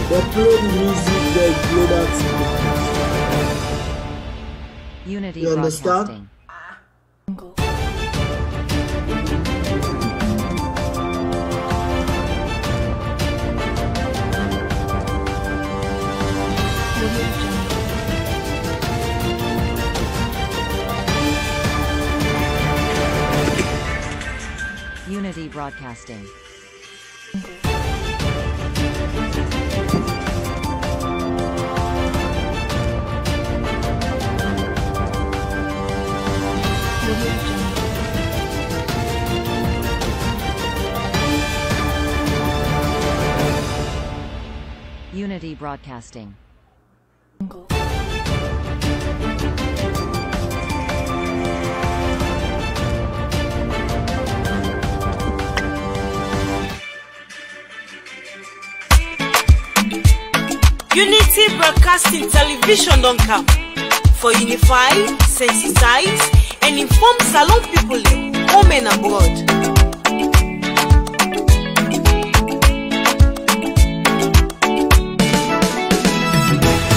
They play the music, they play that. Unity You understand? Broadcasting. Unity Broadcasting. Unity Broadcasting. Unity Broadcasting Television don't come for unify, sensitize, and inform Salon people home and abroad.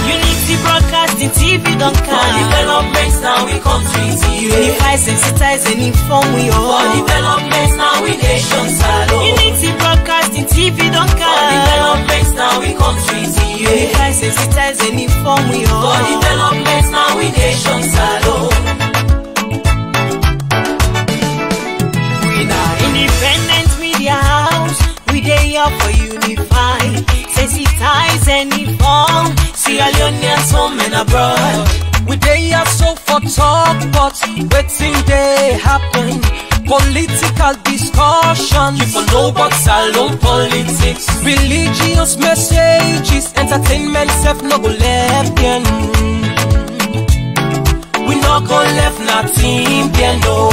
Unity Broadcasting TV don't come for developments now we countries. Unify, sensitize, and inform we all. For developments now we nations Salon. Unity Broadcasting TV don't come for developments now we countries. Unify, sensitize, and inform we all. For developments now we nations Salon. We now independent media house. We dey here for unify, sensitize, and inform Sierra Leoneans home and abroad. We dey here so for talk, but wetin dey happen? Political discussion. You for know about Salon politics. Religious messages, entertainment self no go left again. We no go left nothing again, no.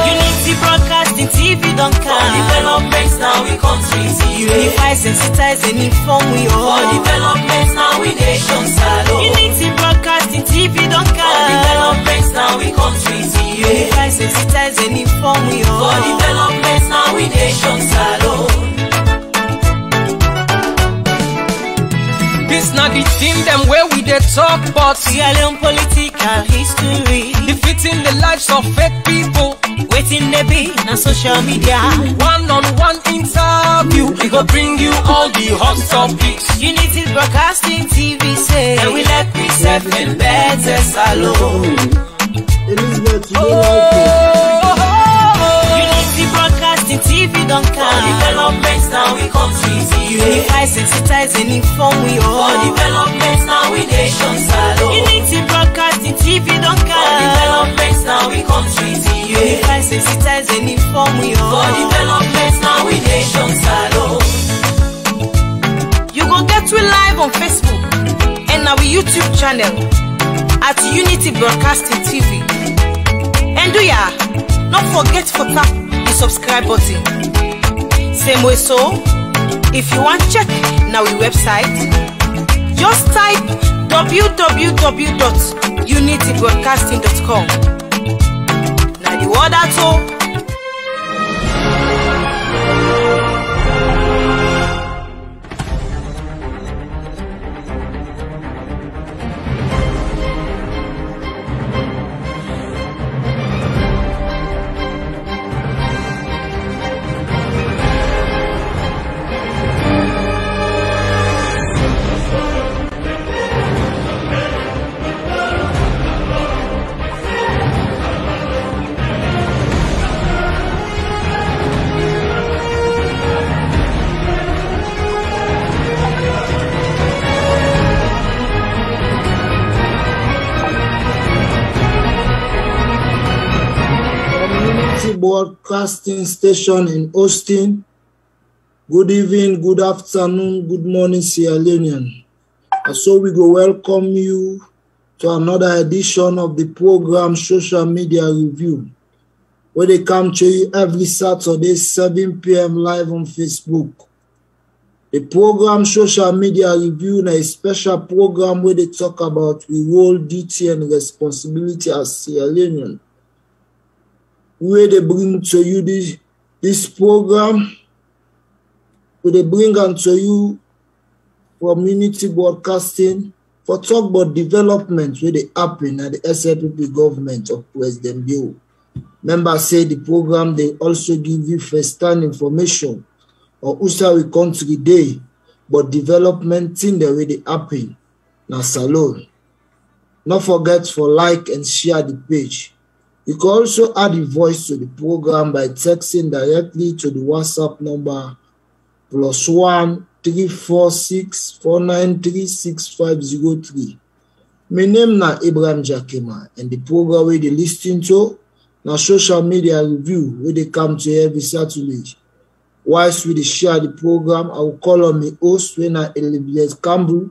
Unity Broadcasting TV don't come for developments now we countries. Unify, sensitize, and inform we all. For developments now we nations Salon. Unity Broadcasting TV don't come for developments now we countries. Unify, sensitize, and inform we all. For developments now we nations Salon. This not the team them where we dey talk, but Sierra Leone political history, defeating the lives of fake people. waiting they be on social media. One-on-one interview, we go bring you all the hot topics. Unity Broadcasting TV say, and we let me self and better Salon. Elizabeth, you don't like it. Unity Broadcasting TV don't come for developments now we countries. Unify, sensitize, and inform we all. For developments now we nations Salon. Unity Broadcasting TV don't come for developments now we countries. Unify, sensitize, and inform we all. For developments now we nations Salon. You go get we live on Facebook and our YouTube channel at Unity Broadcasting TV. And do ya not forget for tap the subscribe button. Same way so, if you want check now we website, just type www.unitybroadcasting.com. Now the word at all. Broadcasting station in Austin. Good evening, good afternoon, good morning, Sierra Leonean. And so we go welcome you to another edition of the program Social Media Review, where they come to you every Saturday, 7 p.m. live on Facebook. The program Social Media Review is a special program where they talk about the role, duty, and responsibility as Sierra Leonean. where they bring to you this program, where they bring unto you from Unity Broadcasting for talk about development where they happen at the SLPP government of President Bio. Members say the program, they also give you first-hand information on Usawi Country Day, but development thing the way they happen. Now, salon. Not forget for like and share the page. You can also add a voice to the program by texting directly to the WhatsApp number +1 346 493 6503. My name na Ibrahim Jakema, and the program where they listen to na social media review where they come to every Saturday. Whilst we share the program, I will call on my host when I Elizabeth Campbell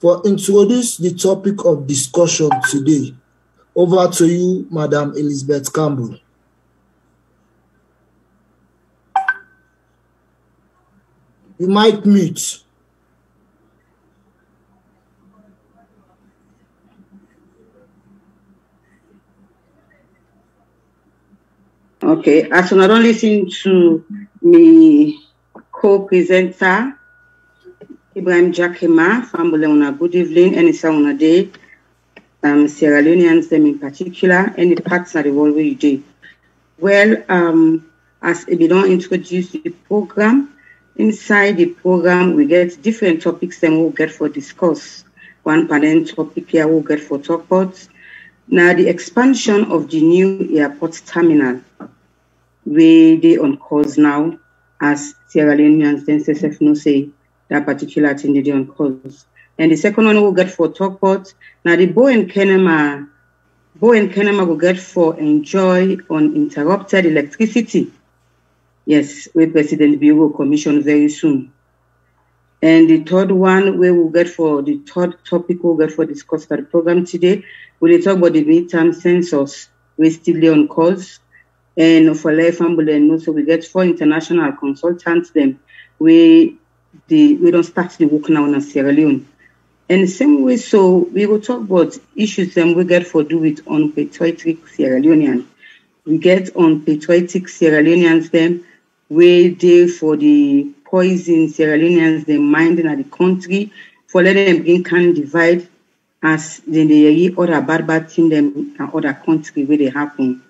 for introduce the topic of discussion today. Over to you, Madam Elizabeth Campbell. You might mute. Okay, as I don't listen to me co-presenter Ibrahim Jakema from Boleona, good evening, any sound day, Sierra Leoneans them in particular, any parts of the world where you do. Well, as we don't introduce the program, inside the program we get different topics and we'll get for discuss. One panel topic here we'll get for talk about. Now the expansion of the new airport terminal, where they on course now, as Sierra Leoneans then SSF no say that particular thing they on course. And the second one we'll get for talk about. Now the Bo and Kenema will get for enjoy uninterrupted electricity. Yes, where President Bureau commission very soon. And the third one where we'll get for the third topic we'll get for discuss for the program today. We'll talk about the midterm census, we're still on course. And for life and also we get 4 international consultants them we don't start the work now in Sierra Leone. And the same way, so we will talk about issues them we get for do with on patriotic Sierra Leonean. We get on patriotic Sierra Leoneans them where they for the poison Sierra Leoneans they mind in the country for let them bring can divide as then they other bad thing them in other country where they happen.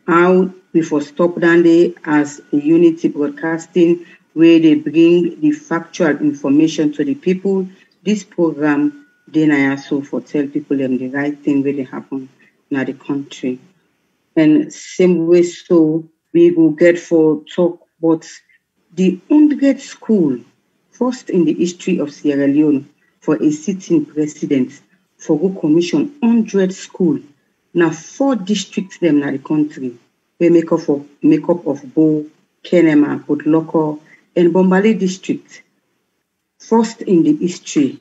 How we for stop down there as a Unity Broadcasting where they bring the factual information to the people. This program then I also for tell people them the right thing where they happen in the country. And same way so we will get for talk about the 100th school first in the history of Sierra Leone for a sitting president for go commission 100 school. Now 4 districts them in the country. We make up of Bo, Kenema, Botloko, and Bombali district. First in the history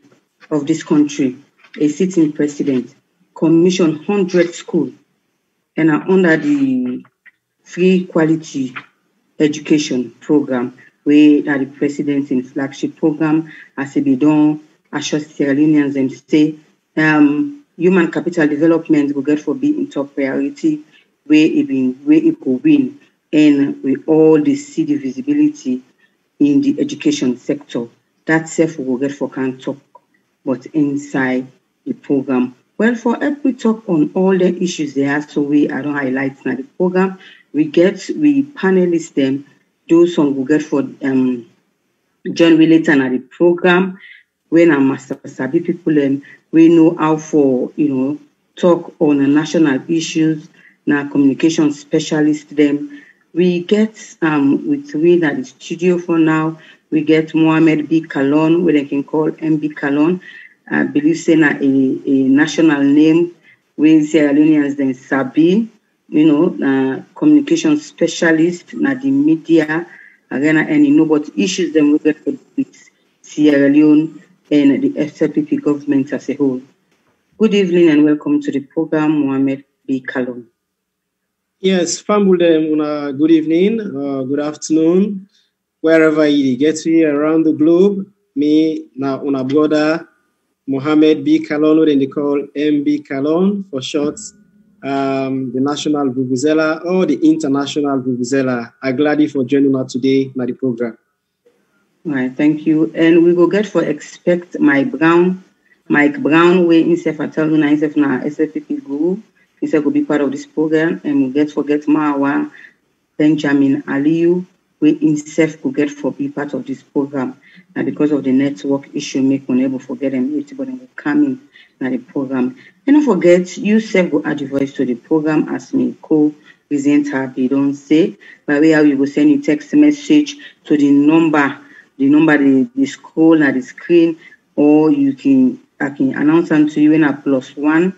of this country, a sitting president commissioned 100 schools and are under the free quality education program, where are the president in flagship program as a bidon assure Sierra Leoneans and say human capital development will get for be in top priority where it will win, and we all see the visibility in the education sector. That self will get for can talk, but inside the program. Well, for every talk on all the issues there, so I don't highlight in the program. We panelists them, those on will get for John Relator in the program. When I'm master sabi people we know how for talk on national issues. Now communication specialist them. We get with we at the studio for now. We get Mohamed B. Kalon, where they can call MB Kalon. I believe saying a national name with Sierra Leoneans then Sabi, communication specialist, na the media, again, and but issues them we get with Sierra Leone and the SLPP government as a whole. Good evening and welcome to the program, Mohamed B. Kalon. Yes, Fambulem, good evening, good afternoon, wherever you get to around the globe. Me, now, una brother, Mohamed B. Kalon, then they call MB Kalon for short. the national Vuvuzela or the international Vuvuzela. I'm glad you for joining us today in the program. All right, thank you. And we will get for expect Mike Brown, where himself at Taluna, himself na SFP Guru, himself will be part of this program, and we'll get forget Mawa Benjamin Aliyu, where himself will get for be part of this program. And because of the network issue, make unable forget them, but they will come in the program. And don't forget, you self go add your voice to the program as me co-presenter. They don't say by way how you will send a text message to the number they scroll at the screen, or I can announce them to you in a +1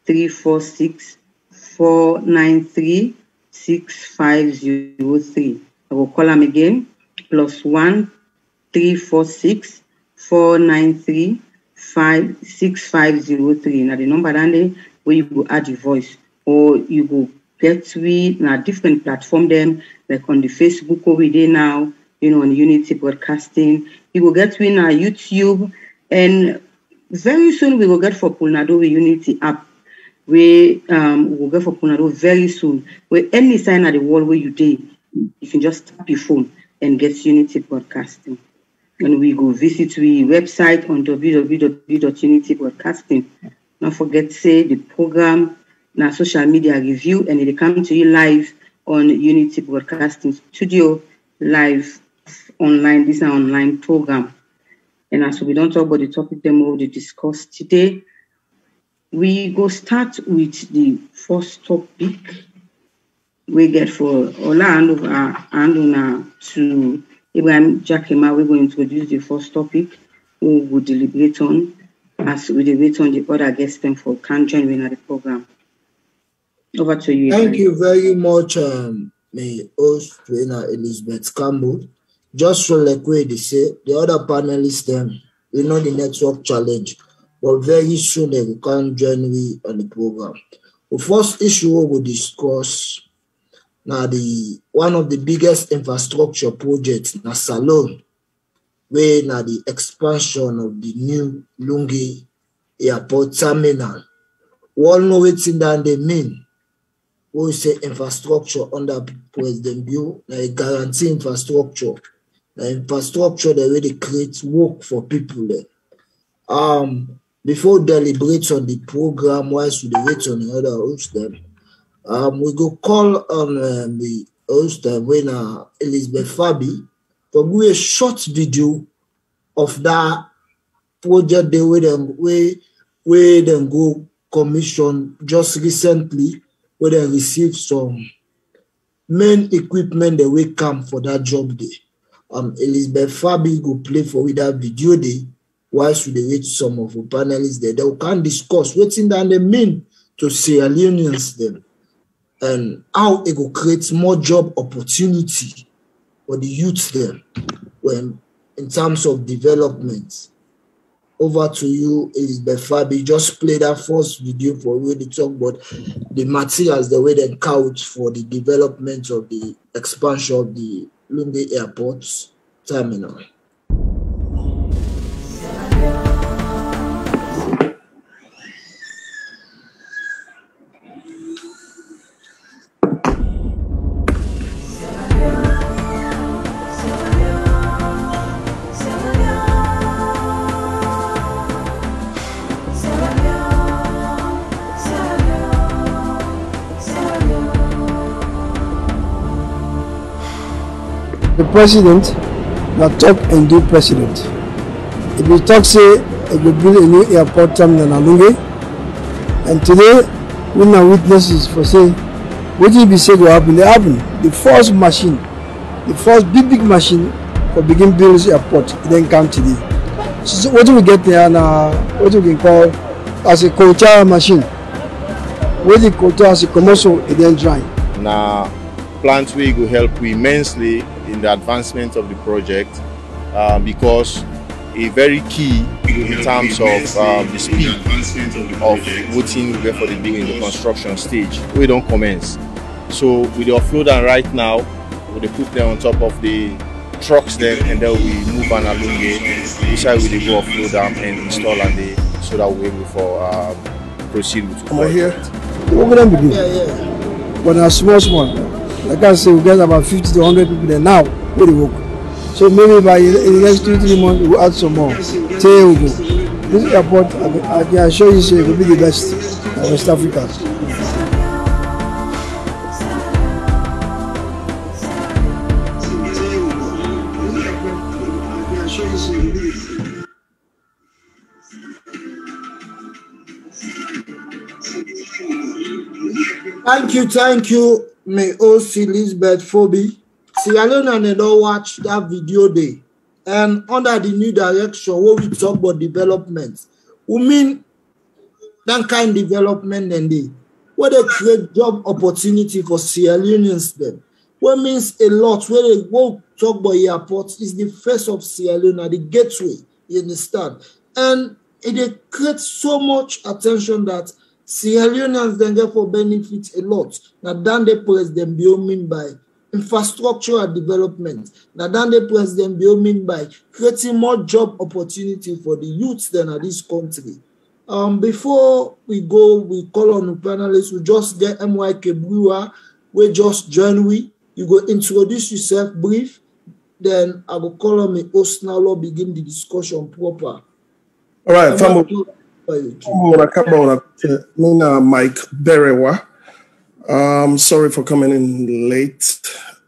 346 493 6503. I will call them again, +1 346 493 6503. Now the number then where you go add your voice, or you go get we na different platform them, like on the Facebook over there now, on Unity Broadcasting. You will get we na YouTube, and very soon we will get for Pulnado with Unity app. We will get for Pulnado very soon. Where any sign at the wall where you did, you can just tap your phone and get Unity Broadcasting. And we go visit we website on www.unitybroadcasting. Don't forget say the program na social media review, and it come to you live on Unity Broadcasting Studio, live online. This is an online program. And as we don't talk about the topic them we will discuss today, we go start with the first topic we get for Ola and to Ibrahim Jakema. We're going to introduce the first topic we will deliberate on as we deliberate on the other guests them for can join in the program. Over to you. Thank you very much, my host, trainer Elizabeth Campbell. Just so like where they say, the other panelists them, we know the network challenge, but very soon they will come join me on the program. The first issue we will discuss now one of the biggest infrastructure projects na Salone, where now the expansion of the new Lungi Airport Terminal. We all know what's in that they mean. We say infrastructure under President Bill, like guarantee infrastructure. The infrastructure that really creates work for people there. Before deliberate on the program, whilst we wait on the other host them, we go call on the host when Elizabeth Fabi to do a short video of that project they where them go commission just recently, where they receive some main equipment that will come for that job day. Elizabeth Fabi go play for with that video day, whilst we wait some of the panelists there. They can discuss what's in that they mean to Sierra Leoneans them, and how it will create more job opportunity for the youth there when in terms of development. Over to you, Elizabeth Fabi. Just play that first video for where they talk about the materials, the way they count for the development of the expansion of the Lungi Airport Terminal. The president will talk and do president. If we talk say it will build a new airport terminal in Lungi, and today we now witnesses for say what will be said will happen. They happen. The first machine, the first big machine for begin build this airport, it then come today. So what do we get there now? What we can call as a culture machine. What the culture as a commercial, it then dry. Now plant we will help immensely in the advancement of the project because a very key in terms of the speed of voting we get for the beginning, the construction stage. We don't commence. So with the offloader right now, we put them on top of the trucks then, and then we move on along which side we go offload them and install and so that we're able for proceed with the project. The work them begin. Yeah. But now small. Like I say, we get about 50 to 100 people there now where they work. So maybe by in the next 2-3 months we will add some more. Say we go. This airport, I can assure you, say it will be the best in West Africa. Thank you, my OC Elizabeth Phoebe. Sierra Leone and don't watch that video day. And under the new direction, where we talk about development, we mean that kind of development and they where they create job opportunity for Sierra Leoneans then. What means a lot where they go talk about airports is the face of Sierra Leone, the gateway, you understand? And it creates so much attention that Sierra Leoneans then get for benefits a lot. Now then they place them beyond by infrastructural development. Now then they place them beyond by creating more job opportunity for the youths then at this country. Before we go, we call on the panelists. We just get MYK Brewer. We just join we. You go introduce yourself brief. Then I will call on me host now. Lord, begin the discussion proper. All right, Mike Berewa. Sorry for coming in late.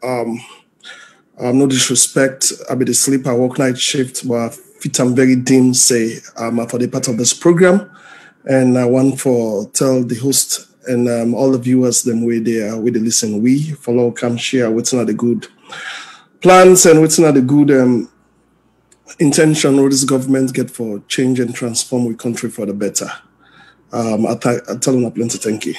No disrespect. I be the sleep. I work night shift, but I'm very dim. Say for the part of this program, and I want for tell the host and all the viewers them where they listen. We follow, come share what's not the good plans and what's not the good intention what this government get for change and transform our country for the better. I tell them plenty. Thank you.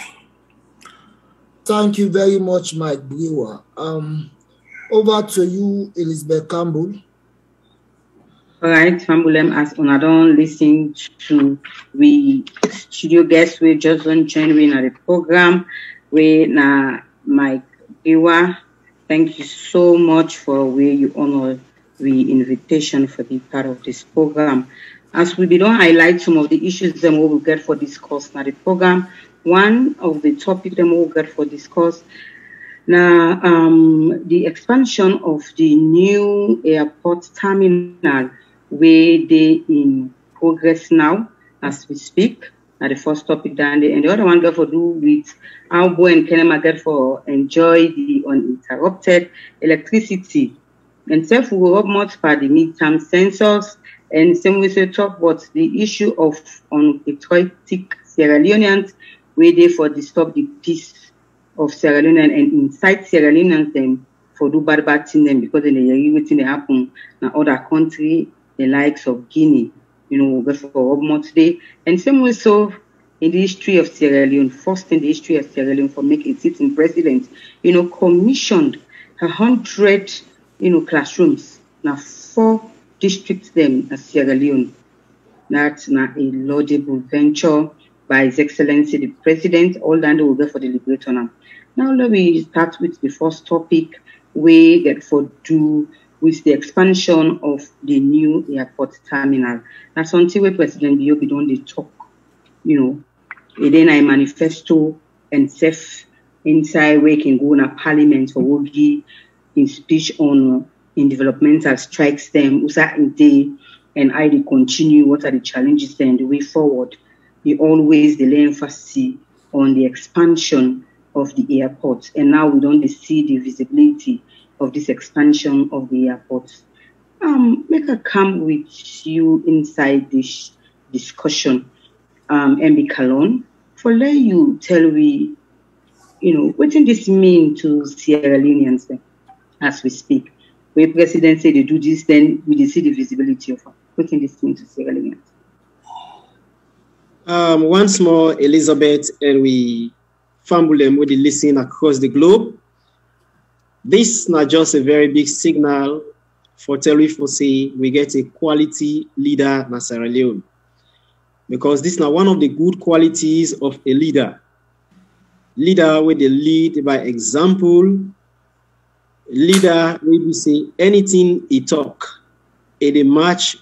Thank you very much, Mike Brewer. Over to you, Elizabeth Campbell. All right, Fambulem, as on I don't listen to we studio guests, we just don't join in at the program. We now Mike Brewer. Thank you so much for where you honor the invitation for the part of this program. As we don't highlight some of the issues that we will get for discuss now the program. One of the topics that we will get for discuss now the expansion of the new airport terminal where they in progress now as we speak. Now the first topic down there, and the other one got for do with how Bo and Kenema get for enjoy the uninterrupted electricity. And self will up much for the midterm census, and same way to talk about the issue of unpatriotic Sierra Leoneans, where they for disturb the peace of Sierra Leone and incite Sierra Leoneans them for do bad thing them because they hear waiting they happen in other country, the likes of Guinea, go for up much day. And same way so in the history of Sierra Leone, first in the history of Sierra Leone for making a sitting president, commissioned 100 classrooms. Now 4 districts them as Sierra Leone. That's now a laudable venture by His Excellency the President. All that will go for the liberator now. Now let me start with the first topic we get for do with the expansion of the new airport terminal. That's until where President Biobi don't they talk, then I manifesto and self inside where can go in a parliament for Wogi in speech on in developmental strikes them, USA in day, and I they continue what are the challenges and the way forward. We always lay emphasis on the expansion of the airport, and now we don't see the visibility of this expansion of the airport. Make a come with you inside this discussion, MB Kalon, for let you tell we, what does this mean to Sierra Leoneans then, as we speak? Where President say they do this, then we see the visibility of what does this mean to Sierra Leoneans? Once more, Elizabeth, and we fumble them with the listen across the globe. This is not just a very big signal for Telefo say we get a quality leader in Sierra Leone. Because this is not one of the good qualities of a leader. Leader where they lead by example. Leader where we say anything he talk, and they match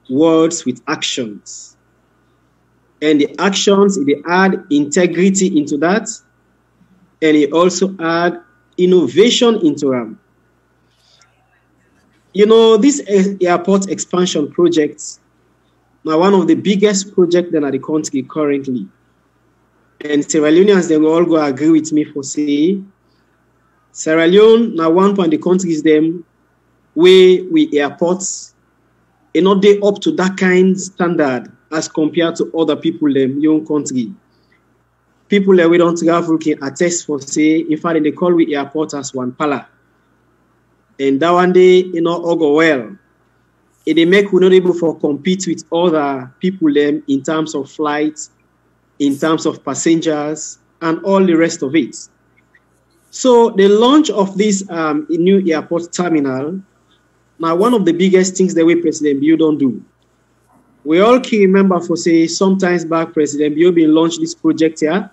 words with actions. And the actions, they add integrity into that. And it also add innovation into them. You know, this airport expansion projects now one of the biggest projects in the country currently. And Sierra Leoneans, they will all go agree with me for say, Sierra Leone, now one point the country is them where we airports, not they up to that kind of standard as compared to other people in your country. People that we don't travel can attest for say, in fact, they call we airport as one pala. And that one day, all go well. They make we not able to compete with other people them in terms of flights, in terms of passengers, and all the rest of it. So the launch of this new airport terminal, now one of the biggest things that we President Bio don't do. We all can remember for say sometimes back President Bio been launched this project here.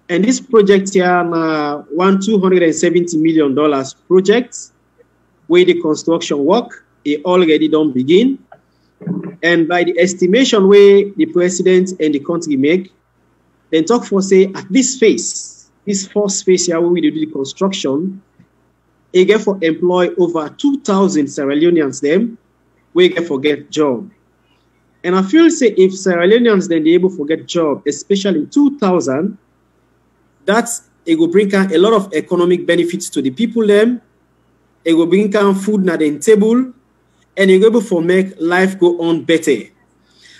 And this project here now $270 million project where the construction work it already don't begin. And by the estimation where the president and the country make, then talk for say at this phase, this first phase here where we do the construction, it get for employ over 2,000 Sierra Leoneans them, we get for get job. And I feel say if Sierra Leoneans then they able to get job, especially 2,000, that's it will bring a lot of economic benefits to the people them. It will bring food at the table, and it will be able to make life go on better.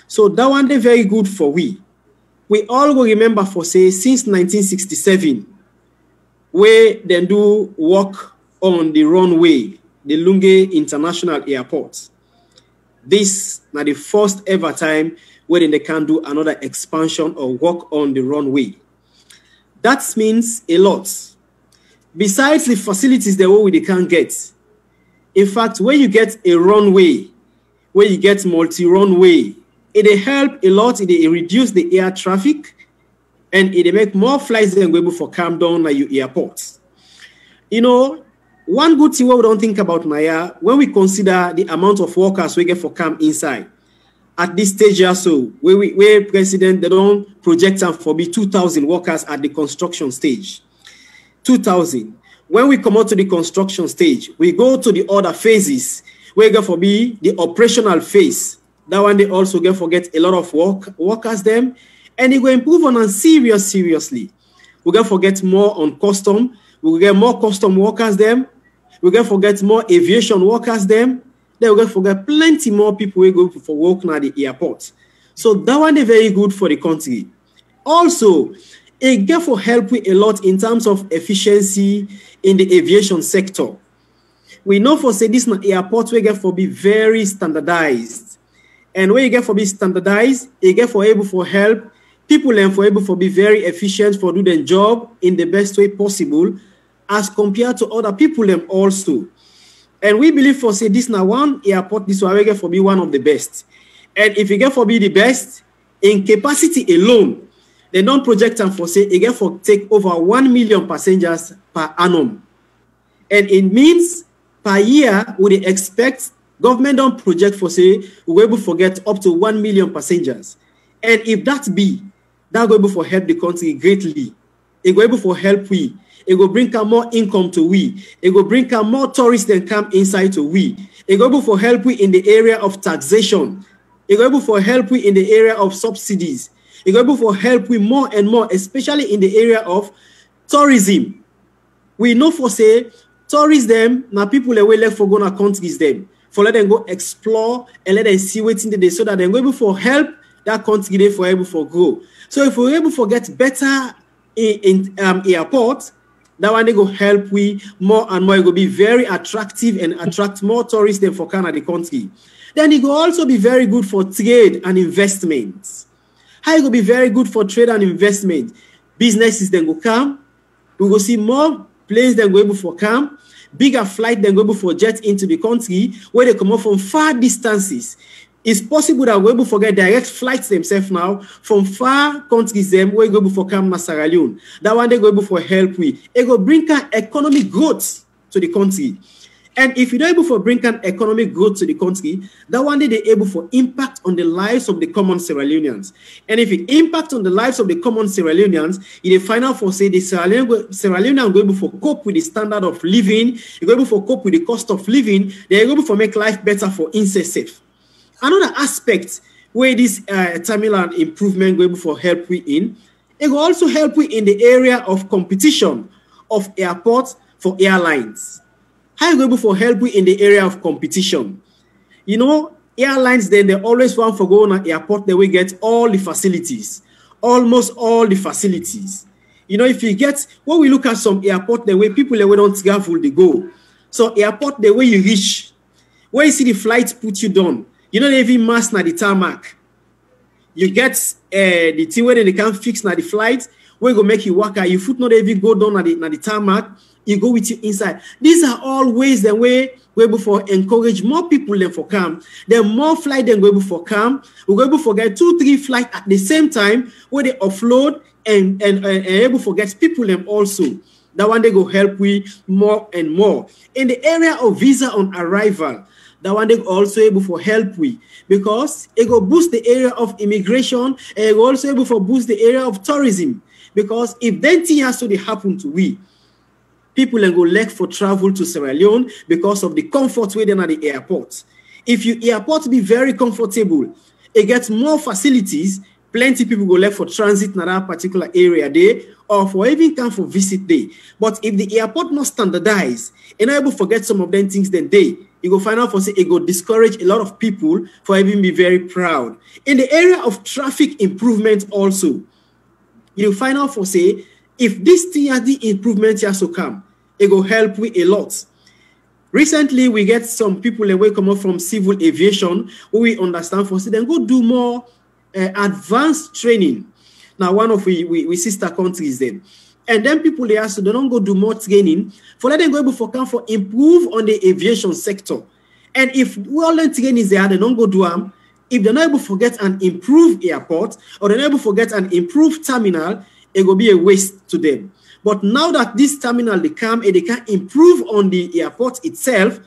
So that one day very good for we. We all will remember for say since 1967, where they do work on the runway, the Lunge International Airport. This is the first ever time where they can do another expansion or work on the runway. That means a lot. Besides the facilities the way they can get. In fact, when you get a runway, where you get multi-runway, it help a lot, it reduce the air traffic, and it make more flights than go able for calm down at your airports. You know, one good thing we don't think about Naya, when we consider the amount of workers we get for come inside, at this stage also, where president, they don't project them for be 2,000 workers at the construction stage. 2,000. When we come out to the construction stage, we go to the other phases, we get for be the operational phase. That one they also get forget a lot of workers them, and they go improve on seriously. We get forget more on custom, we get more custom workers them, we get forget more aviation workers them, then we get forget plenty more people we go for work at the airport. So that one is very good for the country. Also, it get for help with a lot in terms of efficiency in the aviation sector. We know for say this airport we get for be very standardized. And when you get for be standardized, you get for able for help people and for able for be very efficient for do their job in the best way possible as compared to other people them also. And we believe for say this now one airport, this one we get for be one of the best. And if you get for be the best in capacity alone, they don't project them for say it get for take over 1 million passengers per annum. And it means per year we expect government don't project for say we're able to get up to 1 million passengers. And if that be, that will able for help the country greatly. It will able for help we. It will bring more income to we. It will bring more tourists that come inside to we. It will able for help we in the area of taxation. It will able for help we in the area of subsidies. It will able for help we more and more, especially in the area of tourism. We know for say tourists them now people that will left for going to countries them for let them go explore and let them see what's in the day so that they will able for help that country they for able for grow. So if we're able to get better in airport, that one they go help we more and more. It will be very attractive and attract more tourists than for Canada country. Then it will also be very good for trade and investments. How it will be very good for trade and investment? Businesses then go come. We will see more planes than go able for come. Bigger flight than go able for jet into the country where they come up from far distances. It's possible that we're able to get direct flights themselves now from far countries them where go able for come to Sierra Leone. That one they go able for help we. It will bring economic growth to the country. And if you're able to bring an economic growth to the country, that one day they're able to impact on the lives of the common Sierra Leoneans. And if it impact on the lives of the common Sierra Leoneans, in the final for say the Sierra Leoneans are able to cope with the standard of living, you're able to cope with the cost of living, they're able to make life better for safe. Another aspect where this terminal improvement going to help we in, it will also help we in the area of competition of airports for airlines. How you able to help you in the area of competition? You know, airlines then they always want to go on an airport that we get all the facilities, almost all the facilities. You know, if you get when we look at some airport the way people that we don't travel they go. So airport the way you reach, where you see the flight put you down, you know they even mask na the tarmac. You get the thing where they can fix na the flight, where go make you walk out, your foot not even go down na the tarmac. You go with you inside. These are all ways the way we're able to encourage more people than for come. Then more flight than we're able for come. We're able to get 2-3 flights at the same time where they offload and able to get people them also. That one they go help we more and more. In the area of visa on arrival, that one they also able to help we because it go boost the area of immigration and it also able to boost the area of tourism. Because if then thing has to happen to we, people then go left for travel to Sierra Leone because of the comfort within at the airport. If your airport be very comfortable, it gets more facilities, plenty people go left for transit in that particular area there, or for even come for visit day. But if the airport not standardized, and able to forget some of them things then day, you go find out for say it go discourage a lot of people for even be very proud. In the area of traffic improvement also, you find out for say, if this TRD improvement has to come, it will help with a lot. Recently, we get some people away come up from civil aviation who we understand for say then go do more advanced training. Now, one of we sister countries then. And then people they ask so they don't go do more training for let them go able for come for improve on the aviation sector. And if all the training is there, they don't go do them. If they're not able to forget an improved airport or they're not able to forget an improved terminal, it will be a waste to them. But now that this terminal they come and they can improve on the airport itself,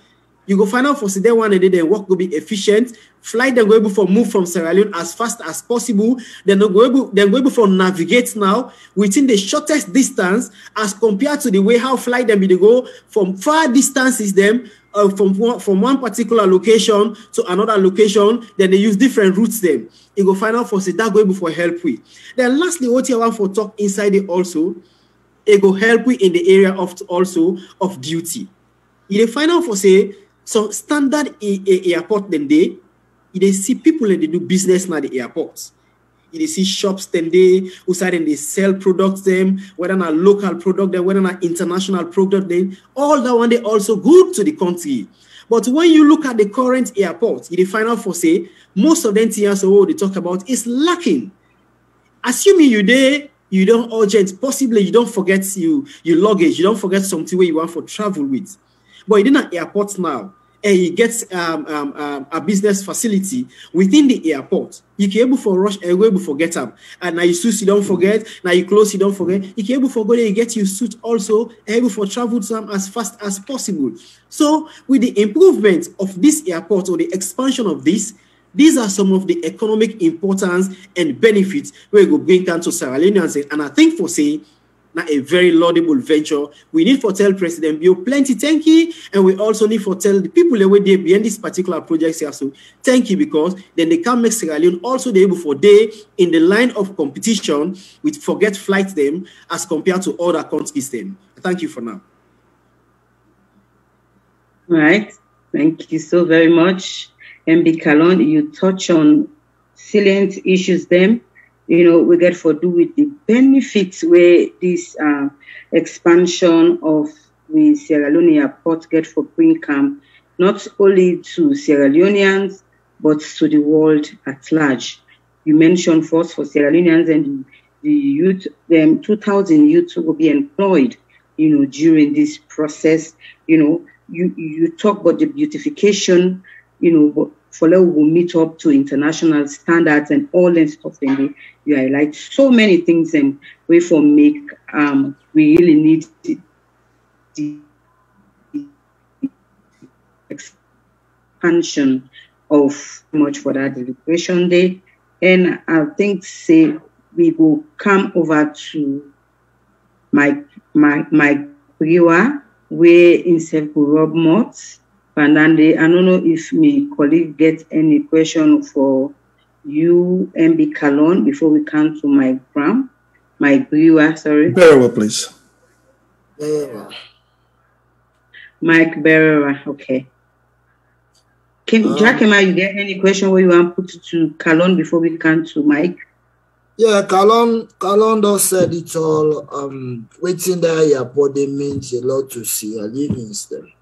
you go find out for today one and then work will be efficient. Flight then go able for move from Sierra Leone as fast as possible. Then go able for navigate now within the shortest distance as compared to the way how flight them be they go from far distances them from one particular location to another location. Then they use different routes them. You go find out for say that go able for help with. Then lastly, what you want for talk inside it also. It will help you in the area of also of duty. You find out for say so standard airport then they see people and they do business now the airports. You see shops then they who side and they sell products them, whether not local product them, whether not international product them, all that one they also good to the country. But when you look at the current airports, you find out for say most of them things they talk about is lacking. Assuming you there. You don't urgent, possibly you don't forget your luggage, you don't forget something where you want for travel with. But you're in an airport now, and you get a business facility within the airport. You can able for rush and able forget them. And now you suit, you don't forget, now you close, you don't forget. You can able for go there, you get your suit also, able for travel to them as fast as possible. So with the improvement of this airport or the expansion of this, these are some of the economic importance and benefits we go bring down to Sierra Leoneans. And I think for say, now a very laudable venture. We need for tell President Bio plenty thank you. And we also need for tell the people that were there behind this particular project here. So thank you because then they can make Sierra Leone also be able for day in the line of competition with forget flight them as compared to other countries then. Thank you for now. All right. Thank you so very much. MB Kalon, you touch on salient issues then, you know, we get for do with the benefits where this expansion of the Sierra Leone airport get for bring camp, not only to Sierra Leoneans, but to the world at large. You mentioned first for Sierra Leoneans and the youth, 2,000 youth will be employed, you know, during this process. You know, you talk about the beautification, you know, for that we will meet up to international standards and all that stuff. And you highlight so many things and way for make we really need the expansion of much for that deliberation day. And I think say we will come over to Mike Priwa, where instead of Rob Mott. And then I don't know if my colleague gets any question for you, MB Kalon, before we come to Mike Priwa, sorry. Very well, please. Mike Berera, okay. Jacqueline, you get any question where you want to put to Kalon before we come to Mike? Yeah, Kalon does said it all. Waiting there airport, they means a lot to Sierra Leoneans them.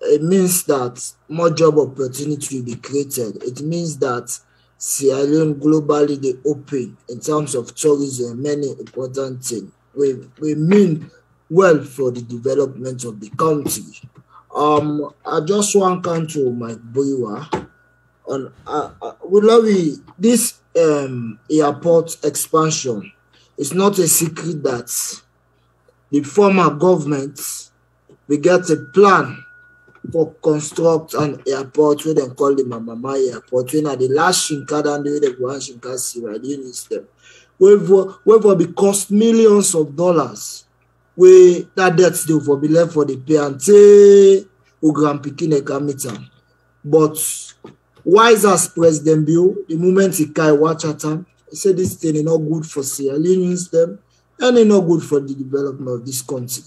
It means that more job opportunity will be created. It means that Sierra Leone globally they open in terms of tourism, many important things. We mean well for the development of the country. I just want to come to Mike Briwa on this airport expansion. It's not a secret that the former government we get a plan for construct an airport where they call the Mamamai Airport. When at the last Shinkada and the Grand Shinka Sierra Leone system, where will be cost millions of dollars. Where that debt still for be left for the PNT or Grand Pikine Kamitan. But wise as President Bill, the moment he can watch at him, he said this thing is not good for Sierra Leone system and it's not good for the development of this country.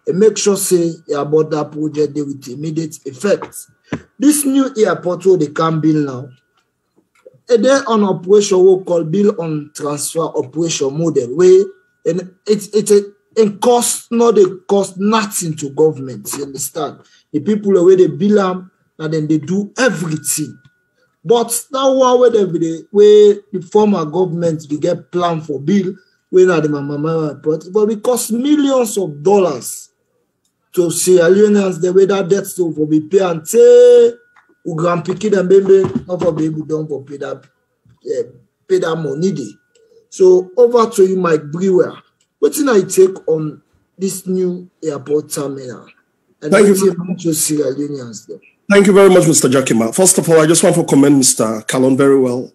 And make sure say about that project they with immediate effect. This new airport where they can build now, and then on operation we call build on transfer operation model where and it cost nothing to government. You understand? The people the way they build them and then they do everything. But now where the former government they get plan for bill when at the Mamamai Airport, but it costs millions of dollars to Sierra Leoneans the way that debt still for be paid and say who grand picky and baby not for be able to for pay that money day. So over to you, Mike Brewer. What did I take on this new airport terminal? And thank you to Sierra Leoneans though. Thank you very much, Mr. Jakima. First of all, I just want to commend Mr. Kalon very well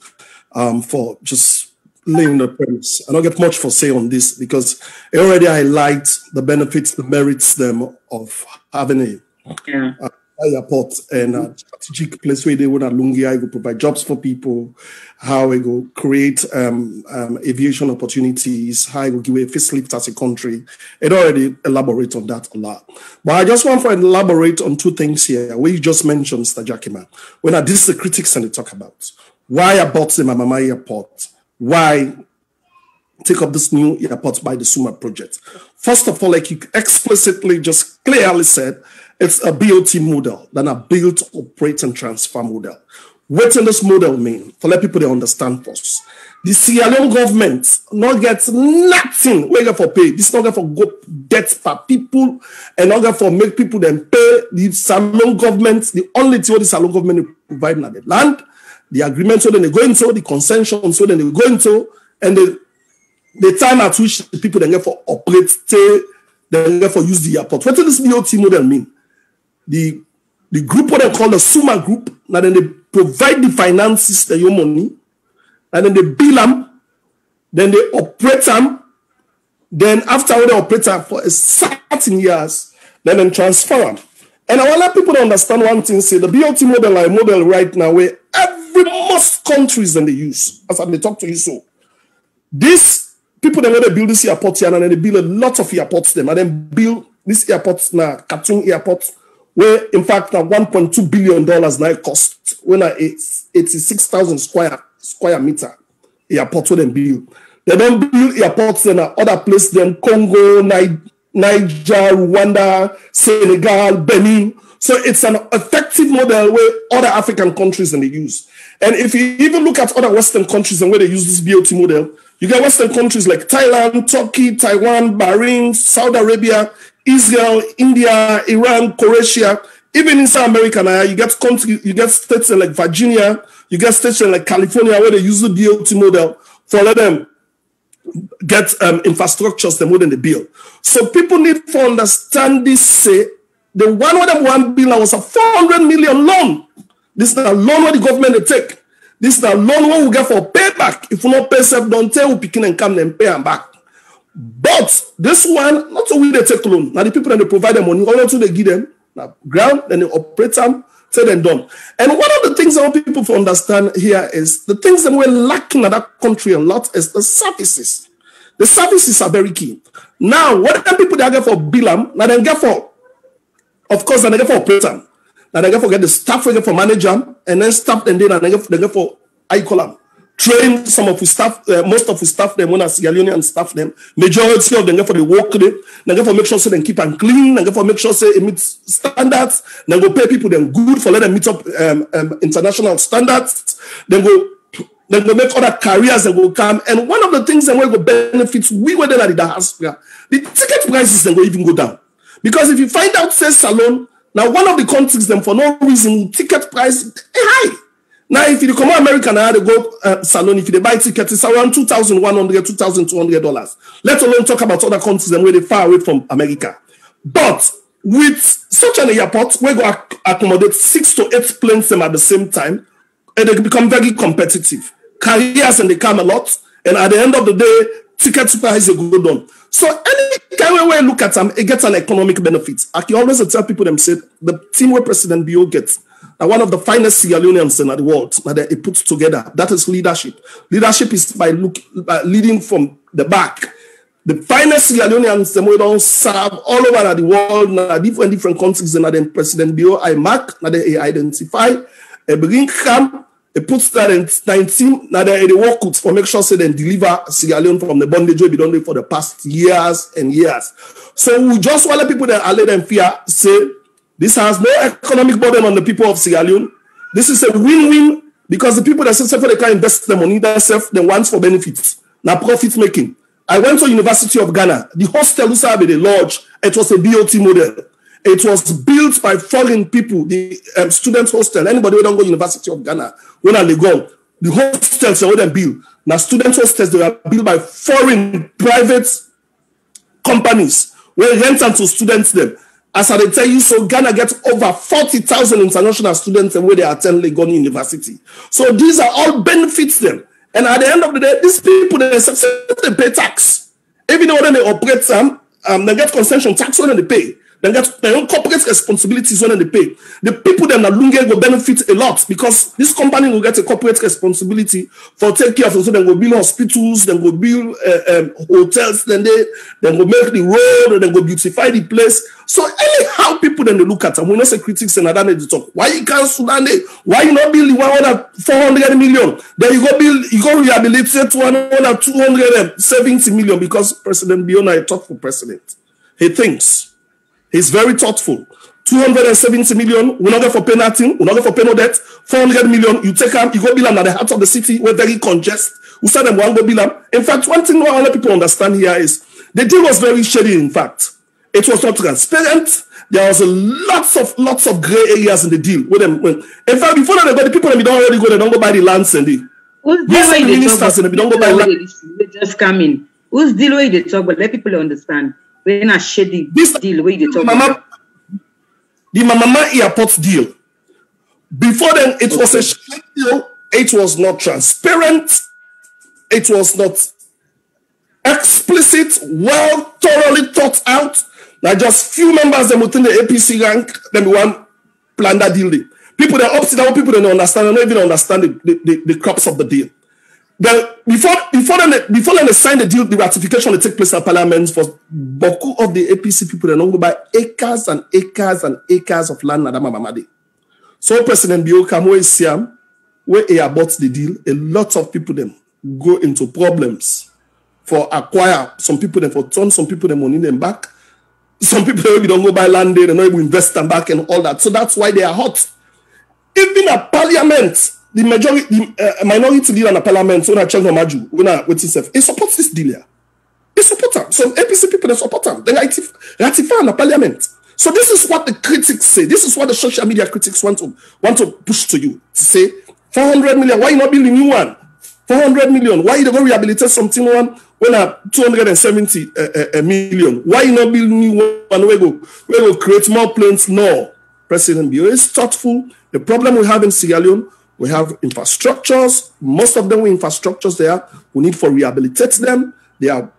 for just laying the premise. I don't get much for say on this because it already highlights the benefits, the merits them of having a airport and a strategic place where they would at Lungi, I will provide jobs for people, how we go create aviation opportunities, how I will give a facelift as a country. It already elaborates on that a lot. But I just want to elaborate on two things here. We just mentioned, Mr. Jakima. When this is the critics and they talk about why I bought the Mamamai Airport. Why take up this new airport by the Suma project? First of all, like you explicitly just clearly said, it's a BOT model than a build, operate, and transfer model. What does this model mean? For let people to understand first. The Sierra Leone government not gets nothing. We get for pay. This not get for go debt for people and not get for make people then pay. The Sierra Leone government, the only thing the Sierra Leone government provide now the land. The agreement, so then they go into the consensus, so then they go into, and the time at which the people then get for operate, they get for use the airport. What does this BOT model mean? The group, what they call the Suma group, now then they provide the finances, the your money, and then they bill them, then they operate them, then after they operate them for a certain years, then they transfer them. And I want to let people to understand one thing, say the BOT model is a model right now where most countries then they use, as I may talk to you so. These people then they build this airport here and then they build a lot of airports them and then build this airport now, Katun Airport, where in fact $1.2 billion now cost when 86,000 square meter airport where they build. They don't build airports in other places than Congo, Niger, Rwanda, Senegal, Benin. So it's an effective model where other African countries and they use. And if you even look at other Western countries and where they use this BOT model, you get Western countries like Thailand, Turkey, Taiwan, Bahrain, Saudi Arabia, Israel, India, Iran, Croatia. Even in South America now, you get states like Virginia, you get states like California where they use the BOT model for let them get infrastructures the more than they build. So people need to understand this, say, The one of them 1 billion was a 400 million loan. This is a loan where the government will take. This is a loan where we get for payback. If we not pay self, don't tell we picking and come and pay them back. But this one, not so we they take loan. Now the people that they provide them money, all until they give them now ground, then they operate them, say them done. And one of the things I want people to understand here is the things that we're lacking in that country a lot is the services. The services are very key. Now, what are people that get for Bilam? Now they get for, of course, they get for operator. Now they get for get the staff, they get for manager, and then staff, and then they get for I column. Train some of the staff, most of the staff, them when as Sierra Leonean staff them, majority of them get for the work they get for make sure so they keep and clean, they get for make sure say it meets standards, then go pay people them good for let them meet up international standards, then go make other careers that will come. And one of the things that will go benefits we were there at the diaspora, the ticket prices then go even go down. Because if you find out say salon, now one of the countries them for no reason ticket price high. Now, if you come to America now, they go salon, if they buy tickets, it's around $2,100, $2,200. Let alone talk about other countries and where they far away from America. But with such an airport, we go accommodate 6 to 8 planes them at the same time, and they become very competitive. Carriers and they come a lot, and at the end of the day, ticket price go down. So any kind of way you look at them, it gets an economic benefit. I can always tell people them say the team where President Bio gets. Now, one of the finest Sierra Leoneans in the world that it puts together, that is leadership. Leadership is by leading from the back. The finest Sierra Leoneans, we don't serve all over the world, now different countries, and then President Bio, I mark, now they identify, bring come, it puts that in 19, now they work with for make sure so they deliver Sierra Leone from the bondage we've been doing for the past years and years. So we just want the people that are let them fear say, this has no economic burden on the people of Sierra Leone. This is a win-win because the people that say they can invest their money themselves, they want for benefits, now profit making. I went to University of Ghana. The hostel Usabe, the lodge, it was a BOT model. It was built by foreign people, the student hostel. Anybody who don't go to University of Ghana, when they go, the hostels are them built. Now student hostels, they are built by foreign private companies where rent them to students them. As I tell you, so Ghana gets over 40,000 international students and where they attend Legon University. So these are all benefits them. And at the end of the day, these people, they pay tax. Even though they operate some, they get concession tax when they pay. They get their own corporate responsibilities when they pay. The people that Lunge will benefit a lot because this company will get a corporate responsibility for take care of them. So they will build hospitals, they will build hotels, then they will make the road, then go beautify the place. So anyhow, people then they look at them. We not say critics and other they talk. Why you can't Sudan? Why you not build 400 million? Then you go build, you go rehabilitate 270 million because President Biona, a thoughtful president. He thinks. He's very thoughtful. 270 million, we're not going for pay nothing, we're not going for pay no debt. 400 million, you take them, you go build them at the heart of the city, we're very congested. We said them one go build them. In fact, one thing all people understand here is the deal was very shady, in fact. It was not transparent. There was lots of gray areas in the deal. With them. In fact, before they go, the people that don't already go, they don't go buy the lands and the ministers and they don't go buy land. They just come in. Who's deal where they talk, but let people understand. We're not shady deal where they talk about. The Mama Airport deal. Before then, it was a shady deal. It was not transparent. It was not explicit, well, thoroughly thought out. Now, just few members them within the APC rank, them one plan that deal. People that upside down, people that don't understand, don't even understand the crops of the deal. Then before they sign the deal, the ratification will take place at Parliament for Boku of the APC people that don't go buy acres and acres and acres of land. So President Bioka Moesiam, where he bought the deal, a lot of people them go into problems for acquire some people them for turn some people them money them back. Some people maybe don't go buy land there, they don't even invest them back and all that. So that's why they are hot. Even at Parliament. The minority leader in the parliament, when I check Maju, when I wait himself, he supports this deal here. He supports them. Some APC people, they support them. They ratify in the parliament. So this is what the critics say. This is what the social media critics want to push to you. To say, 400 million, why you not build a new one? 400 million, why you don't rehabilitate something one when are 270 million. Why you not build new one? We go create more planes? No. President Bio is thoughtful. The problem we have in Sierra Leone, we have infrastructures. Most of them are infrastructures there. We need to rehabilitate them. They are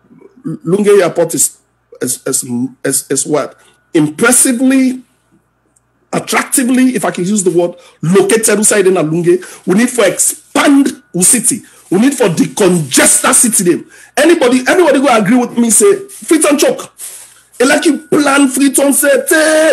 Lunge Airport is what? Impressively, attractively, if I can use the word, located inside in Lunge. We need to expand the city. We need for decongest that city there. Anybody go agree with me, say, Freetown choke. Like you plan Freetown, say,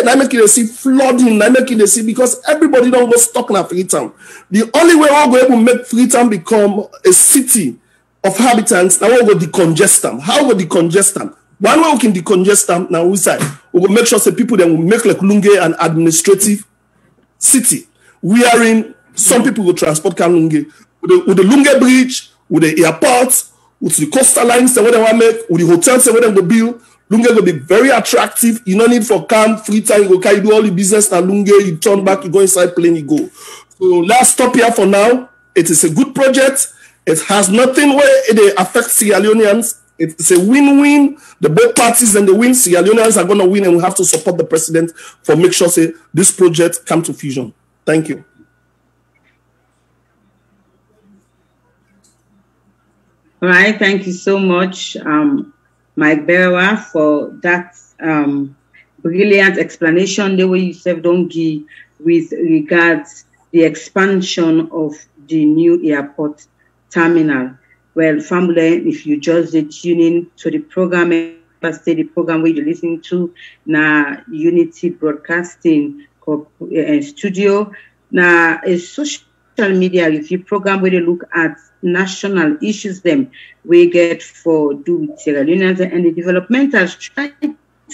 I make it see flooding, I make it see, because everybody don't go stuck in Freetown. The only way we're going to make Freetown become a city of habitants, now we're going to decongest them. How we decongest them? One way we can decongest them, now we say, we will make sure that people then will make like Lunge an administrative city. Wherein some people will transport Lunge with the Lunge Bridge, with the airport, with the coastal lines that they want to make, with the hotels that they build. Lunge will be very attractive. You don't need for camp, free time, you go do all the business na Lunge, you turn back, you go inside plane, you go. So let's stop here for now. It is a good project. It has nothing where it affects Sierra Leoneans. It's a win-win. The both parties and the win, Sierra Leoneans are going to win, and we have to support the president for make sure say this project come to fusion. Thank you. All right, thank you so much, Mike Berawa, for that brilliant explanation the way you said don't give with regards the expansion of the new airport terminal. Well, family, if you just tune in to the program, the program where you're listening to na Unity Broadcasting Studio, na a social media review program where they look at national issues them we get for do with Sierra Leoneans and the developmental strikes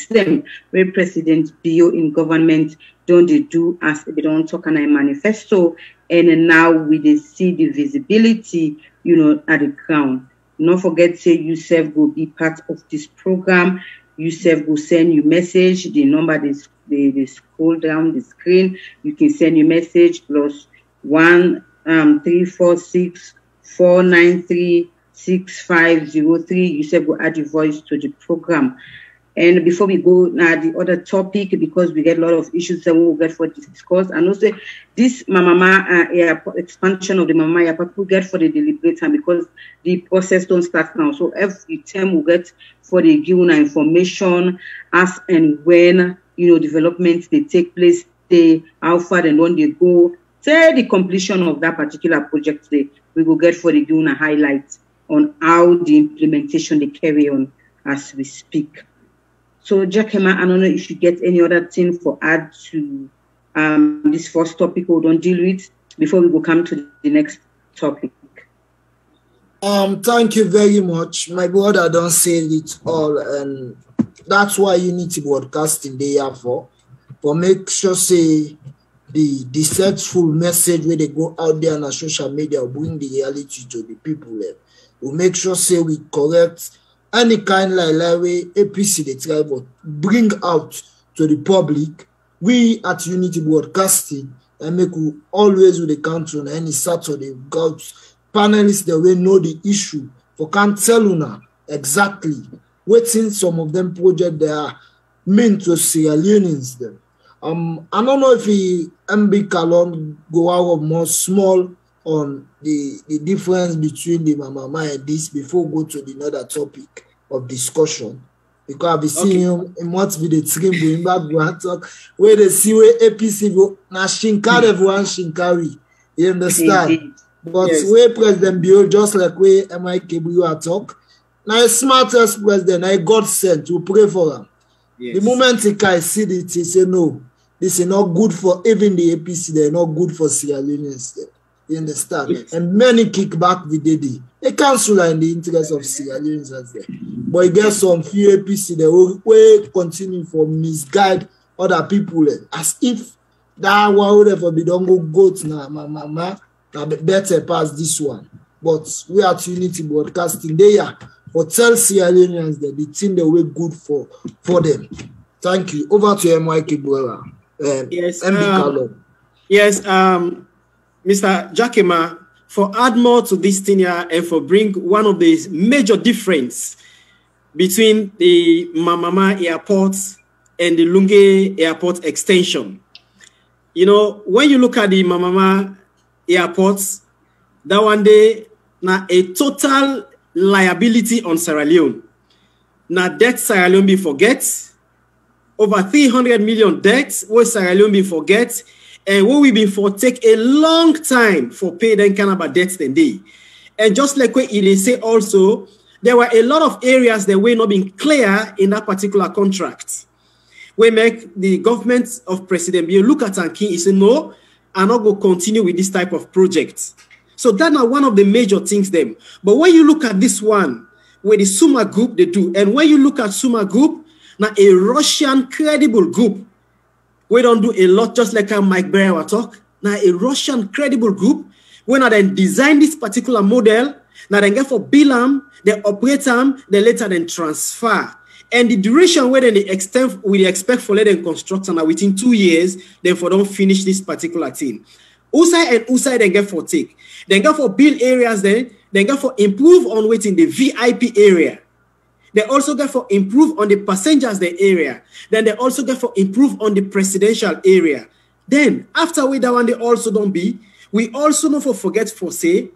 them where President Bio in government don't they do as they don't talk in a manifesto, and now we see the visibility, you know, at the ground. Don't forget, say yourself will be part of this program. Yourself will send you message. The number they scroll down the screen. You can send your message +1 346 493 6503. You said go add your voice to the program. And before we go now the other topic, because we get a lot of issues that we'll get for discuss, and also this Mama airport expansion of the Mama airport we'll get for the deliberate time, because the process don't start now. So every time we'll get for the given information as and when, you know, developments they take place, they how far and when they go, say the completion of that particular project we will get for the given highlights on how the implementation they carry on as we speak. So, Jakema, I don't know if you get any other thing for add to this first topic we don't deal with before we will come to the next topic. Thank you very much. My brother don't say it all, and that's why Unity Broadcasting they are for make sure say the deceitful message where they go out there on social media bring the reality to the people. We'll make sure say we correct any kind like way APC they try but bring out to the public. We at Unity Broadcasting and make we always with the country on any Saturday got panelists that will know the issue for can't tell you now exactly waiting some of them project they are meant to Sierra Leoneans them. I don't know if MB Kalon go out more small on the difference between the Mama and this before we go to the another topic of discussion, because I've been seeing him in what be the trim going back go talk where they see where APC go na shinkari everyone shinkari, you understand? But yes. Where President Bio just like where MIK you are talk now, smartest president I God sent to pray for him. Yes. The moment he can see it, he say no, this is not good for even the APC, they're not good for Sierra Leoneans. You understand? Yes. And many kick back the day. They cancel in the interest of Sierra Leoneans as there. But you get some few APC they will continue for misguide other people as if that whatever they don't go to now better pass this one. But we are Unity Broadcasting there for tell Sierra Leoneans that the thing they were good for them. Thank you. Over to MYK Boera. Yes. MB Kalon. Yes. Mr. Jakema, for add more to this thing here and for bring one of the major difference between the Mamama Airport and the Lunge Airport extension. You know, when you look at the Mamama Airports, that one day, now a total liability on Sierra Leone. Now debt Sierra Leone be forget. Over 300 million debts where Sierra Leone be forget. And what we been for take a long time for pay them kind of debts than they. And just like what they say also, there were a lot of areas that were not being clear in that particular contract. We make the government of President Bio look at and he say, no, I'm not going to continue with this type of project. So that's not one of the major things them. But when you look at this one, where the Suma Group they do, and when you look at Suma Group, now a Russian credible group, we don't do a lot just like how Mike Breyer talk. Now a Russian credible group, when I then design this particular model, now then get for bill them, they operate them, they later then transfer. And the duration where then they extend, we expect for let them construct and within 2 years, then for don't finish this particular thing. Usai and Usai then get for take. Then get for build areas then get for improve on waiting the VIP area. They also get for improve on the passengers the area. Then they also get for improve on the presidential area. Then after we that one they also don't be, we also not for forget for say,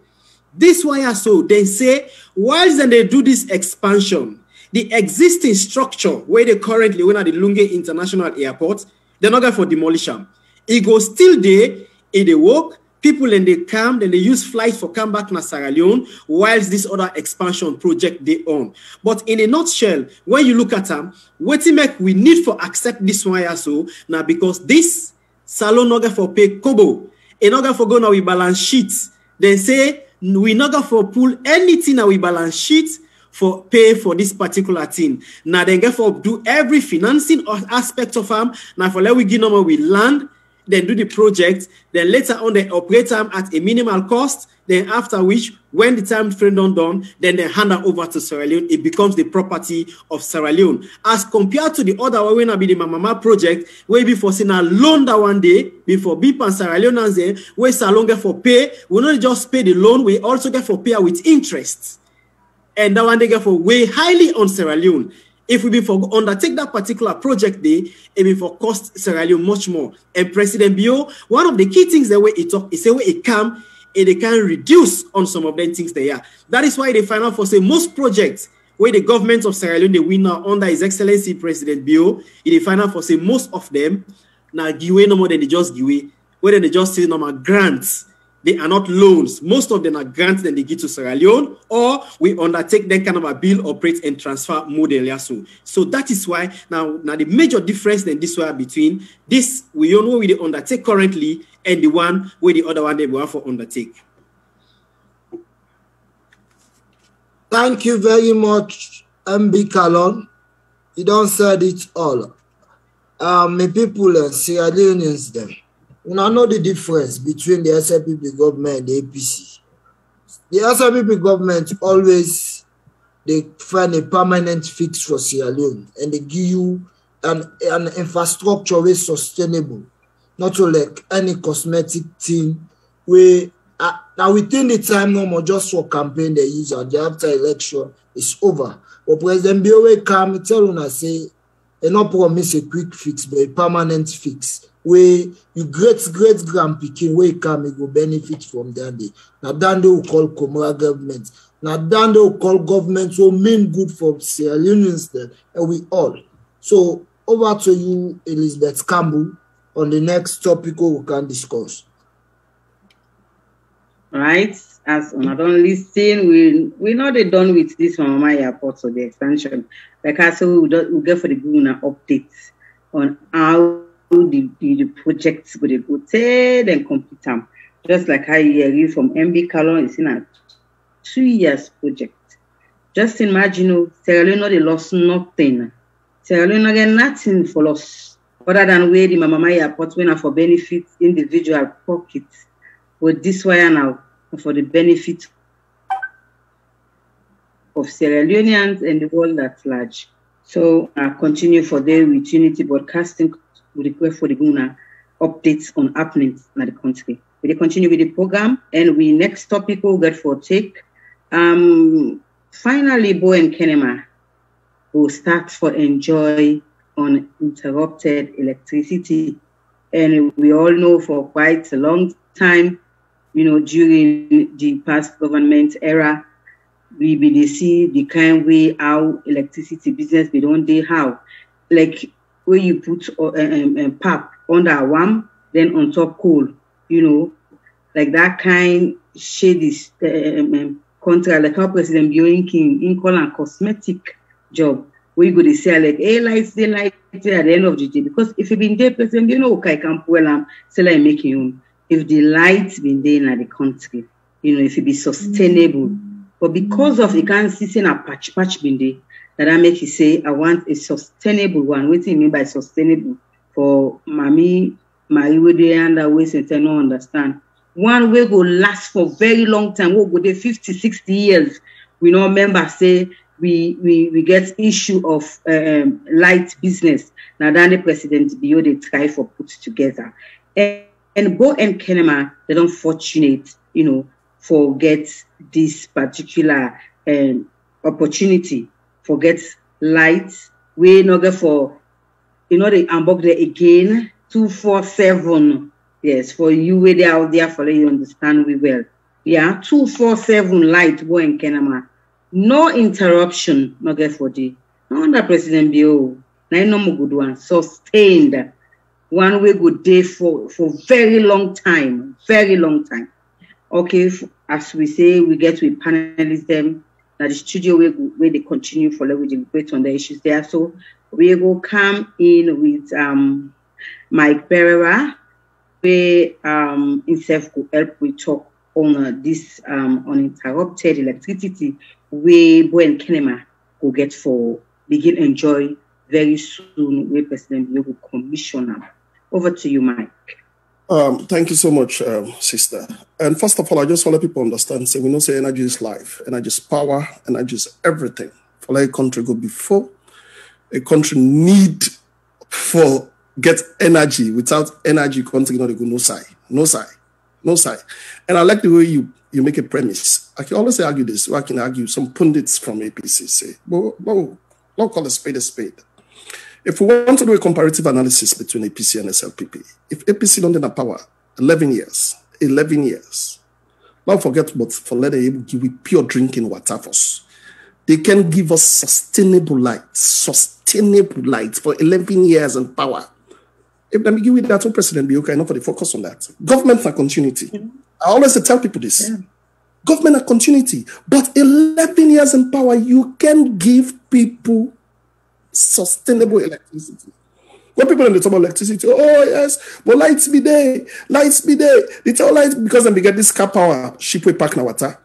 this why so they say, whilst then they do this expansion, the existing structure where they currently when at the Lunge International Airport, they're not going for demolition. It goes still there, they work, people and they come, then they use flights for come back to Sierra Leone, whilst this other expansion project they own. But in a nutshell, when you look at them, what make we need for accept this one so now because this salon not for pay kobo, and not for go now we balance sheets. They say we not for pull anything now we balance sheets for pay for this particular thing. Now they get for do every financing aspect of them. Now for let we give number we land. Then do the project, then later on they operate them at a minimal cost, then after which, when the time frame done, then they hand it over to Sierra Leone, it becomes the property of Sierra Leone. As compared to the other one, when I be the Mamama project, where before saying a loan that one day, before BIP and Sierra Leone and say, where Salon get for pay, we not just pay the loan, we also get for pay with interest. And that one they get for way highly on Sierra Leone. If we be for undertake that particular project day, it be for cost Sierra Leone much more. And President Bio, one of the key things that way it talk is say where it come, they can reduce on some of them things they are. That is why they find out for say most projects where the government of Sierra Leone they win now under His Excellency President Bio, they find out for say most of them now give away no more than they just give away. Whether they just say normal grants. They are not loans. Most of them are grants that they give to Sierra Leone, or we undertake that kind of a bill, operate, and transfer model. So that is why now the major difference in this way between this we don't know we undertake currently and the one where the other one they will for undertake. Thank you very much, MB Kalon. You don't said it all. My people and Sierra Leoneans them. We know the difference between the SLPP government and the APC. The SLPP government always they find a permanent fix for Sierra Leone and they give you an infrastructure which is sustainable, not to like any cosmetic thing where now within the time no more just for campaign they use and after election it's over. But President Bio come tell una say they not promise a quick fix but a permanent fix. Where you great grandpikin where come you go benefit from that day. Now then they will call Comora government. Now then they will call government so mean good for Sierra Leoneans then and we all. So over to you, Elizabeth Campbell, on the next topic we can discuss. Right. As I don't listen, we know they're done with this Mamama Airport or the expansion. Like I said, we'll get for the Guna updates on how the projects would go take and complete them. Just like I hear from MB Kalon, it's in a 2 years project. Just imagine, Sierra Leone they lost nothing. Sierra Leone get nothing for loss other than where the Mamama Airport went for benefit individual pockets. But this way now for the benefit of Sierra Leoneans and the world at large. So I continue for day with Unity Broadcasting. We request for the Guna updates on happenings in the country. We continue with the program, and we next topic will get for take. Finally, Bo and Kenema will start for enjoy uninterrupted electricity. And we all know for quite a long time, during the past government era, we see the kind way how electricity business, they don't do how. Like where you put pap under a warm, then on top coal, like that kind shady contract, like how President Bioin King in call and cosmetic job, where you go to say like, hey, lights, they light at the end of the day. Because if you been there, President, okay, can pull sell and make you. If the lights been there in the country, if it be sustainable. But because of you can't see a patch been there, that make you say, I want a sustainable one. What do you mean by sustainable? For Marie, where they ways and I don't understand. One way go last for very long time. We'll go there 50, 60 years. We know members say we get issue of light business. Now then the President Bio they try for put together. And Bo and Kenema, they don't fortunate, for get this particular opportunity, for get light. We not get for, they unbox there again, 247. Yes, for you where they out there for you understand we well. Yeah, 247 light, Bo and Kenema. No interruption, not get for the. No under President Bio. No more good one. Sustained. One way good day for very long time. Very long time. Okay, as we say, we get with panelists them. Now the studio where they continue for with the debate on the issues there. So we will come in with Mike Pereira, where himself could help we talk on this uninterrupted electricity where Bo and Kenema will get for begin enjoy very soon where President Bio will commission them. Over to you, Mike. Thank you so much, sister. And first of all, I just want to let people understand, say we know say energy is life, energy is power, energy is everything. For let a country go before, a country need for get energy. Without energy, country not go no side. And I like the way you make a premise. I can always argue this, or I can argue some pundits from APC say, don't call a spade a spade. If we want to do a comparative analysis between APC and SLPP, if APC don't have power, 11 years, don't forget what for letting able give we pure drinking water for us. They can give us sustainable light for 11 years and power. If let me give you that to President Bio, enough for the focus on that. Government and continuity. I always tell people this. Yeah. Government and continuity. But 11 years in power, you can give people sustainable electricity. When people in the talk about electricity, oh yes, but lights be there. They tell lights because then we get this car power ship we pack in water.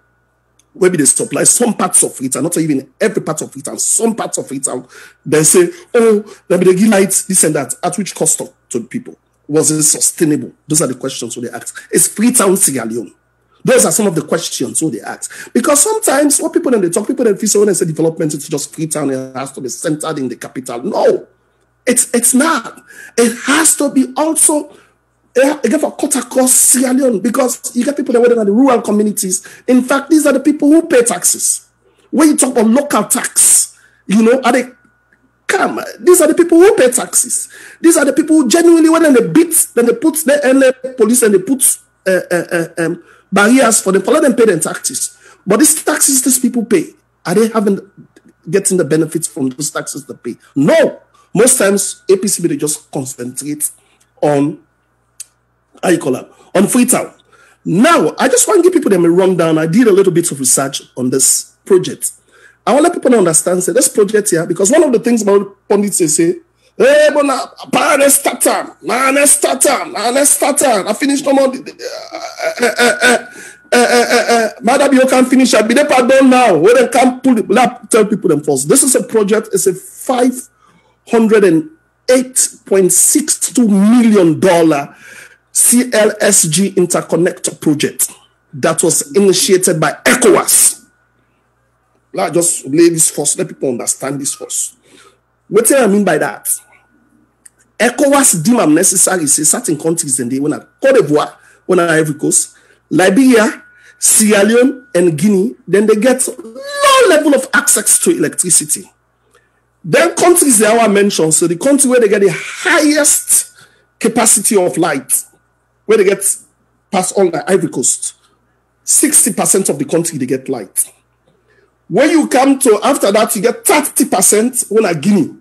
Maybe they supply some parts of it and not even every part of it and some parts of it. And they say, oh, maybe they give lights, this and that. At which cost to the people? Was it sustainable? Those are the questions they ask. Is Freetown Sierra Leone? Those are some of the questions they ask. Because sometimes what people they talk, people feel so when they say development, it's just Freetown, it has to be centered in the capital. No, it's not. It has to be also again for cut across Sierra Leone because you get people that work in the rural communities. In fact, these are the people who pay taxes. When you talk about local tax, these are the people who pay taxes. These are the people who genuinely when they beat, then they put the police and they put barriers for them, for let them pay their taxes. But these taxes these people pay, are they getting the benefits from those taxes they pay? No. Most times, APCB, they just concentrate on, on Freetown. Now, I just want to give people them a rundown. I did a little bit of research on this project. I want to let people understand, say, this project here, because one of the things about pundits, they say, hey, but let's start time. I finished no more. Madam, you can't finish. I'll be there pardon now. When they can't pull it, tell people them first. This is a project, it's a $508.62 million CLSG interconnector project that was initiated by ECOWAS. Let's just lay this first, let people understand this first. What do I mean by that? ECOWAS deem necessary, say certain countries in the Cote d'Ivoire, on Ivory Coast, Liberia, Sierra Leone, and Guinea, then they get low level of access to electricity. Then countries they are mentioned, so the country where they get the highest capacity of light, where they get past all the Ivory Coast, 60% of the country they get light. When you come to after that, you get 30% on a Guinea.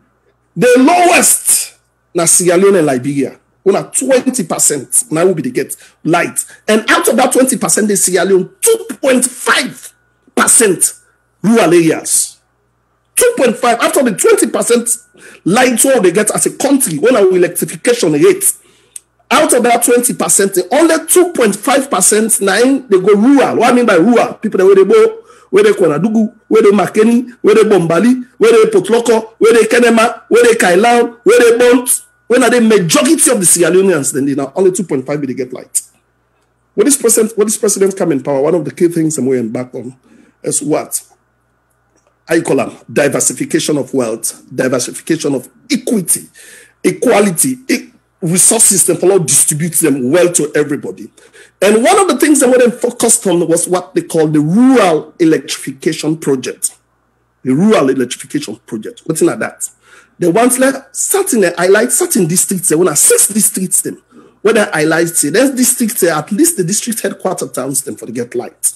The lowest na Sierra Leone and Liberia. On a 20% now will be they get light. And out of that 20%, the Sierra Leone 2.5% rural areas. 2.5 after the 20% light all they get as a country when our electrification rate. Out of that 20%, only 2.5% now they go rural. What I mean by rural? People that where they go, where they Konadugu, where they Makeni, where they Bombali, where they Potloko, where they Kenema, where they Kailan, where they Bont. When are the majority of the Sierra Leoneans, then they now only 2.5 they get light. When this president come in power, one of the key things I'm going back on is what? I call them diversification of wealth, diversification of equity, equality, resources and follow distribute them well to everybody. And one of the things that we then focused on was what they call the rural electrification project. The rural electrification project. What's in that? They want certain highlight certain districts. They want 6 districts them. Where they highlight there's districts at least the district headquarter towns them for to get light.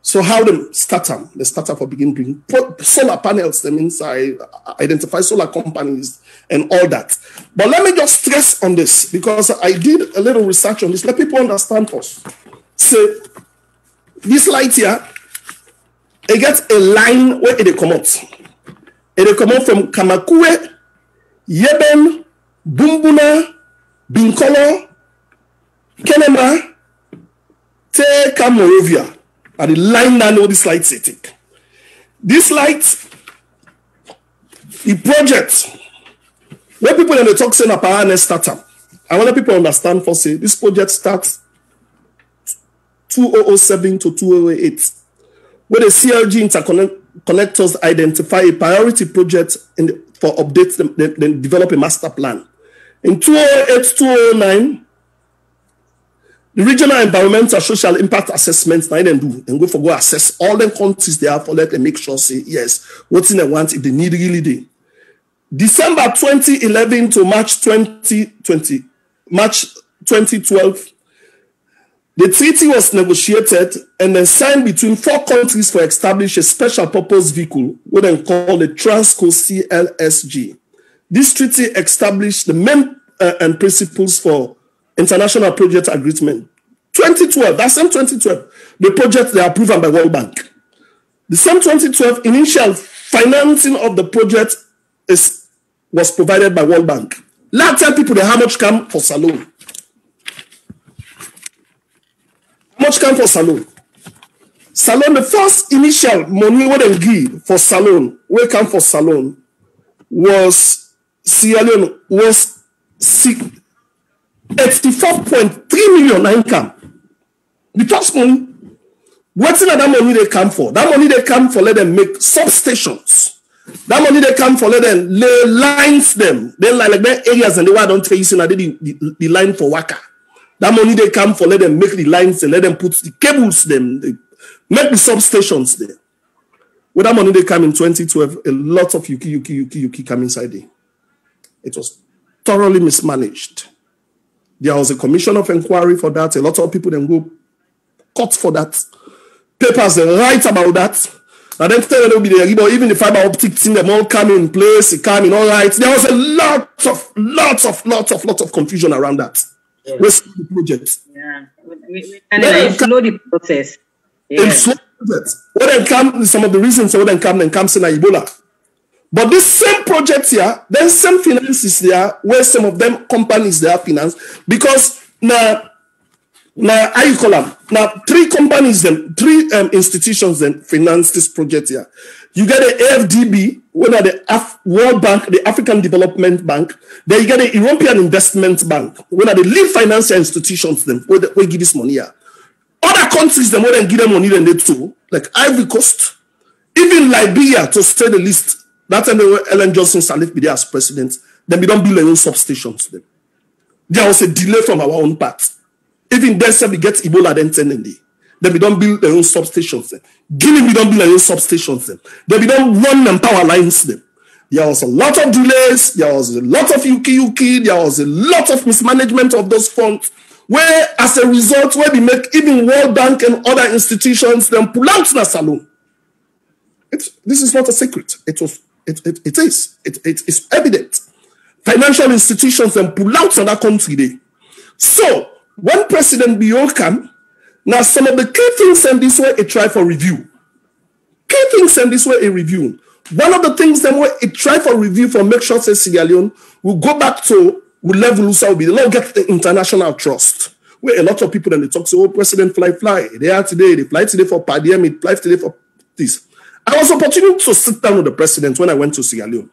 So how them start them? They start up for begin doing solar panels them inside, identify solar companies and all that. But let me just stress on this because I did a little research on this. Let people understand first. So this light here, it gets a line where it come out. It come out from Kamakue, Yeben, Bumbuna, Binkolo, Kenema, Te Morovia. And the line now know this light setting. This light, the project, where people in the talk saying a power startup. I want people understand for say this project starts 2007 to 2008. Where the CLG interconnectors identify a priority project for updates, then develop a master plan. In 2008-2009, the regional environmental social impact assessments now then do and go assess all the countries they have for let them make sure say yes, what's in they want if they need really they. December 2011 to March 2012, the treaty was negotiated and then signed between 4 countries for establish a special purpose vehicle, what they call the Transco CLSG. This treaty established the main and principles for international project agreement. 2012, that same 2012, the project they approved by World Bank. The same 2012, initial financing of the project was provided by World Bank. Let's tell people how much come for Salone. How much come for Salone? Salone, the first initial money what they give for Salone, where come for Salone, was Sierra Leone was 84.3 million income. The first money, what's in that money they come for? That money they come for let them make substations. That money they come for let them lay lines them. Then like that areas and the one don't trace in the line for Waka. That money they come for let them make the lines and let them put the cables them, they make the substations there. With that money they come in 2012, a lot of Yuki come inside there. It was thoroughly mismanaged. There was a commission of inquiry for that. A lot of people then go cut for that. Papers they write about that. And then tell them be there, even the fiber optic thing, them all come in place, it come in all right. There was a lots of confusion around that. Yeah. With the project. Yeah. And it's slow the process. Yeah. It's slow the process. When they come, some of the reasons when they come in Ebola. But this same project here, then some finances there, where some of them companies they have finance, because now how you call them? Now 3 companies then 3 institutions then finance this project here. You get the AFDB, when are the World Bank, the African Development Bank. Then you get the European Investment Bank, when are the lead financial institutions then where give this money here. Other countries then more than give them money than they too, like Ivory Coast, even Liberia to say the least. That time Ellen Johnson Sirleaf be there as president, then we don't build their own substations. There was a delay from our own part. Even there, we get Ebola then 10 in the. Then we don't build their own substations. Guinea, we don't build their own substations. Then we don't run them power lines. Them. There was a lot of delays. There was a lot of yuki. There was a lot of mismanagement of those funds. Where, as a result, where we make even World Bank and other institutions them pull out the saloon. This is not a secret. It is. It's evident. Financial institutions then pull out of that country there. So when President Bio came, now some of the key things in this way, it try for review. Key things in this way, a review. One of the things that it try for review for make sure say Sierra Leone will go back to will level will be the law get the international trust. Where a lot of people then they talk say, oh, President fly. They are today, they fly today for Padiem, it fly today for this. I was opportunity to sit down with the president when I went to Sierra Leone.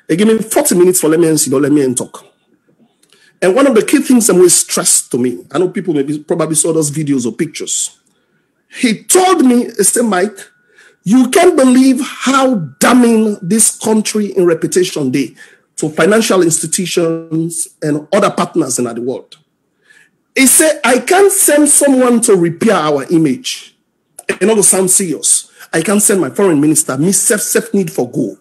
They gave me 40 minutes for let me talk. And one of the key things that was stressed to me, I know people probably saw those videos or pictures. He told me, he said, Mike, you can't believe how damning this country in reputation day to financial institutions and other partners in the world. He said, I can't send someone to repair our image. And not to sound serious. I can't send my foreign minister, me self need for go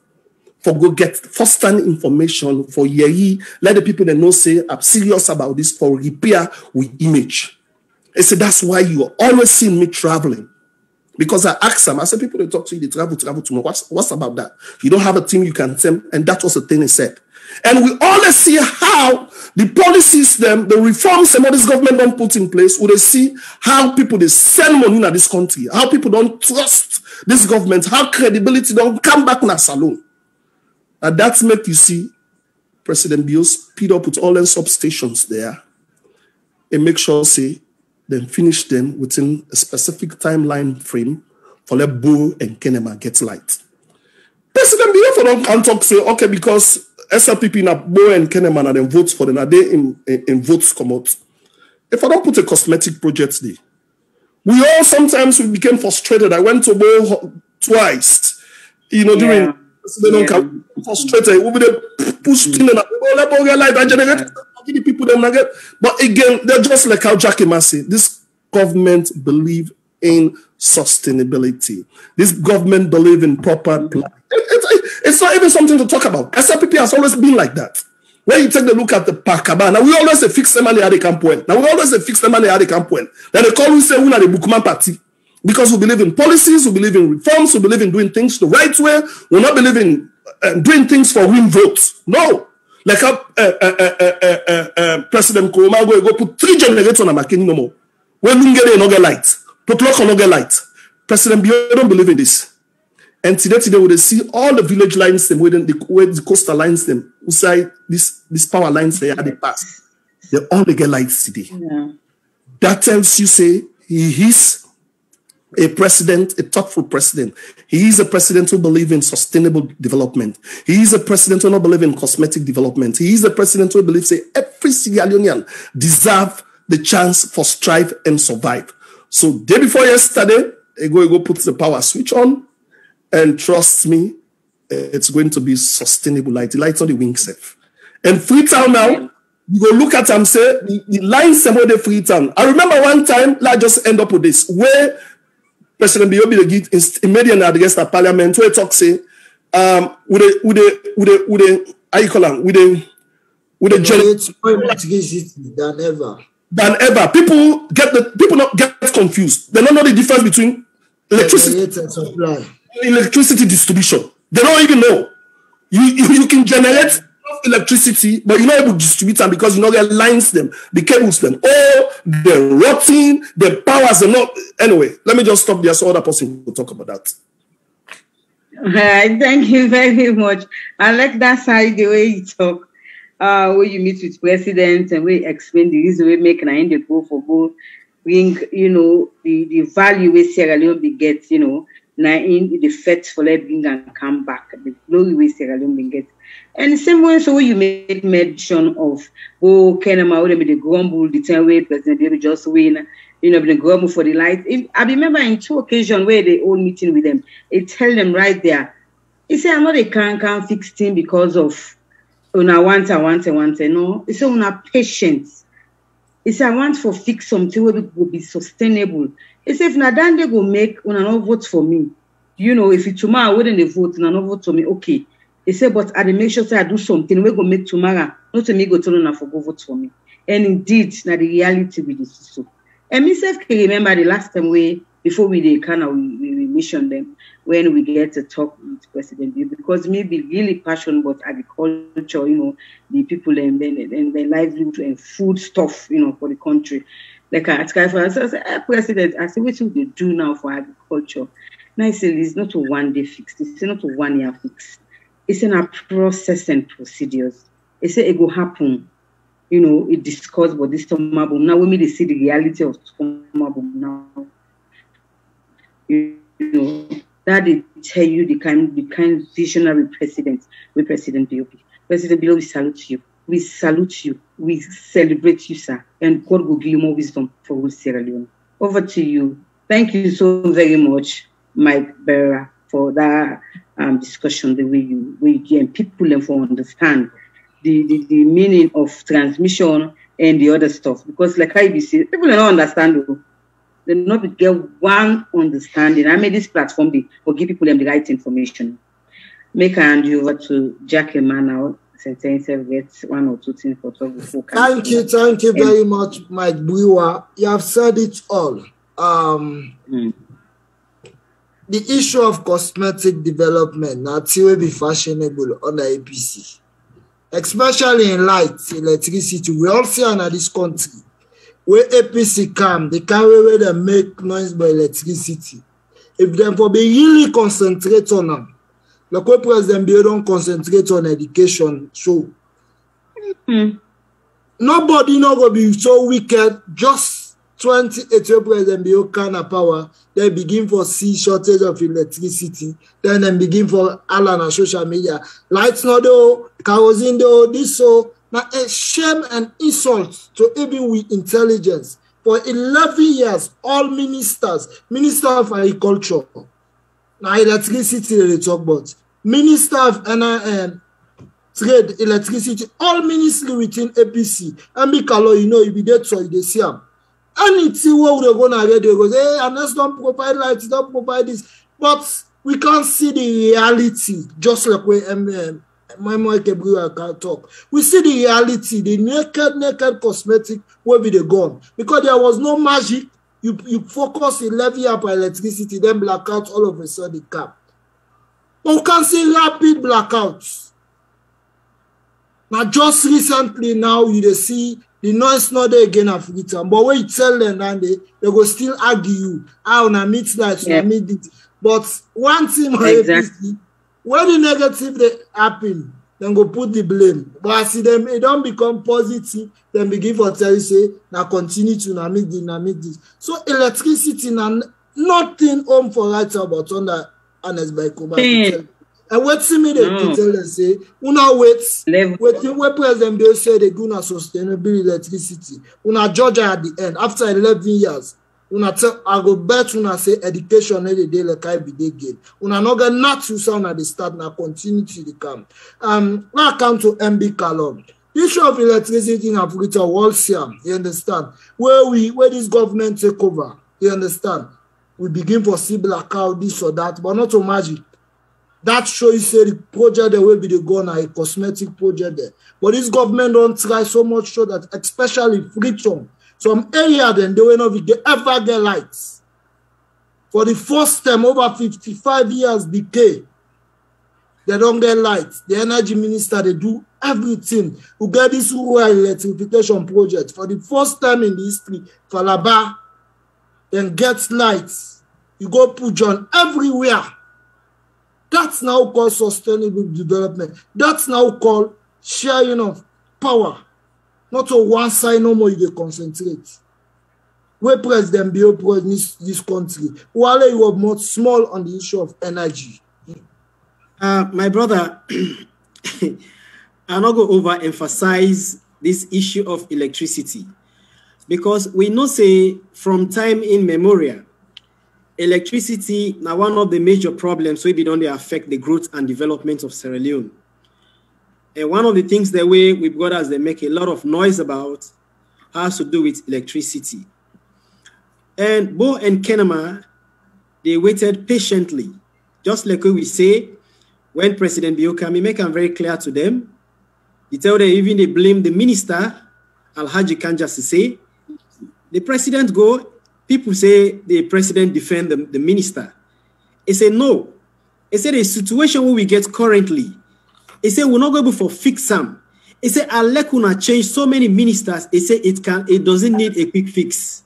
get first-hand information for year. Let the people that know say I'm serious about this for repair with image. I said that's why you always see me traveling. Because I asked them, I said people that talk to you, they travel to me. What's about that? You don't have a team you can send, and that was the thing he said. And we always see how the policies, the reforms some of this government don't put in place, we see how people they send money in this country, how people don't trust this government, how credibility don't come back in a saloon. And that's make you see President Bio speed up with all the substations there and make sure say then finish them within a specific timeline frame for let Bo and Kenema get light. President Bio for don't can talk say okay because SLPP na Bo and Kenema and then votes for them are they in votes come out. If I don't put a cosmetic project there, we all sometimes we became frustrated. I went to Bo twice, during. So they don't come frustrated. We will push in and the people them get. But again, they're just like how Jackie Massey. This government believe in sustainability. This government believe in proper plan. It's not even something to talk about. SLPP has always been like that. When you take a look at the Pakaba, now we always say fix the money at the campaign. Now we always say fix the money at the campaign. Then they call we say we are the Bookman party. Because we believe in policies, we believe in reforms, we believe in doing things the right way. We not believe in doing things for win votes. No. Like President Kuruma go put 3 generators on a Makeni no more. When Lungere no get light, Potlock no get light. President Bio don't believe in this. And today we will see all the village lines, them, where the coastal lines, them, inside these power lines, they pass. They only get lights today. Yeah. That tells you, say, he is a president, a thoughtful president. He is a president who believes in sustainable development. He is a president who don't believe in cosmetic development. He is a president who believes that every Sierra Leonean deserves the chance for strive and survive. So day before yesterday, I go put the power switch on, and trust me, it's going to be sustainable light. The lights on the wing safe. And Freetown now, you go look at them, say the lines somewhere the Freetown. I remember one time, let's just end up with this, where President Biobi the immediately address the parliament where talk say with than ever. People not get confused. They don't know the difference between electricity distribution. They don't even know. You can generate electricity, but you're not able to distribute them because you know they lines them, the cables them. Oh, they're rotting, the powers are not. Anyway, let me just stop there so other person will talk about that. Thank you very much. I like that side, the way you talk, where you meet with presidents and we explain the reason we make and the go for both, bring, the value we Sierra Leone gets, now in the fete for let bring and come back, the glory we Sierra Leone gets. And the same way, so you make mention of, Kenema, would be the grumble, the 10-way President Baby just win, the grumble for the light. I remember in 2 occasions where they all meeting with them, they tell them right there, he said, I'm not a can't fix thing because of una want. No, he said, una patience. He said, I want to fix something where it will be sustainable. He said, if Nadande go make, una no vote for me. You know, if tomorrow wouldn't they vote, una no vote for me, okay. He said, but I make sure I do something, we go make tomorrow, not to me go tell una for go vote for me. And indeed, now the reality with this so. And myself can remember the last time before we kind of we mission them, when we get to talk with President Bill, because me be really passionate about agriculture, you know, the people and their livelihood and food stuff, you know, for the country. Like I said, President, I said, what should they do now for agriculture? And I said, it's not a one-day fix. It's not a one-year fix. It's in a process and procedures. It said it will happen. You know, it discussed about this summer boom. Now we see the reality of summer boom now. You know, that they tell you the kind visionary president with President B.O.P. President B.O.P., we salute you. We salute you. We celebrate you, sir. And God will give you more wisdom for Sierra Leone. Over to you. Thank you so very much, Mike Berra, for that discussion, the way you and people learn for understand the meaning of transmission and the other stuff. Because like IBC, people don't understand. They not get one understanding. I made this platform for give people them the right information. Make I hand you over to Jackie now. Sentence get one or two things for talk before. Thank you very much, Mike Brewer. You have said it all. The issue of cosmetic development now will be fashionable under APC, especially in light, electricity. We all see in this country where APC come, they carry where they make noise by electricity. If them for be really concentrate on them, like what President Bill don't concentrate on education, so nobody not gonna be so wicked. Just 28 President Bill kind of power, they begin for see shortage of electricity, then they begin for all on social media. Lights not though, kerosene though, this so. Now, a shame and insult to even with intelligence. For 11 years, all ministers, Minister of Agriculture, now electricity they talk about, Minister of Trade, electricity, all ministry within APC. And because you know, if you did so, you see them. Anything where they're going to read, they go, hey, and let's don't provide lights, don't provide this. But we can't see the reality, just like where Mike Brewer can talk. We see the reality, the naked cosmetic where be the gone. Because there was no magic. You focus 11 years by electricity, then blackout all of a sudden come. But we can see rapid blackouts. Now just recently now you see the noise not there again of return. But when you tell them and they go still argue you. I wanna meet that, I meet it. But one thing exactly. When the negative they happen, then go put the blame. But I see them, it don't become positive, then begin for tell you say, now continue to meet this. So electricity now nothing home for right about under honest by Kuba. And what see me they tell them say, una wait where President Bill say they gonna sustainable electricity. Una Georgia at the end after 11 years. Una tell I go bet una say education every day like I be they gain. Una no get not to sound at the start now continue to the camp. Now come to MB Kalom. The issue of electricity in Africa will see, you understand? Where this government take over, you understand? We begin for see blackout, this or that, but not to magic. That show you say the project there will be the gun a cosmetic project there. But this government don't try so much so that especially Freetown. Some area then they will not ever get lights. For the first time over 55 years decay, they don't get lights. The energy minister, they do everything to get this rural electrification project. For the first time in the history, Falaba then gets lights. You go put John everywhere. That's now called sustainable development. That's now called sharing of power. Not to one side no more you concentrate. Where President Bill promised this country, while you were more small on the issue of energy. My brother, I'm not going to overemphasize this issue of electricity because we know say from time immemorial, electricity now one of the major problems we don't affect the growth and development of Sierra Leone. And one of the things that we brothers they make a lot of noise about has to do with electricity. And Bo and Kenema, they waited patiently. Just like we say, when President Bio came, he make it very clear to them. He tell them, even they blame the minister, Alhaji Kanja Sise. The president go, people say the president defend the minister. He said, no. He said, the situation where we get currently, he said, we're not going to fix some. He said, Alekuna change so many ministers. He said, it doesn't need a quick fix.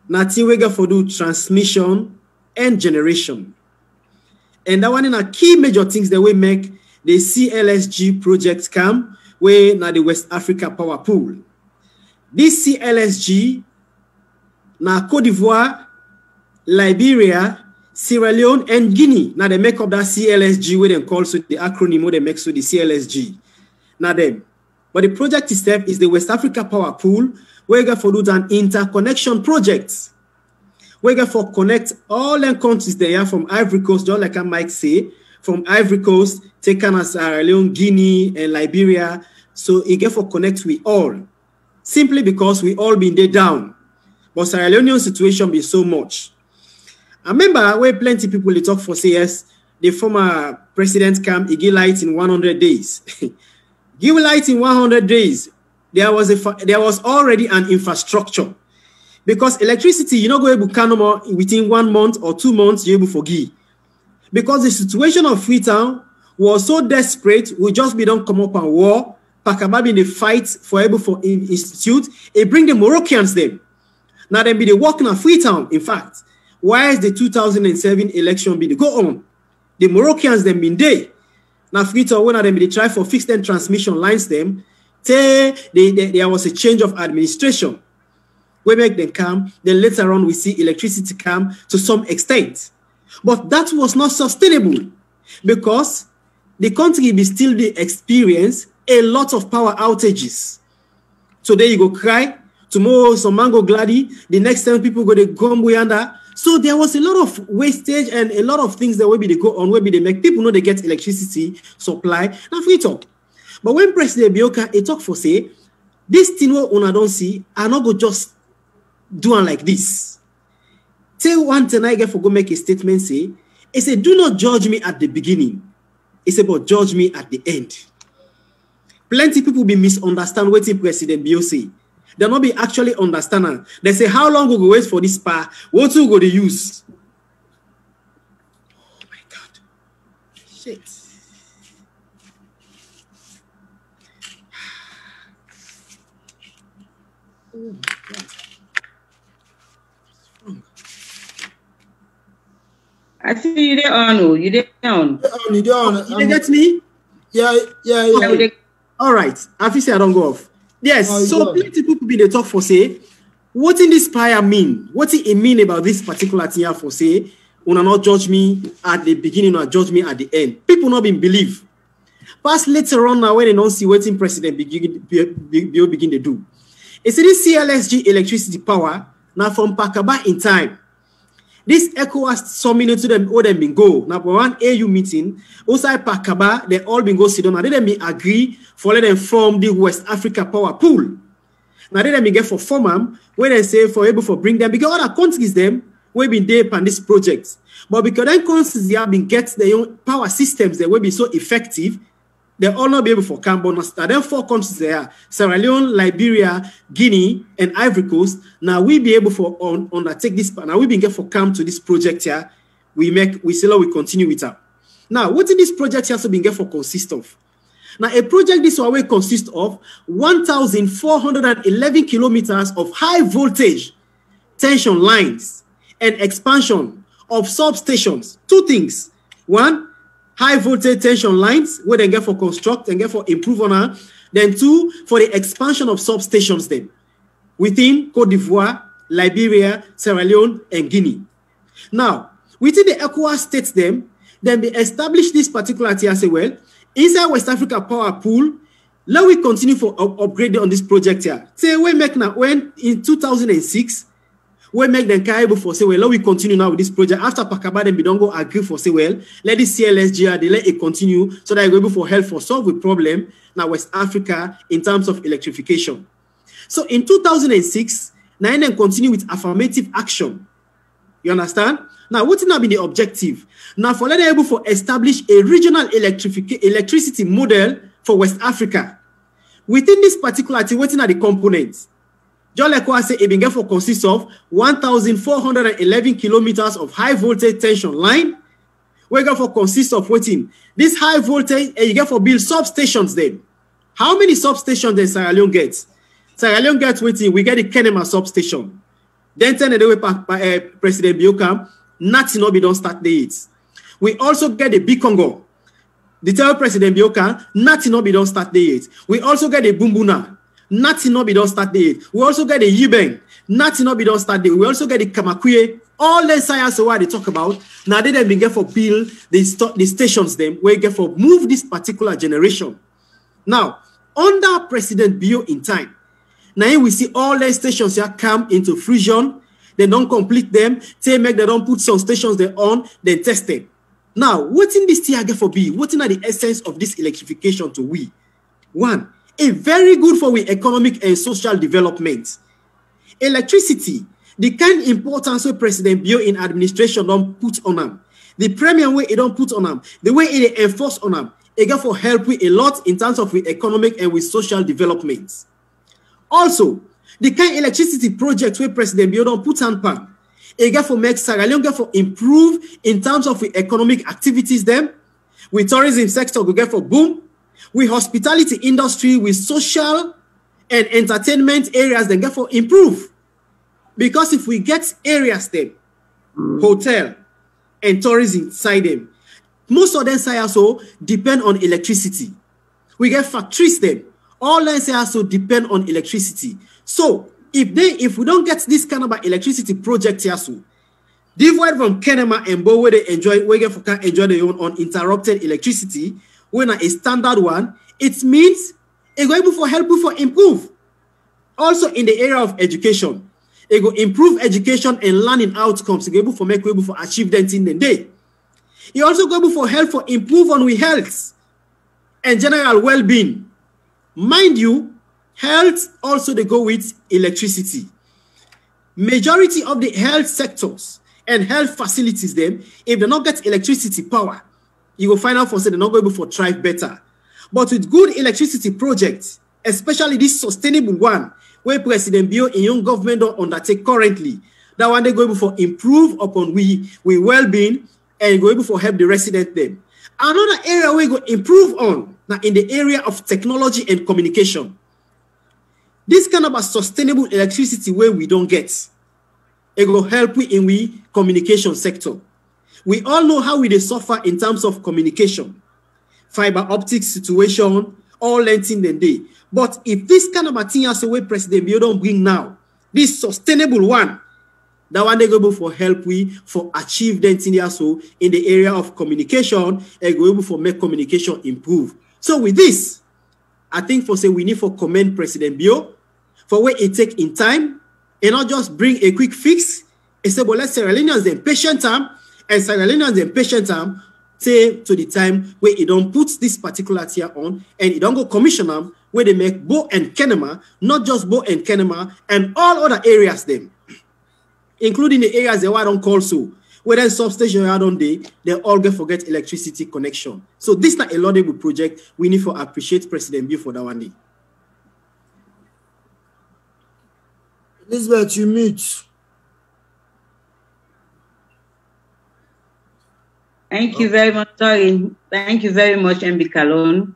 Nothing we get for do transmission and generation. And that one is a key major things that we make the CLSG project come where now the West Africa Power Pool. This CLSG now Côte d'Ivoire, Liberia, Sierra Leone, and Guinea. Now they make up that CLSG where they call so the acronym where they make so the CLSG. Now them. But the project itself is the West Africa Power Pool where you get for do an interconnection project. We get for connect all the countries there from Ivory Coast, just like Mike say, from Ivory Coast, taken as Sierra Leone, Guinea, and Liberia. So it get for connect with all. Simply because we all been there down. But Sierra Leonean situation be so much. I remember where plenty people they talk for say yes, the former president came, he give light in 100 days. Give light in 100 days. There was already an infrastructure. Because electricity, you not go able to come within 1 month or 2 months, you're able to forgive. Because the situation of Freetown was so desperate, we just be don't come up and war. Pakaba in the fight for able for institute, it bring the Moroccans them. Now they be the working at Freetown, in fact. Why is the 2007 election be the go on? The Moroccans them been there. Now Freetown, when they try for fixed end transmission lines them, there was a change of administration. We make them come, then later on we see electricity come to some extent. But that was not sustainable because the country will still experience a lot of power outages. Today you go cry, tomorrow some man go gladdy, the next time people go to Gombuyanda. So there was a lot of wastage and a lot of things that will be they go on, where they make people know they get electricity supply. Now free talk. But when President Bioka he talk for say, this thing what una don't see, I not go just doing like this. Say one thing I get for go make a statement say, he said, do not judge me at the beginning. He said, but judge me at the end. Plenty people be misunderstand what President Bio say. They not be actually understanding. They say, how long we go wait for this power? What we go to use? Oh my God. Shit. Oh my God. I see you there on. You there on? You there on? You get me? Yeah. All right. I feel say I don't go off. Yes. So plenty people be the talk for say, what in this fire mean? What it mean about this particular thing for say, una not judge me at the beginning or judge me at the end. People not been believe. Past later on now when they don't see what in President begin to do. It's this CLSG electricity power now from Pakaba in time. This ECOWAS summit to them, all them been go. Now, for one AU meeting, outside Pakaba, they all been go sit down. Now, they them be agree for let them form the West Africa Power Pool. Now, they them be get for form them, where they say for able for bring them, because other countries them, we been there on this project. But because then countries they have been get their own power systems that will be so effective, they all not be able for Cambon. Now, then 4 countries there, Sierra Leone, Liberia, Guinea, and Ivory Coast. Now we be able for undertake this. Now we been get for come to this project here. We still we continue with that. Now, what did this project here also been get for consist of? Now, a project this way consists of 1,411 kilometers of high voltage tension lines and expansion of substations. 2 things. 1, high voltage tension lines, where they get for construct and get for improve on her. Then 2, for the expansion of substations then within Côte d'Ivoire, Liberia, Sierra Leone, and Guinea. Now, within the ECOWAS states then they establish this particular tier say, well, inside West Africa Power Pool, let we continue for upgrading on this project here. Say we make now when in 2006, we make them able for say, well, let we continue now with this project. After Pakaba, then we don't go agree for say, well, let this CLSG, they let it continue so that we're able for help for solve the problem now West Africa in terms of electrification. So in 2006, now then continue with affirmative action. You understand? Now, what's not been the objective? Now, for letting able to establish a regional electricity model for West Africa. Within this particular thing, what's not the components? Just like what I say, it consists of 1,411 kilometers of high voltage tension line. We get for consists of waiting. This high voltage, and you get for build substations then. How many substations does Sierra Leone get? Sierra Leone gets waiting, we get the Kenema substation. Then turn it away by President Bioka, nothing not be done start the it. We also get the Bikongo. The tell President Bioka, nothing not be done start the it. We also get the Bumbuna. Nothing not be done start the it. We also get the Yibeng. Nothing not be done start the it. We also get the Kamakuye. All the science what they talk about. Now they then get for build the stations them where you get for move this particular generation. Now, under President Bio in time, now here we see all the stations here come into fruition. They don't complete them. They make they don't put some stations they on, then test them. Now, what in this thing get for B? What in the essence of this electrification to we? One, a very good for we economic and social development. Electricity, the kind importance where President Bio in administration don't put on them, the premium way it don't put on them, the way it enforce on them, it get for help with a lot in terms of with economic and with social development. Also, the kind electricity project where President Bio don't put on pan, it get for make Sierra Leone get for improve in terms of with economic activities them, with tourism sector we get for boom, with hospitality industry, with social and entertainment areas then get for improve. Because if we get areas them, hotel and tourism side them, most of them say also depend on electricity. We get factories them, all them say also depend on electricity. So if we don't get this kind of electricity project here, so divide from Kenema and Bo where they enjoy, we get for can enjoy their own uninterrupted electricity, when a standard one, it means it go able for help you for improve. Also in the area of education, it go improve education and learning outcomes. It go able for make able for achieve that in the day. It also go able for help for improve on we health and general well-being. Mind you, health also they go with electricity. Majority of the health sectors and health facilities them, if they not get electricity power, you will find out for say they're not going to thrive better. But with good electricity projects, especially this sustainable one, where President Bio and young government don't undertake currently, that one they go able for improve upon we well-being and go able for help the resident them. Another area we go improve on now in the area of technology and communication. This kind of a sustainable electricity where we don't get, it will help we in we communication sector. We all know how we they suffer in terms of communication, fiber optic situation, all lengthen the day. But if this kind of a thing as a way President Bio don't bring now, this sustainable one, that one they go able for help we for achieve that thing also in the area of communication and go able for make communication improve. So with this, I think for say we need for commend President Bio for where it take in time and not just bring a quick fix. It say, but let's Sierra Leoneans then patient time and Sierra Leoneans then patient time say to the time where it don't put this particular tier on and it don't go commission them where they make Bo and Kenema, not just Bo and Kenema and all other areas them, including the areas that I don't call so, where then substation are on day, they all get forget electricity connection. So this is not a laudable project. We need to appreciate President Bio for that one day. Elizabeth, you mute. Thank you very much, sorry. Thank you very much, MB Kalon,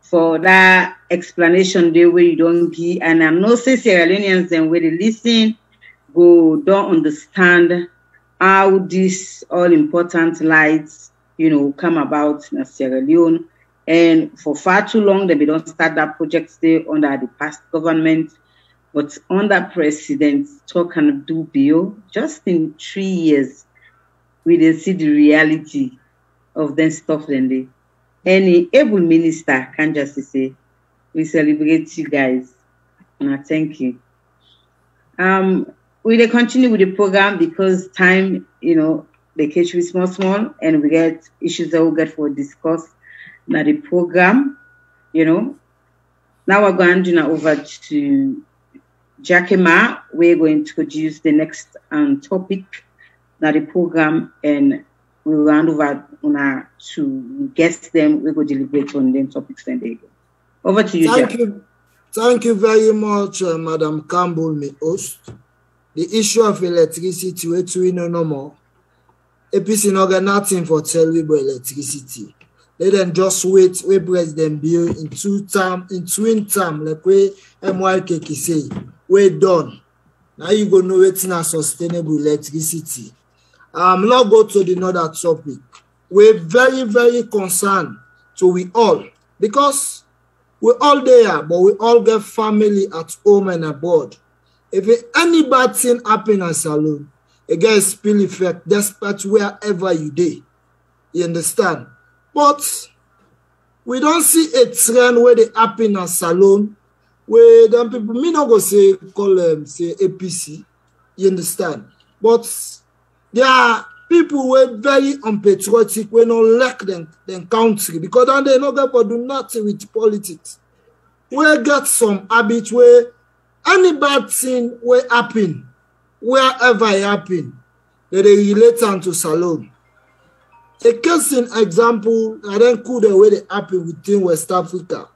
for that explanation the way you don't give. And I'm not saying Sierra Leoneans then where they listen, go don't understand how this all important lights, come about in Sierra Leone. And for far too long, they don't start that project stay under the past government. But under President Talk and Do Bio, just in 3 years, we didn't see the reality of them stuff then they. Any able minister can just say, we celebrate you guys. And I thank you. We will continue with the program because time, they catch me small, and we get issues that we'll get for discuss now the program, Now we're going to now over to Jakema, we're going to introduce the next topic now the program, and we'll hand over to guest them. We go deliberate on them topics and they go. Over to you, Jack. Thank you very much, Madam Campbell, my host. The issue of electricity, we know no more. APC no get nothing for tell we about electricity. Let them just wait. We President Bill in twin term, like we MYK say. We're done. Now you go know it's not sustainable electricity. Now go to the another topic. We're very, very concerned. So we all, because we're all there, but we all get family at home and abroad. If any bad thing happen in Salone, it gets spill effect despite wherever you dey. You understand? But we don't see a trend where they happen in Salone, where them people, me not go say, call them, say APC. You understand? But there are people who are very unpatriotic, we don't like them country, because then they not get to do nothing with politics. We get some habit where any bad thing will happen, wherever it happen, they relate on to Salone. A case in example, I then could the way they happen within West Africa.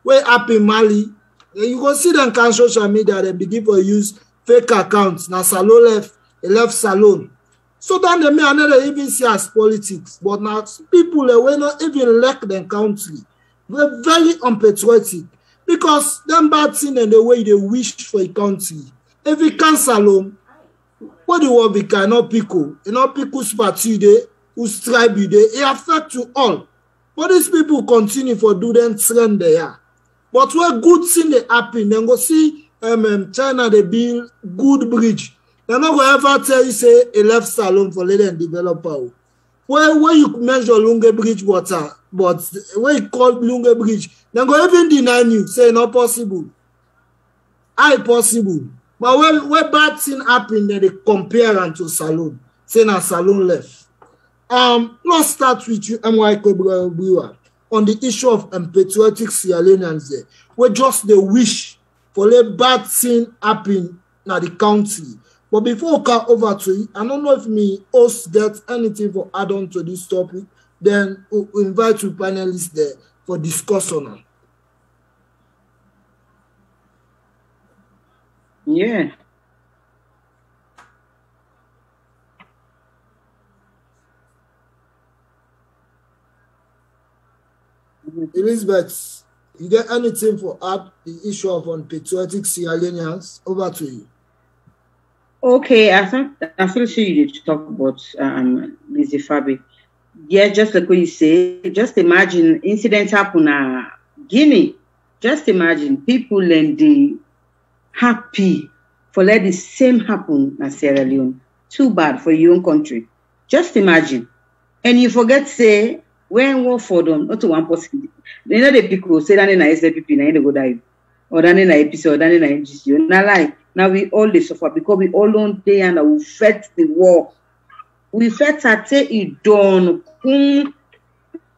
Where happen Mali, you go see them on social media, they begin to use fake accounts. Now Salone left Salone. So then they may not even see as politics, but now people they will not even like their country. They're very unpatriotic. Because them bad thing and the way they wish for a country. If you can Salome, what do you want? We cannot pickle. You know, pickle's party there, whose tribe you there, it affects you all. But these people continue for do them trend there. But where good thing they happen, then go see China they build good bridge. They're not going to ever tell you say a left Salone for letting developer. Where you measure Lunge Bridge water, but where you call Lunge Bridge, then go even deny you, say not possible. Possible. But when bad thing happen, then they compare them to Salone. Say now Salone left. Let's start with you, MYK Brewer, on the issue of patriotic Sierra Leoneans there. Where just they wish for a bad thing happen in the country. But before I come over to you, I don't know if me host get anything for add on to this topic. Then we'll invite you panelists there for discussion. Yeah. Elizabeth, you get anything for add the issue of unpatriotic Sierra Leoneans? Over to you. Okay, I feel sure you need to talk about Lizzie Fabi. Yeah, just like what you say, just imagine incidents happen in Guinea. Just imagine people and the happy for let the same happen in Sierra Leone. Too bad for your own country. Just imagine. And you forget say when war for them, not to one person. They know the people say that in SLPP, na they go die. Or that in APC, or that in NGC. Not like now we all they suffer because we all don't day and we fight the war. We fight at it done.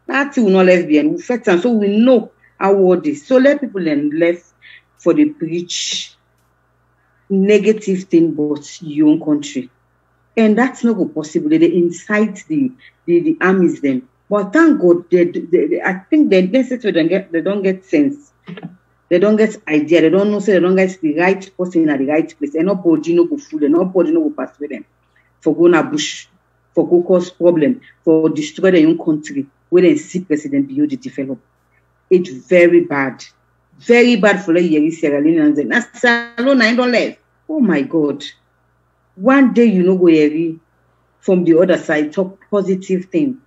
That will not lesbian. We fight and so we know how war is. So let people then left for the preach negative thing about your own country. And that's not possible. They incite the armies them. But thank God, I think they don't get sense. They don't get idea. They don't know. Say they don't get the right person at the right place. And nobody no go fool. And nobody no go pass with them. For go na bush, for go cause problem, for destroy their own country. When they see President Bill to develop, it's very bad for the Sierra Leoneans. And that's Salone I don't left. Oh my God! One day you know go Yeri from the other side talk positive thing,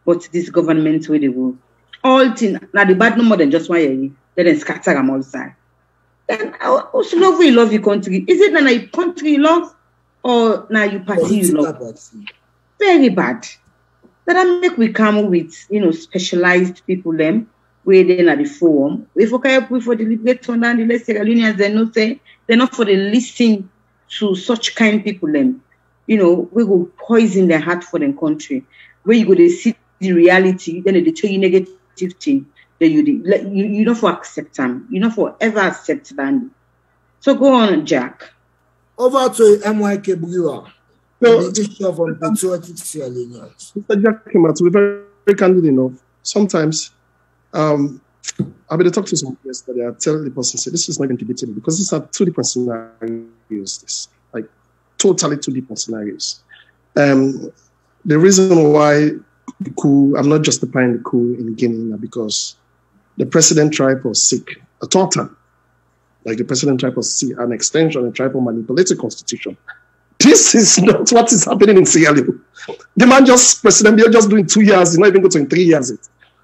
but this government where they will all thing now the bad no more than just one Yeri. Let them scatter them all side. Then also love your country. Is it now your country you love or now you party you love? Very bad. That make we come with specialized people them where they at the forum. If we can for deliberate on the less Sierra Leoneans, they no say they're not for the listen to such kind people them. We go poison their heart for their country. Where you go to see the reality, then they tell you negative thing. You not for accept them. You not for ever accept them. So go on, Jack. Over to MYK Bugiwa, the Bishop on Patriotic Sierra Leone. Mr. Jack Kema, to be very, very candid enough, sometimes I've been talking to someone yesterday. I tell the person, say, this is not even debatable because these are two different scenarios. Like totally two different scenarios. The reason why the coup, I'm not justifying the coup in Guinea because the president tried for sick, a total. Like the president tried to see an extension and try to manipulate the constitution. This is not what is happening in Sierra Leone. The man President Biya just doing 2 years, he's not even going 3 years.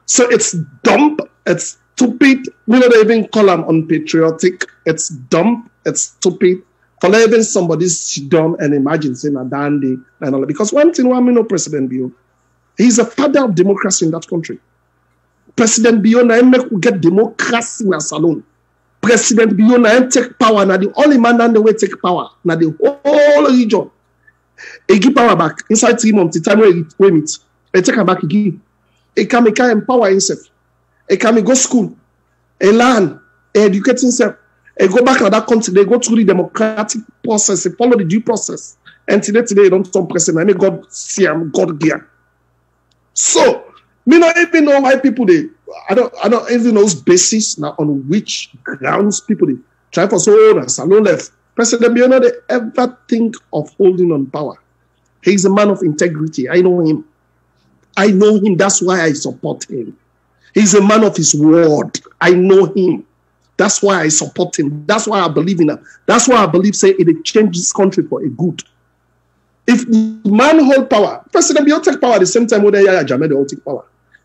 So it's dumb, it's stupid. We don't even call him unpatriotic. It's dumb, it's stupid. For even somebody sit down and imagine saying a dandy and all that. Because one thing I know President Biya, he's a father of democracy in that country. President Biya na make we get democracy in salon. President Biya na take power, na the only man that the way take power, na the whole region. He give power back inside 3 months. The time we meet, he take him back again. He can empower himself. He can go school, he learn, he educate himself. He go back to that country. They go through the democratic process. They follow the due process. And today they don't turn president. I mean, God see him, God gear. So, me not even know why people I don't even know those basis now on which grounds people they try for so long. Salon left. President Biya they ever think of holding on power. He's a man of integrity. I know him. I know him. That's why I support him. He's a man of his word. I know him. That's why I support him. That's why I believe in him. That's why I believe say it change this country for a good. If the man hold power, President Biya take power at the same time when Yahya Jammeh they all take power.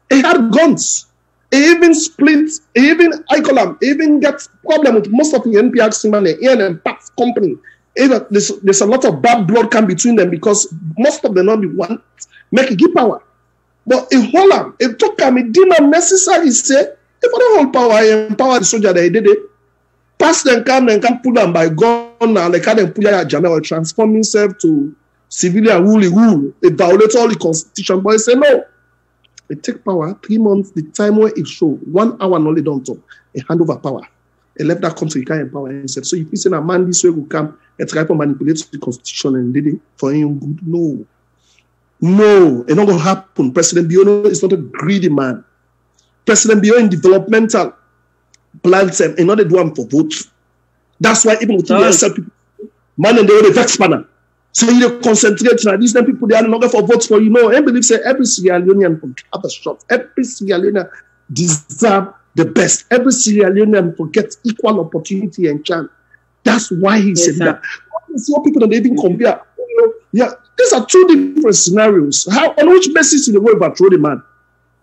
He had guns. He even split, he even get problem with most of the NPRC money, and PAC company. Even there's a lot of bad blood come between them because most of them not be one make it give power. But if hold on, if took him, it didn't necessarily say, if I don't hold power, I empower the soldier that he did it. Pass them come and can pull them by gun and they can't pull Yahya Jammeh or transform himself to civilian rule. It violates all the constitution, but he say no. It take power 3 months, the time where it show 1 hour only don't talk. He hand over power. He left that country, he can't empower himself. So if you say a man this way will come and try to manipulate the constitution and did it for him good, no. No, it's not going to happen. President Biya is not a greedy man. President Biya in developmental plans and not do one for votes. That's why even with yourself, man and they were the vex panel. So you concentrate on these people, they are not for votes for you. No, I believe say every Sierra Leonean will have a shot. Every Sierra Leonean deserve the best. Every Sierra Leonean will get equal opportunity and chance. That's why he said that. What people that even compare. Yeah, these are two different scenarios. On which basis you go overthrow the man?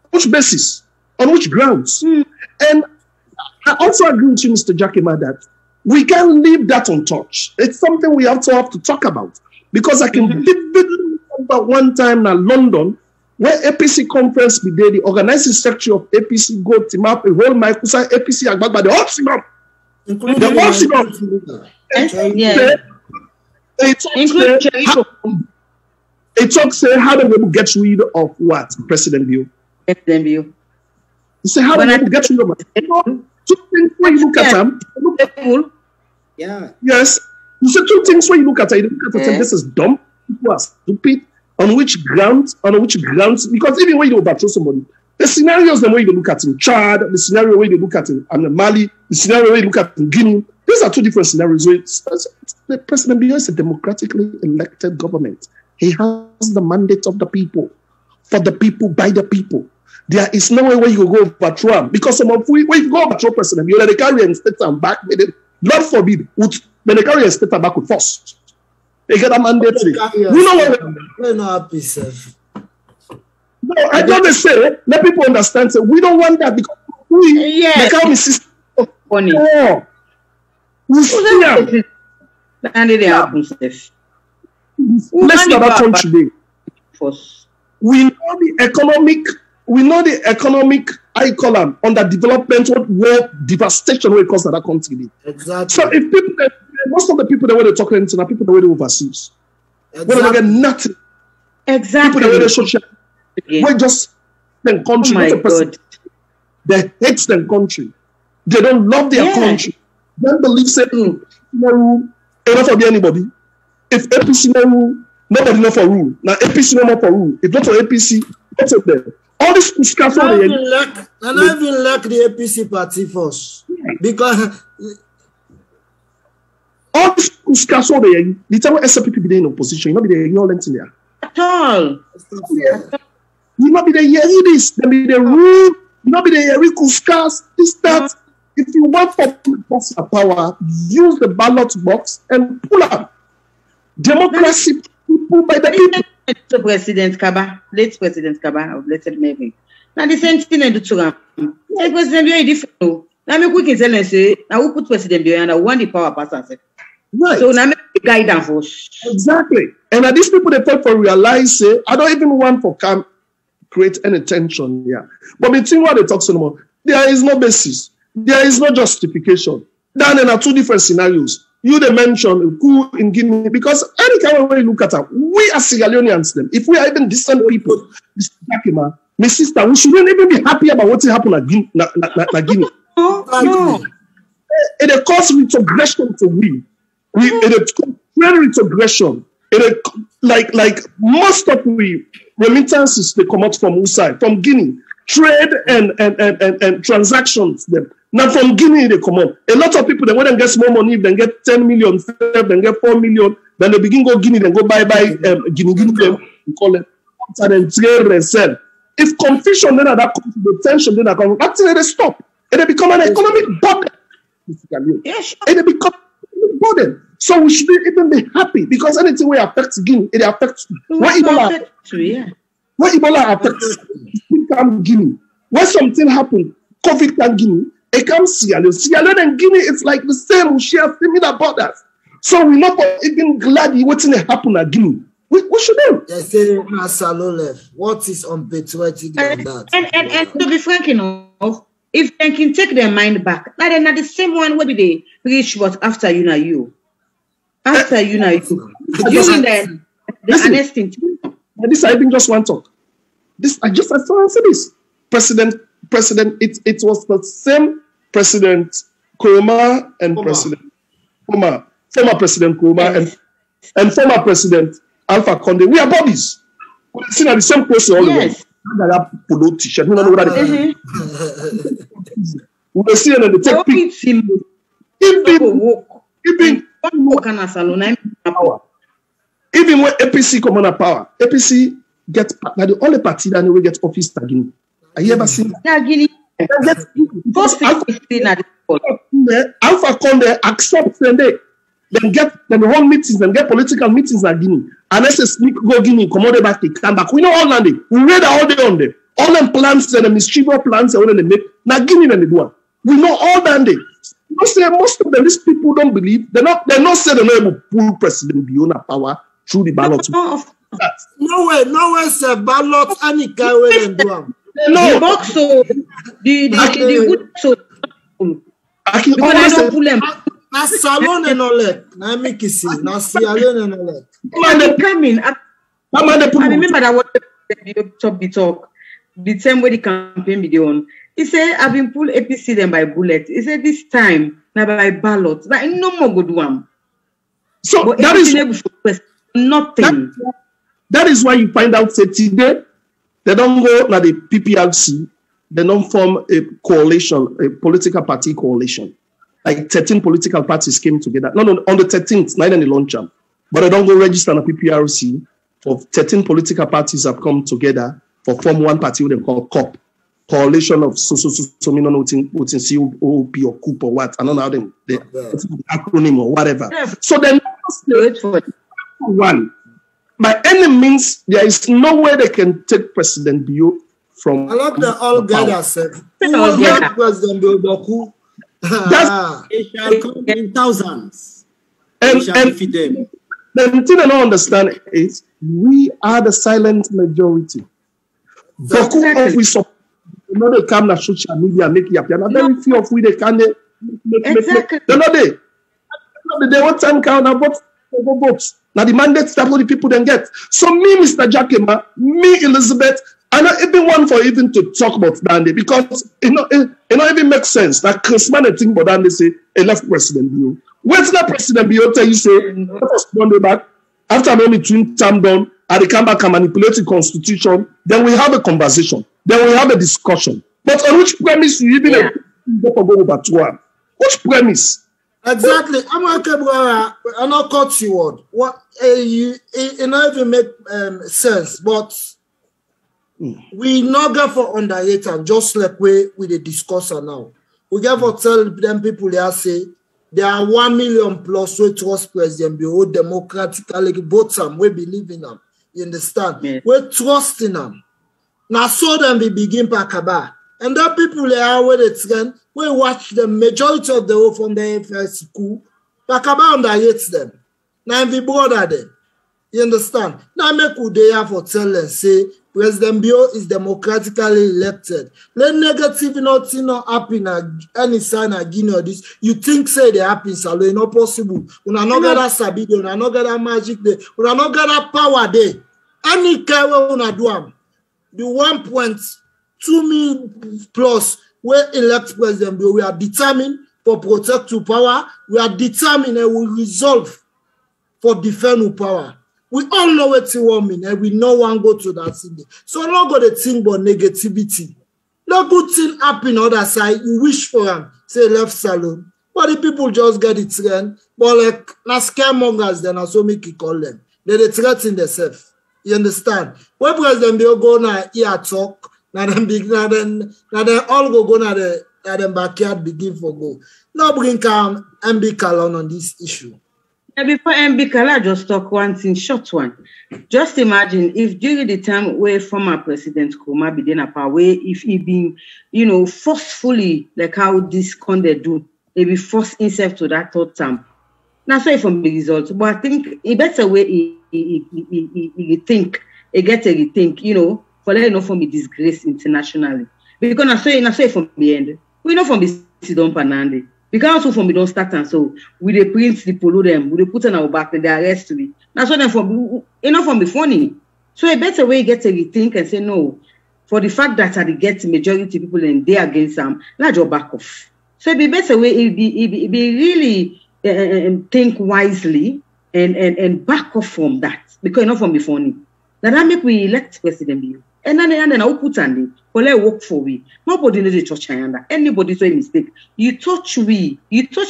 Which basis? On which grounds? And I also agree with you, Mr. Jack Kema, that we can't leave that untouched. It's something we have to talk about. Because I can vividly remember one time in London, where APC conference be there, the organizing secretary of APC go team up a whole Microsoft APC Agbagba, the whole team up. The whole team up. It talks how do we get rid of what? President Biya. President Biya. He said, how do we get rid of it? Two things when you look at them. Yeah. Yes. You see two things when you look at it. You look at it, this is dumb. People are stupid. On which grounds? Because even when you overthrow somebody, the scenarios the way you look at in Chad, the scenario where you look at in Mali, the scenario where you look at in Guinea, these are two different scenarios. The President Biya is a democratically elected government. He has the mandate of the people, for the people, by the people. There is no way where you go overthrow him. Because when you go overthrow President Biya, they carry and state and back with it. Lord forbid, when they carry a state back with force. They get a mandate. You know what? We're not happy, sir. No, I don't say. Let people understand. So we don't want that because they carry system. Funny. Oh, we see them. Let's not that country today. We know the economic I call them underdevelopment, war, devastation when it comes to that country. Exactly. So if people, most of the people that were talking into are people that were overseas. Exactly. When they get nothing. Exactly. People that were social. We just the country. Oh my God. They hate their country. They don't love their country. They believe saying no rule, enough for anybody. If APC no rule, nobody know for rule. Now APC no more for rule. If not for APC, what's up there? All this discussion. And I even like the APC party first. Because all this discussion there, the time SPP be in opposition, you not be there, you know in there. At all. You not be there hearing this, there be the rule, you not be there hearing discuss this, that. If you want for power, use the ballot box and pull up. Democracy, people by the people. To President Kaba, late President Kaba of Blessed Mary. Now the same thing I do to him. The President is different. Now me quick tell and say, now we put President behind and I want the power pass. Right. So now make the guidance force. Exactly. And these people they talk for realize say, I don't even want for create any tension here. But between what they talk so more, there is no basis. There is no justification. Then there are two different scenarios. You they mention coup in Guinea because any kind of way you look at it, we as Sierra Leoneans, them, if we are even decent people, Mr. Jakima, my sister, we shouldn't even be happy about what happened at Guinea. No. It causes retrogression to we. It very retrogression. It like most of we remittances they come out from outside, from Guinea. Trade and transactions them. Now from Guinea they come on. A lot of people they when they get small money, then get 10 million, then get 4 million, then they begin go Guinea, then go buy Guinea them, we call it, and then trade and sell. If confusion then that comes, the tension then that comes, that's where they stop. And they become an economic burden. Yeah, sure. And they become an burden. So we should even be happy because anything will affect Guinea, it affects what Ebola affects Guinea. When something happened, COVID can Guinea. It comes Sierra Leone. Sierra Leone and Guinea, it's like the same. We share similar borders. So we're not even glad what's going to happen at Guinea. We should do. They say Masalo left. What is unpatriotic on that? And to be frank enough, if they can take their mind back, like they're not the same one where they reach what after you know you. After you know you. During the honest thing. This I even just want to talk. I saw this. President, it was the same President Nkrumah and former President Nkrumah and former President Alpha Conde. We are bodies. We're sitting at the same place all the way. Polo t-shirt. We don't know what that is. We were seeing and they take pictures. Even when APC come on power, APC get the only party that will get office in Guinea. Have you ever seen that? Alpha Conde accept them then hold meetings, then get political meetings in Guinea. And let's say go Guinea, come back, they come back. We know all land. We read all day on them. All them plans and the mischievous plans and all they make. Now Guinea and they do. We know all that day. Most of them, these people don't believe. They're not saying they're not able to pull President beyond power through the ballot. No way, sir. Ballot and way and do. No, box so the good so. I can always pull them. Na salon and all that. Na me kissy. Na salon and all that. I remember that was the talk. The same way the campaign video on. He said, I've been pulled APC them by bullet. He said, this time, now by ballot. Like, no more good one. So but that is nothing. That is why you find out that today, they don't go to the PPRC, they don't form a coalition, a political party coalition. Like 13 political parties came together. No, on the 13th, not in the launch, but they don't go register on the PPRC. For 13 political parties have come together for form one party, what they call COP. Coalition of so we don't know what's in COP or COOP or what. I don't know how they acronym or whatever. Yeah. So then one. By any means, there is no way they can take President Bio from. I love the all gather said. President Bio they shall come in thousands. And defeat them. The thing I don't understand is we are the silent majority. Boku we support. You know they come to social media make you happy. And very few of we they can make. They're not there. They want time count and vote. Now the mandates that all the people then get. So me, Mr. Jakima, me, Elizabeth, I not even want for even to talk about Dande because it not even makes sense. That Christmas thing about Dande say a left president view. Where's the President Bio tell you say, let us run the back. After only 2 term done, and they come back and manipulate the constitution, then we have a conversation. Then we have a discussion. But on which premise you even go over to one? Which premise? Exactly. I'm not cut you word. What it not even make sense, but we not get for underrate and just like we the discussion now. We get for tell them people they say there are 1 million plus we trust President Bio democratically vote them, we believe in them. You understand? Yeah. We trust in them. Now so them we begin Pakaba. And that people they are where they trend, we watch the majority of the whole from the FS school, Pakaba underrates them. Now we bother them. You understand? Now make who they have for tell and say President Bio is democratically elected. Let negative nothing not happen any sign again or this. You think say they happen, so it's not possible. We are not gonna sabi, we are not gonna magic day, we are not gonna power day. Any care we wanna do them. The 1.2 million plus we elect President Bio. We are determined for protect to power. We are determined and we resolve for defend our power. We all know what you want mean, and we no one go to that city. So I'm not going to think about negativity. No good thing happen on the other side. You wish for them, say left salon. But the people just get it trend. But like na scaremongers, then I so make you call them. They threaten themselves. You understand? When President Bio go now here talk, now then all go now the backyard begin for go. Now bring MB Kalon on this issue. Before MB Kala just talk one thing, short one. Just imagine if during the time where former President Nkrumah be in power, where if he been, forcefully like how this con they do, they be forced himself to that third term. Now sorry from the results, but I think a better way he think, he get a rethink, for letting no from be disgrace internationally. Because I say from the end, we know from the Sidon Panande. Because also from we don't start and so we they print the polo them, we they put on our back, they arrest me. Now so then from enough from be funny. So a better way get to rethink and say no. For the fact that I get majority people and they against them, let your back off. So it be better way it be really think wisely and back off from that. Because enough from be funny. Now that make we elect President Bio. And then I will put on it. For let work for we. Nobody knows the touch anybody so a mistake. You touch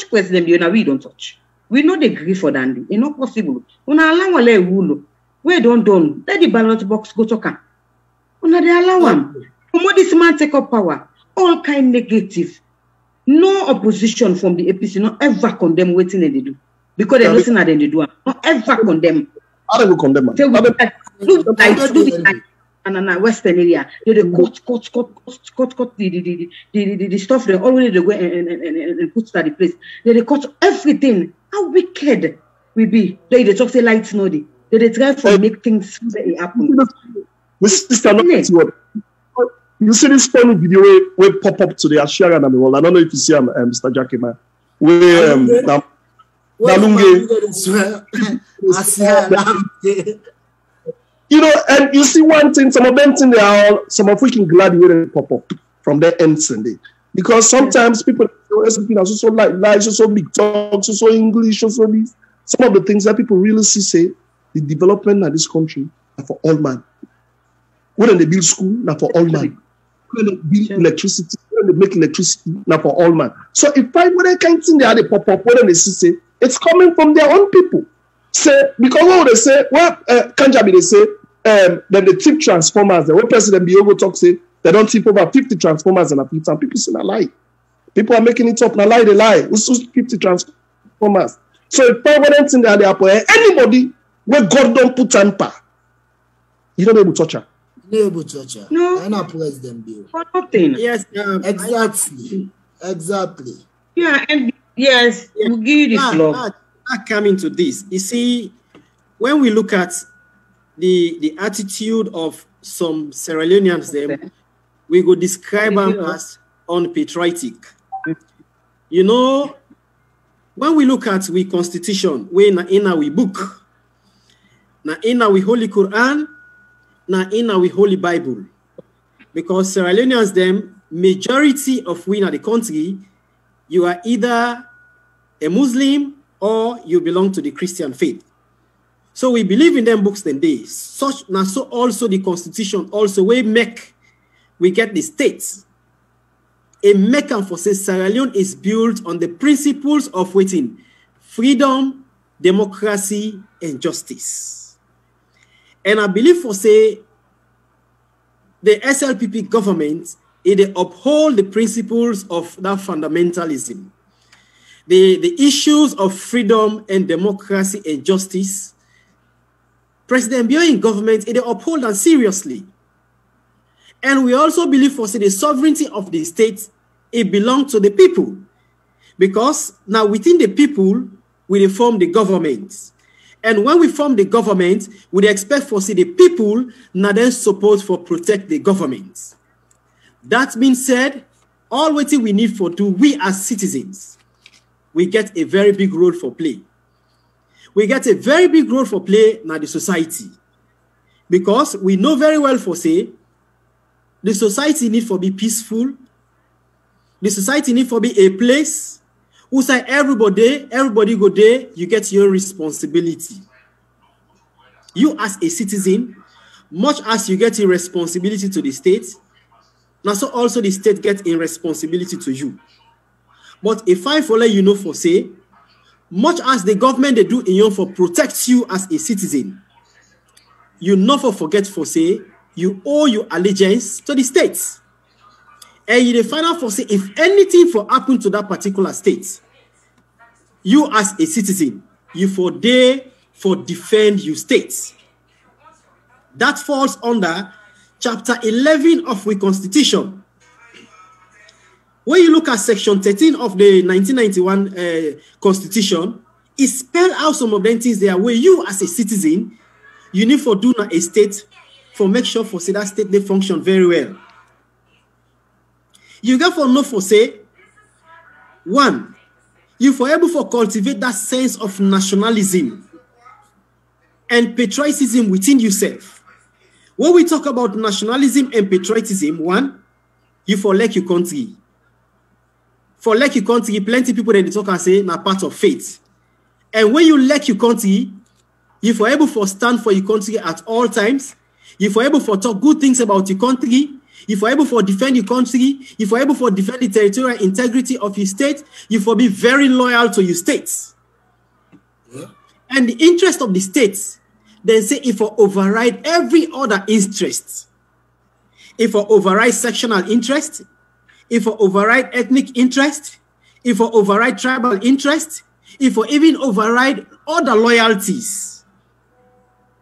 President Bio, now we don't touch. We not agree for Dandy. It's not possible. When I allow a rule, we don't done. Let the ballot box go to when they allow them. From what this man take up power, all kind negative. No opposition from the APC, not ever condemn waiting they do. Because they're listening at them they do. Not ever condemn. How do we condemn them? And Western area, they cut the stuff they already they go and put to the place. They cut everything. How wicked we be? They talk say lights no they try to make things happen. You see this funny video where pop up today at Sharon and the world. I don't know if you see Mr. Jakima. Where and you see one thing, some of them think they are some of freaking glad when they pop up from their ends and because sometimes people are so like lies, so big talk, so English, so this. Some of the things that people really say the development of this country are for all man. When they build school, not for all man. When they build electricity, when they make electricity, not for all man. So if I when they can't think they pop up, when they say it's coming from their own people. Say because what they say, well, Kanjabi they say. Then they tip transformers. The President Bio talk say they don't tip over 50 transformers in a pizza. And people say a lie. People are making it up. Now lie, they lie. Who's 50 transformers? So if permanent in there, anybody where God don't put temper, you don't be able to touch her. No able to touch her. No, I'm not President Bio. For nothing. Yes, exactly. Yeah, and yes, we'll give you this love. I come into this. You see, when we look at the attitude of some Sierra Leoneans, them we go describe them as unpatriotic. When we look at we constitution, we in our book, na in our Holy Quran, na in our Holy Bible, because Sierra Leoneans, them majority of we in the country, you are either a Muslim or you belong to the Christian faith. So we believe in them books then days. Such now so also the constitution also we get the states. A mechanism for say Sierra Leone is built on the principles of waiting, freedom, democracy, and justice. And I believe for say the SLPP government, it uphold the principles of that fundamentalism. The issues of freedom and democracy and justice, President Bio in government, it uphold them seriously. And we also believe for say the sovereignty of the state, it belongs to the people. Because now within the people, we form the government. And when we form the government, we expect for see the people now then support for protect the government. That being said, all what we need for do, we as citizens, we get a very big role for play. We get a very big role for play now the society. Because we know very well for say, the society need for be peaceful. The society need for be a place who say everybody go there, you get your responsibility. You as a citizen, much as you get a responsibility to the state, now so also the state gets a responsibility to you. But if I follow you know for say, much as the government they do in you for protect you as a citizen, you never forget for say, you owe your allegiance to the state. And you find out for say, if anything for happen to that particular state, you as a citizen, you for there for defend your state. That falls under chapter 11 of the Constitution. When you look at section 13 of the 1991 Constitution, it spells out some of them things there where you as a citizen, you need for do a state for make sure for say that state they function very well. You got for know for say, one, you for able for cultivate that sense of nationalism and patriotism within yourself. When we talk about nationalism and patriotism, one, you for like your country. For like your country, plenty people that they talk and say, na part of faith. And when you like your country, you for able for stand for your country at all times. You for able for talk good things about your country. If you're able to defend your country, if you're able to defend the territorial integrity of your state, you will be very loyal to your states. Yeah. And the interest of the states, then say if you override every other interest, if you override sectional interest, if you override ethnic interest, if you override tribal interest, if you even override other loyalties.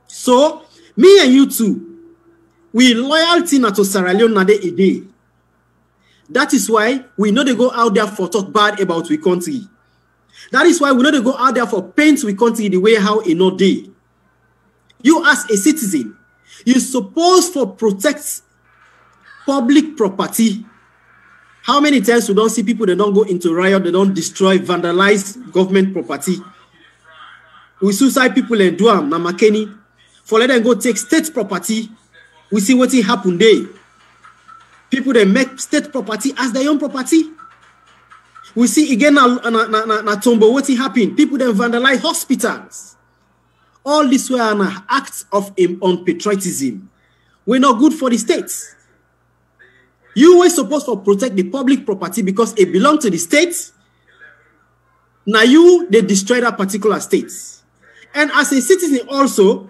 So, me and you too, we loyalty na to Sierra Leone na a day. That is why we know they go out there for talk bad about we country. That is why we know they go out there for paint we country the way how in no day. You as a citizen, you're supposed to protect public property. How many times we don't see people, they don't go into riot, they don't destroy, vandalize government property. We suicide people in Duam, na Makeni, for let them go take state property. We see what happened there. People that make state property as their own property. We see again na Tombo what happened. People that vandalize hospitals. All this were an act of unpatriotism. We're not good for the states. You were supposed to protect the public property because it belonged to the state. Now they destroy that particular state. And as a citizen also,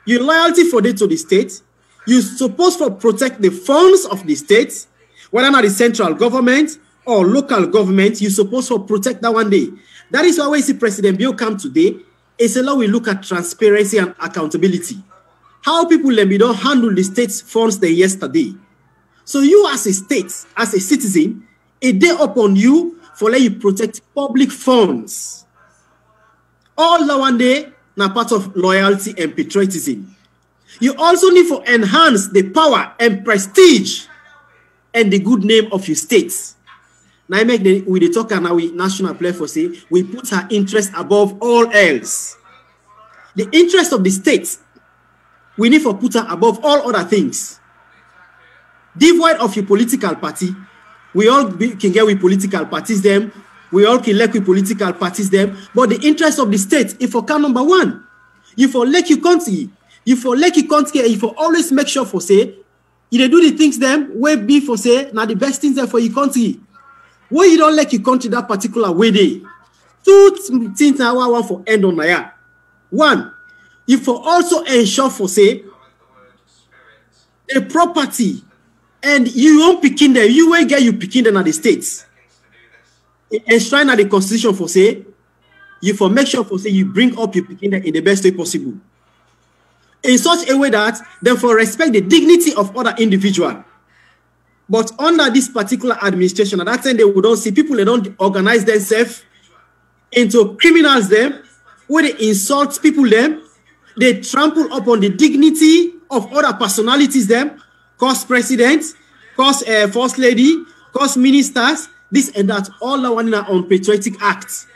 your loyalty for to the state, you're supposed to protect the funds of the state, whether not the central government or local government, you're supposed to protect that one day. That is why we see President Bio come today. It's a law we look at transparency and accountability. How people don't handle the state's funds there yesterday. So you as a state, as a citizen, a day upon you for let you protect public funds. All that one day, now part of loyalty and patriotism. You also need to enhance the power and prestige and the good name of your states. Now I make with the talk and now we national play for say we put our interest above all else. The interest of the states, we need to put her above all other things. Devoid of your political party, we all can get with political parties them We all can elect with political parties them, but the interest of the state, if for count number one, you for elect your country, you for elect your country, and you for always make sure for say, you dey do the things them way be for say, now the best things there for your country. Why you don't like your country that particular way day? Two things I want for end on my. One, you for also ensure for say a property and you won't picking them, you will get you picking them at the states. Enshrined at the constitution for say, you for make sure for say you bring up your picking them in the best way possible. In such a way that they for respect the dignity of other individual. But under this particular administration, at that time they would not see people, they don't organize themselves into criminals them, where they insult people them, they trample upon the dignity of other personalities them, cause presidents, cause first lady, cause ministers, this and that, all the one on patriotic acts.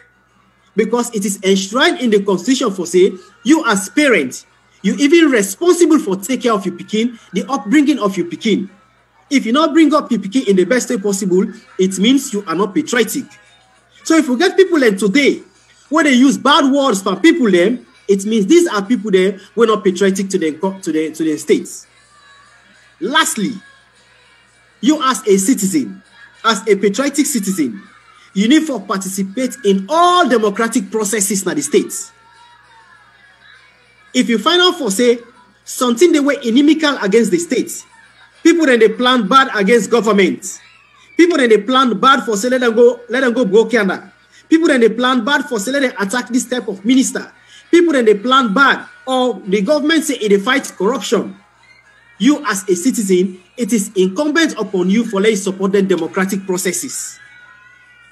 Because it is enshrined in the constitution for say, you as parent, you even responsible for take care of your pikin, the upbringing of your pikin. If you not bring up your pikin in the best way possible, it means you are not patriotic. So if we get people then today, where they use bad words for people then, it means these are people there who are not patriotic to the states. Lastly, you as a citizen, as a patriotic citizen, you need to participate in all democratic processes in the states. If you find out for say something they were inimical against the states, people then they plan bad against government. People then they plan bad for say let them go Canada. People then they plan bad for say let them attack this type of minister. People then they plan bad or the government say it fights corruption. You as a citizen, it is incumbent upon you for let you support the democratic processes.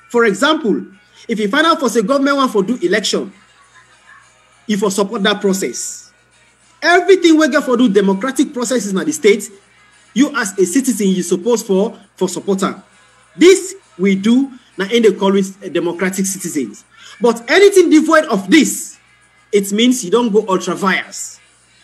For example, if you find out for say government want for do election, you for support that process. Everything we get for do democratic processes in the state, you as a citizen, you supposed for supporter. This we do now in the call with democratic citizens. But anything devoid of this, it means you don't go ultra vires.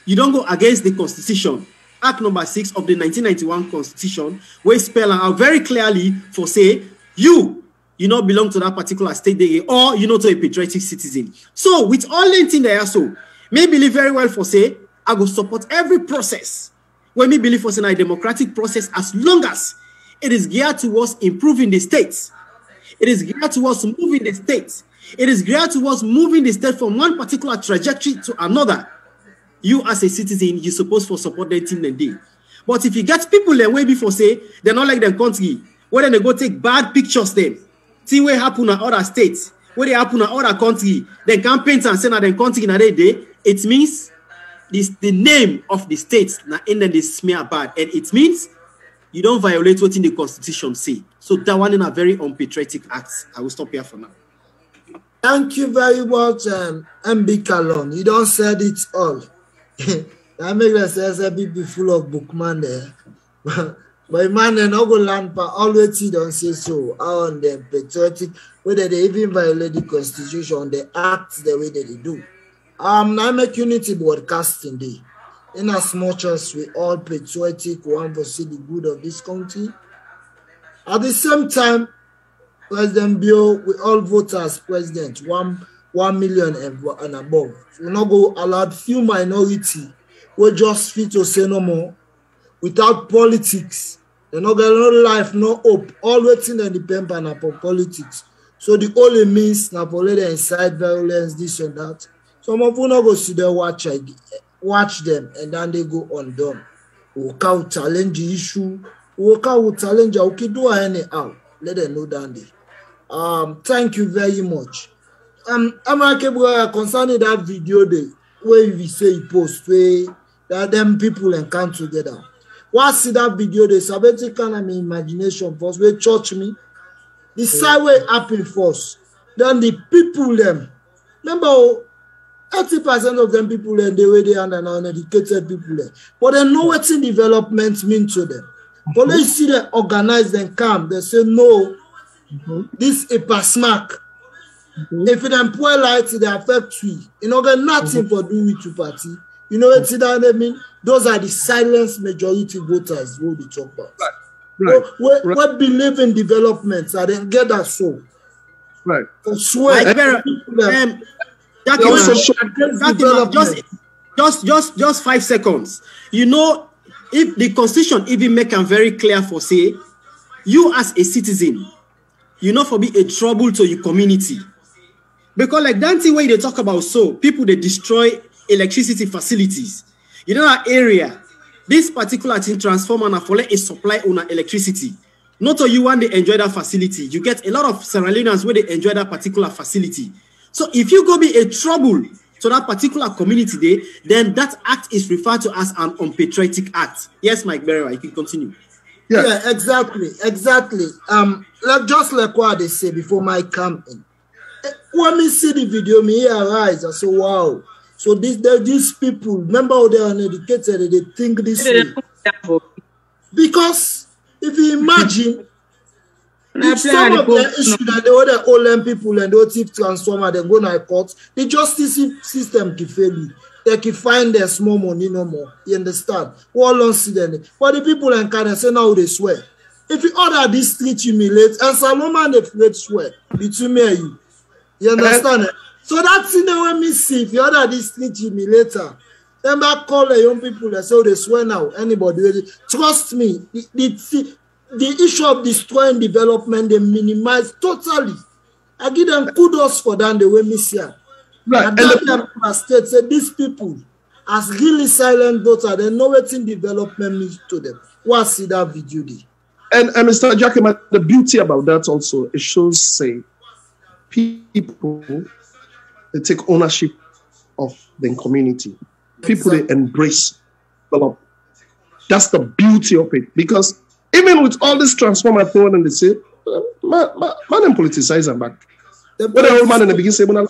You don't go against the constitution. Act number 6 of the 1991 constitution, where spell out very clearly for say, you not belong to that particular state or you not to a patriotic citizen. So with all the things there, so may believe very well for say, I will support every process. When we believe for say a democratic process, as long as it is geared towards improving the states. It is geared towards moving the states. It is geared towards moving the state from one particular trajectory to another. You as a citizen, you're supposed to support that thing and day. But if you get people that way before say, they're not like their country, where they go take bad pictures them, see what happen in other states, where they happen in other country, then campaigns and say that their country in a day, it means this the name of the states now in the smear bad. And it means you don't violate what in the constitution say. So that one in a very unpatriotic act. I will stop here for now. Thank you very much, MB Kalon. You don't said it all. That makes us a bit full of bookman there. But man, they not go land for always don't say so. How on them patriotic, whether they even violate the constitution, they act the way that they do. Now make unity broadcasting day. In as much as we all patriotic, we want to see the good of this country. At the same time, President Bio, we all vote as president, 1 million and above. We not go allow few minority we just fit to say no more without politics. They not get no life, no hope. All waiting and depend on politics. So the only means na for let them incite violence, this and that. Some of you not go see them watch them and then they go undone. Work out, challenge the issue. Work out, challenge. Okay, do anyhow. Let them know that day. Thank you very much. Concerning that video day where we say you post where that them people and come together. Once see that video they sabbatic kind of imagination first where church me. The side way happen first. Then the people them. Remember 80% of them people and the way they are uneducated people there. But they know what in development mean to them. But they see them organize them come. They say no. This is a smack. If them poor light, they affect you. You know, get nothing for do with your party. You know what I mean? Those are the silent majority voters who we talk about. Right. We believe in development, so they get that so. Right. I swear. Just 5 seconds. You know, if the Constitution even make them very clear for say, you as a citizen, you know for be a trouble to your community. Because like that thing where they talk about so, people they destroy electricity facilities. You know that area, this particular thing transformer and for a supply on electricity. Not all you want to enjoy that facility. You get a lot of Sierra Leoneans where they enjoy that particular facility. So if you go be a trouble to that particular community there, then that act is referred to as an unpatriotic act. Yes, Mike Berewa, you can continue. Yeah, exactly. Just like what they say before my campaign. When me see the video, me hear eyes, I say, wow. So these people, remember how they are uneducated, they think this way. Because if you imagine, if some of the issue that the other old people and the OTIF transformer, they go to court, the justice system can fail you. They can find their small money no more. You understand? What long see them. But the people in Canada say now they swear. If you order this street humiliate, and Saloma and the flat swear between me and you. You understand? So that's in the way me see. If you order this street humiliator, then back call the young people that say they swear now. Anybody, trust me, the issue of destroying development, they minimize totally. I give them kudos for that the way me see it. Right. And that state said these people, as really silent voter, they know what in development means to them. What see that video? And Mr. Jakema, the beauty about that also, it shows, say, people, they take ownership of the community. People, they embrace development. That's the beauty of it. Because even with all this transformer thing, and they say, man, politicize them back. When the old man in the beginning say, let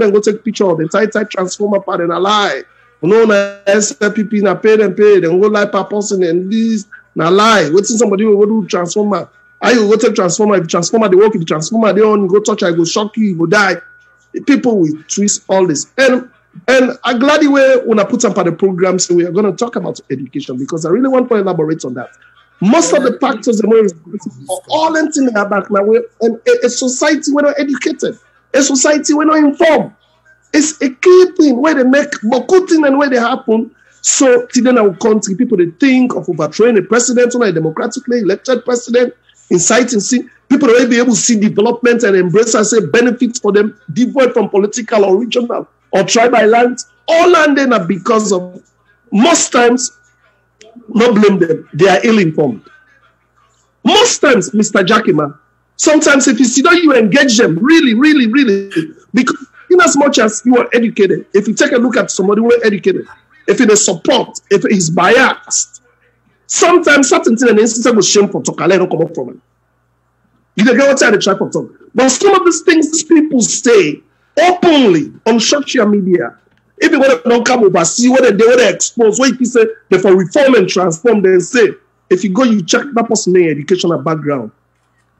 them go take picture of the tight transformer part and a lie. No, SPP na pay them, then go lie per person and this na lie. Waiting somebody will go do transformer. I will go take transformer. If transformer they work, if the transformer they on go touch, I go shock you, you go die. People will twist all this. And I'm glad the way when I put some part of the program, so we are going to talk about education because I really want to elaborate on that. Most of the factors are more responsible for all anything in our back now. And a society we're not educated, a society we're not informed. It's a key thing where they make good thing and where they happen. So today in our country, people they think of overthrowing a president or a democratically elected president, inciting sin. People will be able to see development and embrace and say benefits for them, devoid from political or regional or tribal lands. All landed are because of most times. Not blame them, they are ill-informed. Most times, Mr. Jakema, sometimes if you see that you engage them really, because in as much as you are educated, if you take a look at somebody who is educated, if it is support, if it is biased, sometimes certain things and instances will shame for talk, I don't come up from it. You don't get what they try for talk. But some of these things these people say openly on social media, if you want to don't come over, see what they expose, what you say, they for reform and transform, they say, if you go, you check that person's educational background,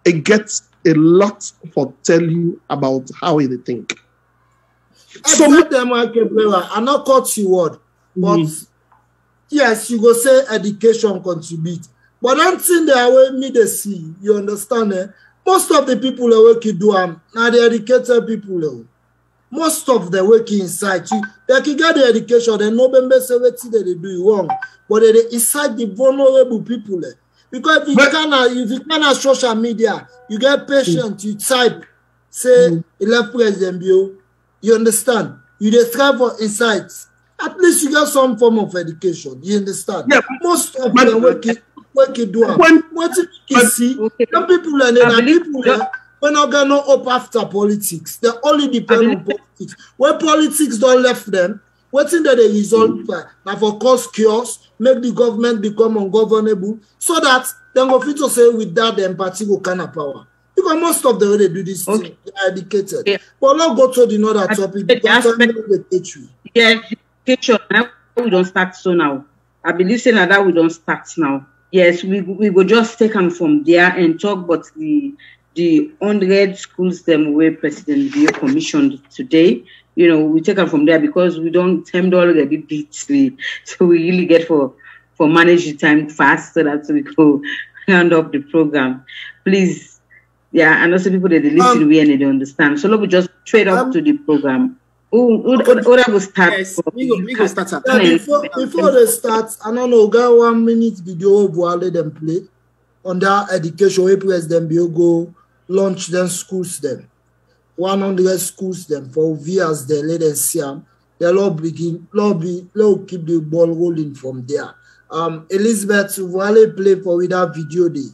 it gets a lot for tell you about how they think. So, I'm not caught you word, but yes, you go say education contribute. But I'm saying the way me they see, you understand? Most of the people that work you do now the educated people. Most of the working inside, they can get the education, they know them best that they do wrong, but they inside the vulnerable people. Because if you can social media, you get patient, you type, say, elect President Bio, you understand? You describe for insights. At least you get some form of education, you understand? Yeah, most of them working do. What you see, some people and people we're not going to up after politics. They only depend on politics. When politics don't left them, what thing that they result now for cause chaos, make the government become ungovernable, so that then go fit to say with that the empathy will kind of power. Because most of the way they do this thing, they are educated. Yeah. But not go to the other topic because they teach you. Yeah, education we don't start so now. I believe saying that we don't start now. Yes, we will just take them from there and talk about the 100 schools them where President Bio commissioned today. You know, we take them from there because we don't time already beat me. So we really get for manage the time fast so that we go round up the program. Please, Yeah, and also people that they listen to and they don't understand. So let me just straight up to the program. Who will start? Yes, we go start. Before they start, I don't know, got 1 minute video while let them play on their education. We president go launch them, schools them. 100 schools them for viewers they let them see them. They'll begin, they'll keep the ball rolling from there. Elizabeth, will play for with that video day?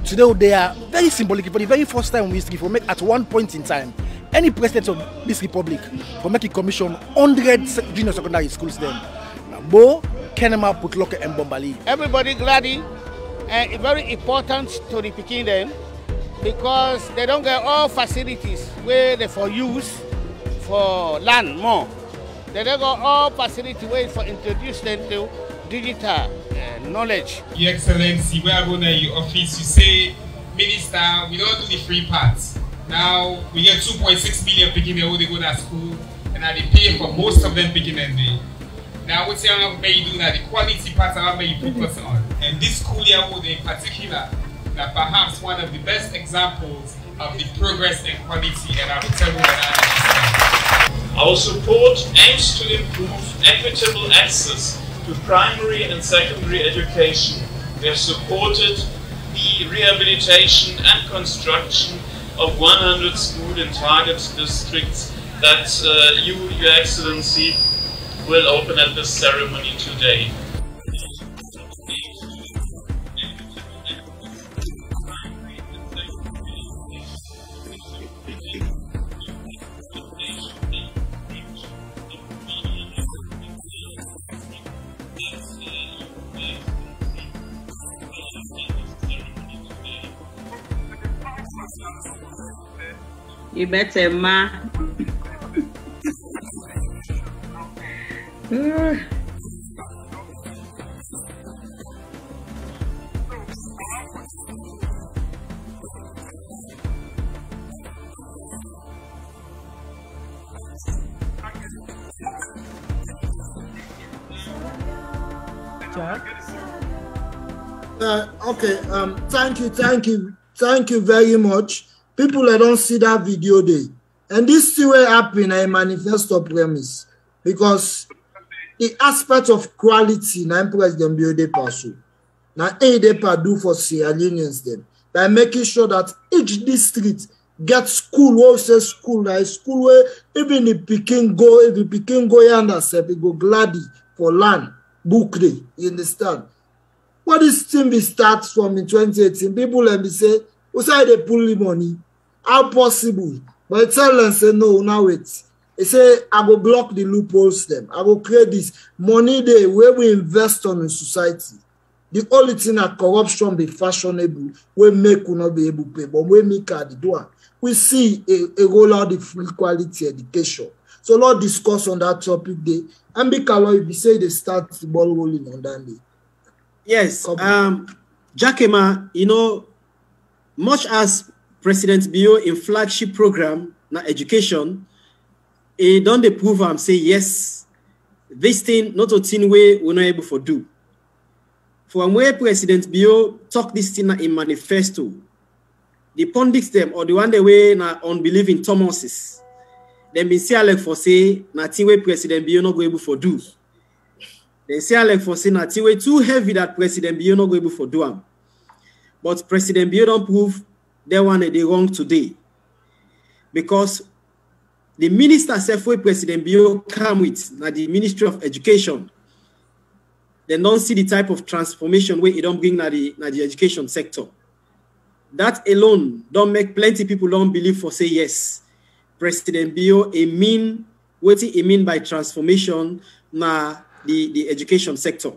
Today they are very symbolic. For the very first time in history, for make at one point in time, any president of this republic for make a commission 100 junior secondary schools then. Bo, Kenema, Putloke, and Bombali. Everybody glad and very important to the Peking them because they don't get all facilities where they for use for land more. They don't got all facility ways for introduce them to digital knowledge. Your Excellency, where I go to your office, you say, Minister, we don't do the free parts. Now we get 2.6 million picking who they go to school, and they pay for most of them picking and day. Now what you may do now the quality part I may focus on. And this school year in particular, that perhaps one of the best examples of the progress and quality and I will tell you that our support aims to improve equitable access to primary and secondary education. We have supported the rehabilitation and construction of 100 schools in target districts that you, Your Excellency, will open at this ceremony today. You better, ma. Okay, thank you very much. People that don't see that video day. And this still will happen a manifesto premise. Because the aspect of quality na President Biode pursue. Now they do for Sierra Leoneans then. By making sure that each district gets school, also school, like school where even the Peking go, if the Peking go yonder, it go gladly for land, book day. You understand? What this thing be starts from in 2018, people let me say, who say they pull the money? How possible? But I tell them, say, no, now wait. They say, I go block the loopholes them. I go create this money day where we invest on in society. The only thing that corruption be fashionable, we make will not be able to pay, but we make at the door. We see a roll out the free quality education. So let's discuss on that topic day. And because if you say they start the ball rolling on that day. Yes, Jakema, you know, much as President Bio in flagship program, na education, he don't they prove and say, yes, this thing, not a thing way we're not able to do. From where President Bio talk this thing in manifesto, the pundits them, or the one they way na unbelief in Thomases, them been say like for say, na thing way President Bio not go able to do. They say like for say, na thing way too heavy that President Bio not go able to do them. But President Bio don't prove they one they wrong today. Because the minister self way President Bio come with, na the Ministry of Education, they don't see the type of transformation where it don't bring na the education sector. That alone don't make plenty people don't believe for say yes. President Bio what he mean by transformation na the education sector.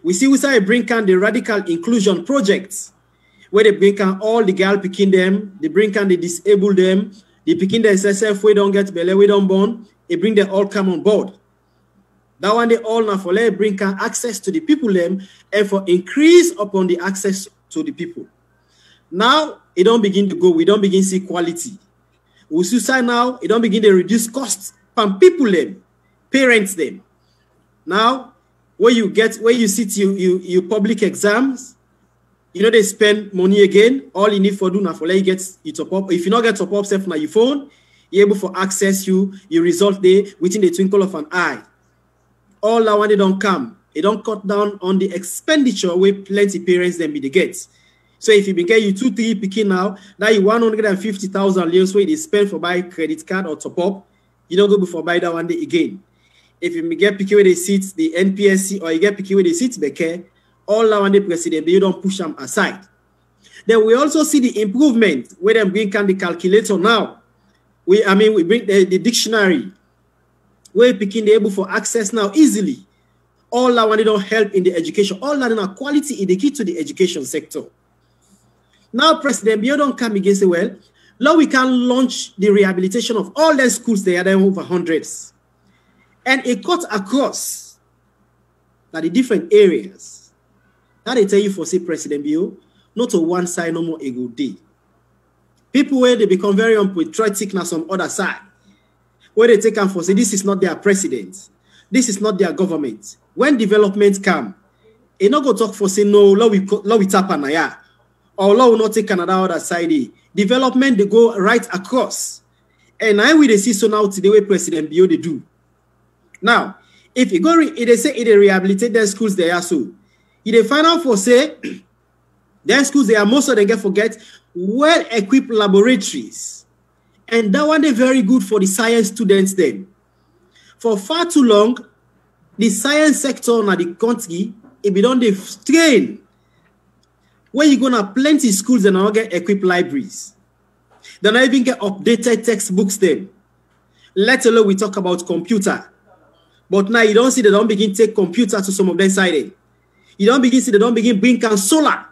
We see we say bring can the radical inclusion projects where they bring can all the girl picking them, they bring can they disable them, they picking themselves we don't get belly, we don't born, they bring them all come on board. That one they all now for let bring can access to the people them and for increase upon the access to the people. Now it don't begin to go, we don't begin to see quality. We see now it don't begin to reduce costs from people them, parents them. Now where you sit you public exams, You know, they spend money again. All you need for do now for let you get it top up. If you not get top up self on your phone, you're able for access your result there within the twinkle of an eye. All that one they don't come. They don't cut down on the expenditure where plenty parents then be the get. So if you get you 2-3 picking now you 150,000 leons where they spend for buy credit card or top up, you don't go before buy that one day again. If you get picky where they sit the NPSC or you get picky where they sit Becare, all that one day president, you don't push them aside. Then we also see the improvement where they bring the calculator now. We bring the dictionary where picking the able for access now easily. All that one they don't help in the education. All that inequality is the key to the education sector. Now, President Bio don't come again and say, well, now we can launch the rehabilitation of all the schools there over hundreds. And it cut across the different areas. Now they tell you for say President Bio, not to one side no more a good day. People where they become very unpatriotic now some other side. Where they take them for say this is not their president. This is not their government. When development come, they not go talk for say no, law we tap on ya. Or law will not take another other side. Development they go right across. And I will see so now today where President Bio they do. Now, if you go if they say if they rehabilitate their schools they are so. If they find out for say their schools they are most of them forget well-equipped laboratories. And that one they very good for the science students then. For far too long, the science sector in the country, it be done the strain. Where you gonna plenty schools and not get equipped libraries. They not even get updated textbooks then. Let alone we talk about computer. But now you don't see they don't begin take computer to some of them side. You don't begin see they don't begin bring solar.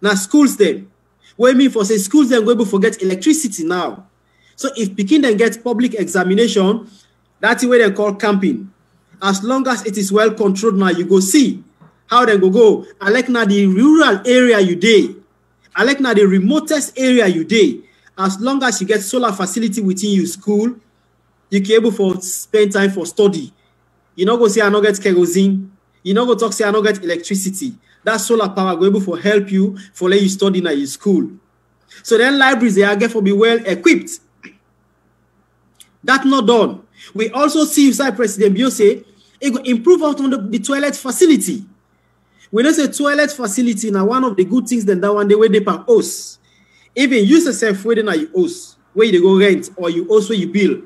Now schools them. What I mean for say schools then go able to forget electricity now. So if Pekin then gets public examination, that's the way they call camping. As long as it is well controlled now, you go see how they go. I like now the rural area you day. I like now the remotest area you day. As long as you get solar facility within your school, you can able for spend time for study. You not go say I not get kerosene. You not go talk say I not get electricity. That solar power go able for help you for let you study in your school. So then libraries they are get for be well equipped. That's not done. We also see inside President Bio say it will improve out on the toilet facility. When they say toilet facility, now one of the good things then that one day where they pay host. Even use yourself where they now you host, where you go rent or you host where you build.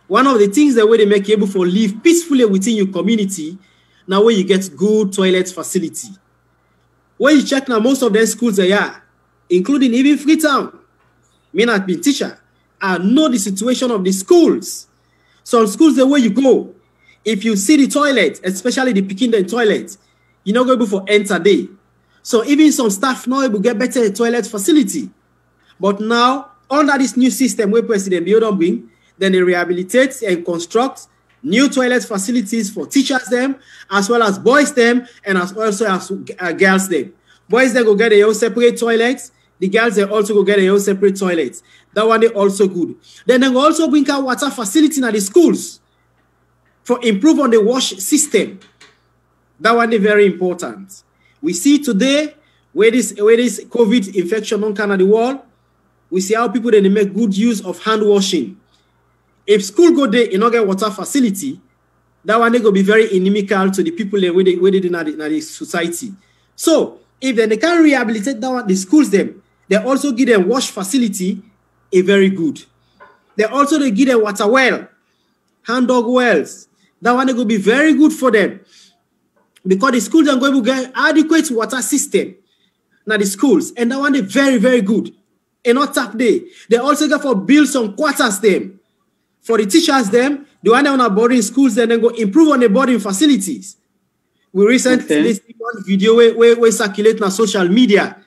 One of the things that way they make you able for live peacefully within your community, now where you get good toilet facility. When you check now, most of the schools they are, including even Freetown, me not being teacher, I know the situation of the schools. Some schools the way you go, if you see the toilet, especially the picking the toilet, you're not able for enter day. So even some staff now able get better toilet facility. But now, under this new system where President Bio don't bring, then they rehabilitate and construct new toilet facilities for teachers them, as well as boys them, and as also as girls them. Boys they go get their own separate toilets. The girls they also go get their own separate toilets. That one they also good. Then they go also bring out water facility in the schools for improve on the wash system. That one is very important. We see today where this COVID infection on Canada world, we see how people then make good use of hand washing. If school go there and not get water facility, that one they go be very inimical to the people where they do in the society. So if they can rehabilitate that one, the schools them, they also give them wash facility a very good. They also they give them water well, hand dog wells. That one they go be very good for them. Because the schools are going to get adequate water system. Now the schools, and that one they very, very good. And not tap day. They also go for build some quarters them. For the teachers them, the one on our boarding schools, then go improve on the boarding facilities. We recently see one video where circulate on social media.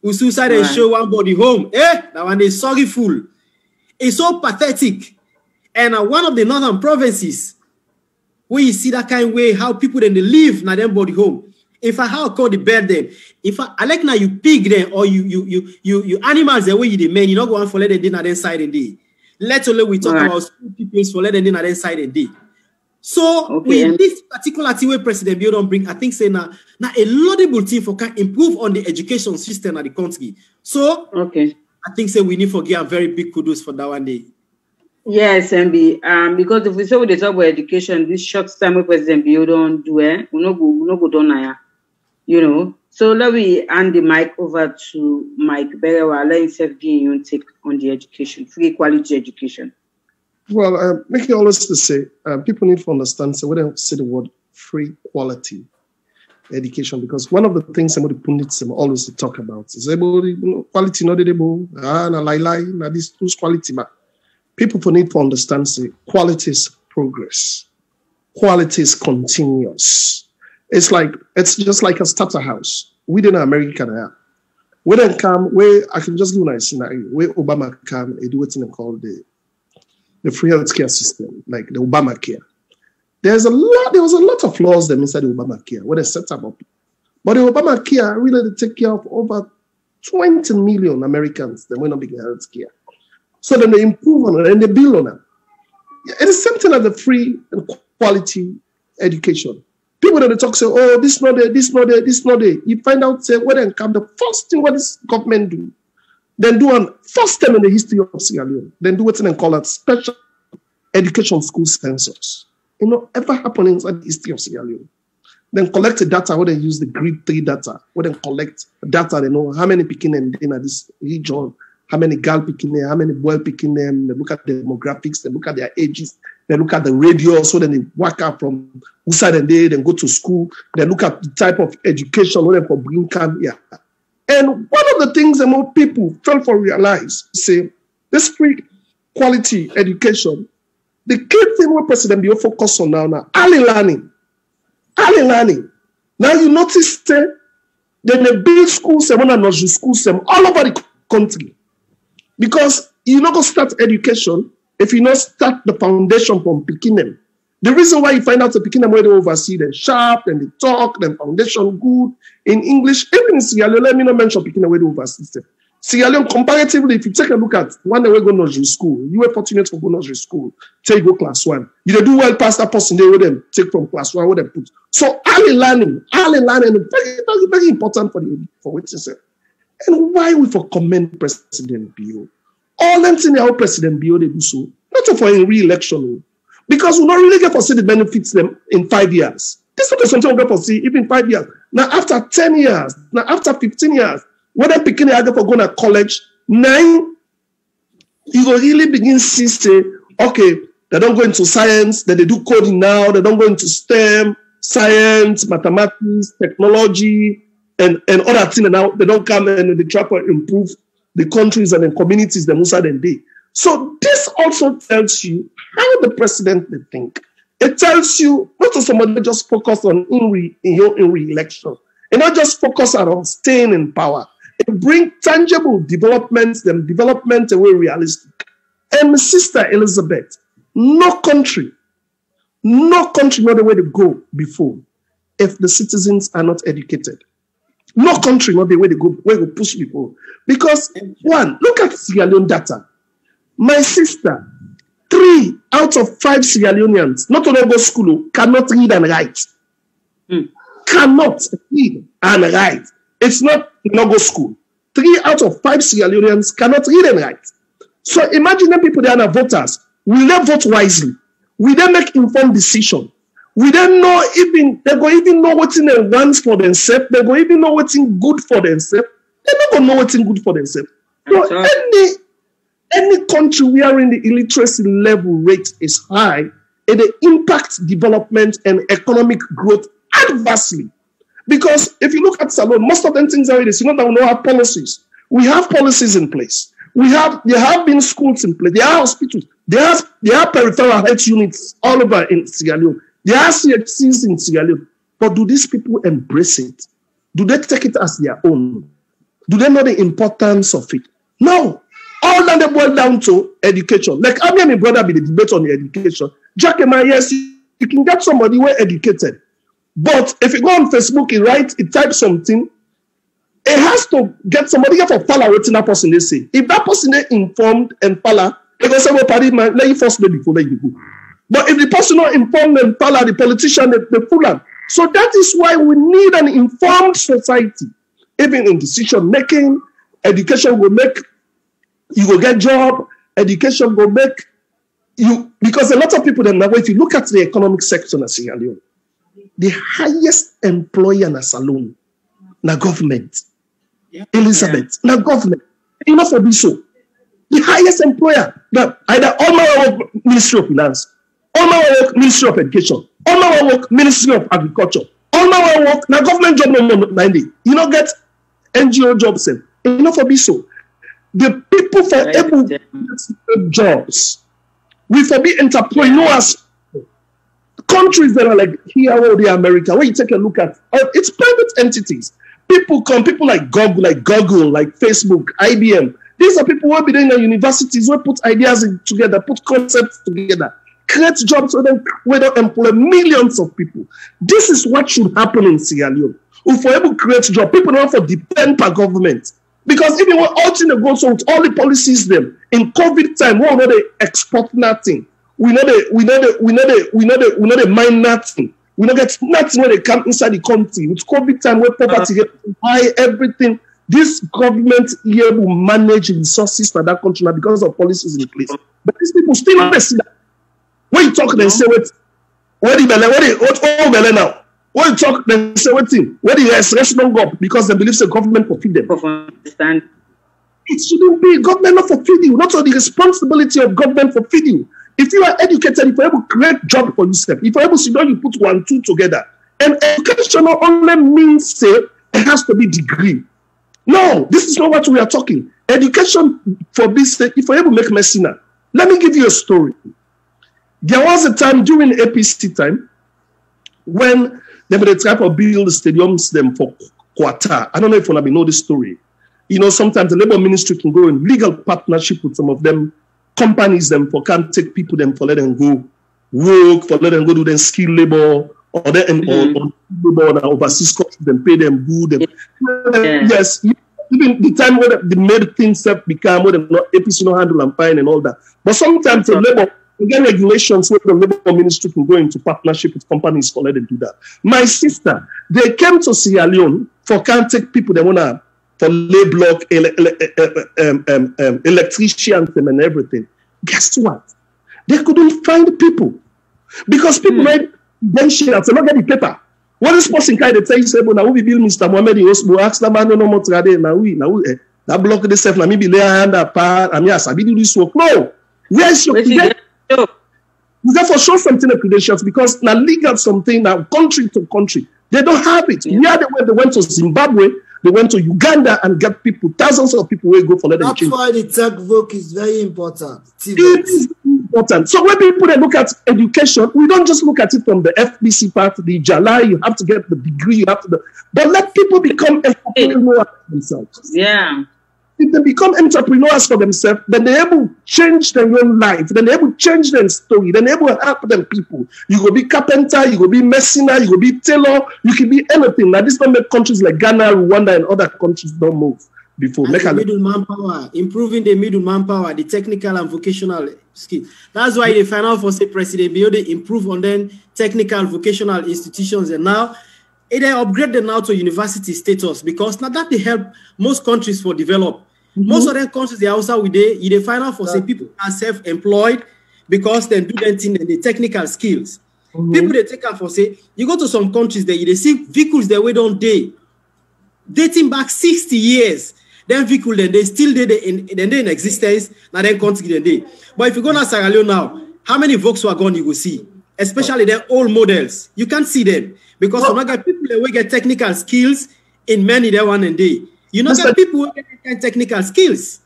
We suicide and show one body home. That one is sorry fool. It's so pathetic. And one of the northern provinces, where you see that kind of way, how people then they live na them body home. If I how call the bird them, if I like now you pig them or you animals the way you the men, you not go on for let them in na them side and day. Let alone we talk about school people for let them in na them side and day. So with this particular thing where President Bio don't bring, I think say now a laudable thing for can improve on the education system of the country. So I think say we need to give a very big kudos for that one day. Yes, MB. Because if we say we talk about education, this short time where President Bio don't do it, we no go down there. You know. So let me hand the mic over to Mike Berewa. Let himself give you take on the education, free quality education. Well, make it always to say, people need to understand, so when I say the word free quality education, because one of the things somebody pundits always talk about is quality not able, na this quality, but people need to understand, say, quality is progress. Quality is continuous. It's just like a starter house. Within America now. When they come, where I can just give a scenario, where Obama come and do what's called the free healthcare system, like the Obamacare. There was a lot of flaws them inside the Obamacare when they set up. But the Obamacare really take care of over 20 million Americans that will not be getting healthcare. So then they improve on it and they build on it. It is something like the free and quality education. People that talk say, oh, this not there, this not there, this not there. You find out, say, when they come, the first thing what this government do, then do one first time in the history of Sierra Leone, then do what they call it special education school census. You know, ever happen inside the history of Sierra Leone. Then collect the data, where they use the grid 3 data, where they collect data, they know how many picking in this region, how many girl picking there, how many boy picking them, they look at the demographics, they look at their ages, they look at the radio, so then they work out from who side and they then go to school, they look at the type of education, where they for bring camp, yeah. And one of the things that more people fail to realize, say, this free quality education, the key thing what President Bio focus on now, early learning. Early learning. Now you notice then they build schools and nursery schools all over the country. Because you not go start education if you not start the foundation from picking them. The reason why you find out the picking them where they oversee them sharp, and they talk, then foundation good in English, even in Sierra Leone, let me not mention picking them where they oversee them. Sierra Leone, comparatively, if you take a look at one day we go nursery school, you were fortunate to go nursery school, till you go class 1. You do well past that person there with them, take from class 1, where they put. So early learning is very, very, very important for what you say. And why we for commend President Bio? All them things how President Bio they do so, not for a re-election, because we don't really get to see the benefits them in 5 years. This is something we get to see even 5 years. Now after 10 years, now after 15 years, when they're picking the for going to college, 9, you will really begin to say, okay, they don't go into science, then they do coding now, they don't go into STEM, science, mathematics, technology, and other things, and now they don't come and they try to improve the countries and the communities that Musa then did. So this also tells you how the president they think. It tells you not to somebody just focus on in re-election, and not just focus on staying in power. It brings tangible developments, them development away realistic. And my sister Elizabeth, no country, not the way to go before if the citizens are not educated. No country, not the way to go, where to push people. Because, one, look at Sierra Leone data. My sister, 3 out of 5 Sierra Leoneans, not only go school, cannot read and write. Cannot read and write. It's not go school. 3 out of 5 Sierra Leoneans cannot read and write. So imagine the people that are voters. Will they vote wisely? Will they make informed decision? Will they know even, they go even know what's in the runs for themselves? They go even know what's in good for themselves? They're not going to know what's in good for themselves. So any country wherein the illiteracy level rate is high, it impacts development and economic growth adversely. Because if you look at Salon, most of them things are it's not that we don't have policies. We have policies in place. There have been schools in place. There are hospitals. There are peripheral health units all over in Sierra Leone. There are CHCs in Sierra Leone. But do these people embrace it? Do they take it as their own? Do they know the importance of it? No. All that they boil down to education. Like I and my brother be the debate on the education. Jack and yes, you can get somebody who are educated. But if you go on Facebook, it types something, it has to get somebody here for follow what that person they say. If that person is informed and follow, they go say, well, party man, let you first lady before you go. But if the person not informed them, follow the politician, they fool them. So that is why we need an informed society. Even in decision making, education will make you will get job, education will make you, because a lot of people then, if you look at the economic sector in Sierra Leone, the highest employer in a salon, na government. Elizabeth, na government. You know for be so. The highest employer, either all my work Ministry of Finance, all my work Ministry of Education, all my work Ministry of Agriculture, all my work na government job no 90. You know get NGO jobs. You know for be so. The people for able to get jobs, we for be entrepreneurs. Countries that are like here or the America, where you take a look at, it's private entities. People like Google, like Facebook, IBM. These are people who are doing in universities, who put ideas together, put concepts together, create jobs where they employ millions of people. This is what should happen in Sierra Leone. If we're able to create jobs, people don't have to depend per government. Because even when all things go so with all the policies them in COVID time, we know they export nothing. We know they mine nothing. We don't get nothing when they come inside the country. With COVID time, where poverty get high, everything. This government here will manage resources for that country now because of policies in place. But these people still don't see that. When you talk, they say, where the now? When you talk, they say, where the restoration don't go up because they believe the government will feed them. Understand? It shouldn't be government not for feed you, not on the responsibility of government for feed you. If you are educated, if you're able to create job for yourself, if you're able to sit down, you put 1, 2 together. And education only means say it has to be degree. No, this is not what we are talking. Education for this, if you're able to make medicine. Let me give you a story. There was a time during APC time when they were trying to build stadiums them for Qatar. I don't know if you know this story. You know, sometimes the labor ministry can go in legal partnership with some of them companies them for can't take people them for let them go work, for let them go do them skill labor or then or labor overseas countries them pay them good. Yes, even the time where they made things that become where them not APC no handle and fine and all that. But sometimes the labor again regulations where the labor ministry can go into partnership with companies for let them do that. My sister, they came to Sierra Leone for can't take people they wanna for lay block, electricians and everything. Guess what? They couldn't find people. Because people made credentials, they don't get the paper. What is person kind of say, say, now we build Mr. Mohammed in Osbo, ask the man no more trade, now we that block the self, now maybe lay a hand apart, and yes, I do this work. No, where is your credentials? You therefore show something of credentials because now legal something now country to country. They don't have it. We are the way they went to Zimbabwe. They went to Uganda and get people, thousands of people will go for letting change. That's why the tech vote is very important. It is important. So when people look at education, we don't just look at it from the FBC part, the Jala, you have to get the degree, you have to, but let people become entrepreneurs themselves. Yeah. If they become entrepreneurs for themselves, then they're able to change their own life, then they're able to change their story, then they're able to help them people. You go be carpenter, you go be messiner, you go be tailor, you can be anything. Now, this don't make countries like Ghana, Rwanda, and other countries don't move before. Make the middle manpower, improving the middle manpower, the technical and vocational skill. That's why the final for say President Biode improve on them technical vocational institutions, and now they upgrade them now to university status because now that they help most countries for develop. Most of them countries, they also with the final for say people are self-employed because they do them thing and the technical skills. People they take up for say you go to some countries there, they see vehicles they wait on day, dating back 60 years. Then vehicle then they still in existence, now then continue the day. But if you go to Sierra Leone now, how many Volkswagen you will see? Especially their old models. You can't see them because some other people that will get technical skills in many day one and day. You know that people who get technical skills.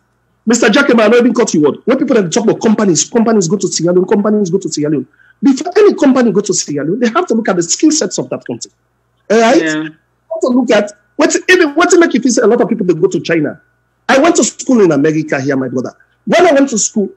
Mr. Jackie, I don't even cut you word. When people that talk about companies go to Sierra Leone, companies go to Sierra Leone. Before any company go to Sierra Leone, they have to look at the skill sets of that country. All right? Yeah. They have to look at what's it make you feel say a lot of people that go to China. I went to school in America here, my brother. When I went to school,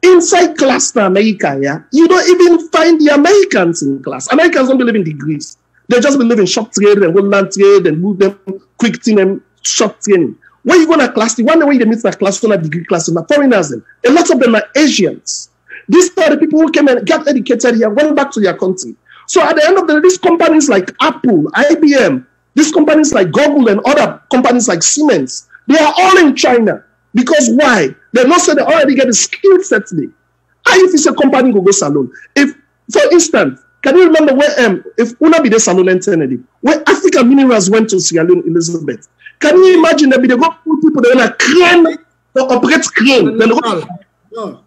inside class in America here, you don't even find the Americans in class. Americans don't believe in degrees. They just believe in shop trade and woodland trade and move them, quick thing and short training. When you go to class, the one way they meet in a class, on a degree class, and foreigners, a lot of them are Asians. These are the people who came and got educated here, went back to their country. So at the end of the day, these companies like Apple, IBM, these companies like Google and other companies like Siemens, they are all in China. Because why? They not say they already get a skill set there. How if it's a company go salon? If, for instance, can you remember where if Una be the salon and where African Minerals went to Sierra Leone, Elizabeth? Can you imagine that they go put people there in a crane, they operate crane? Then No.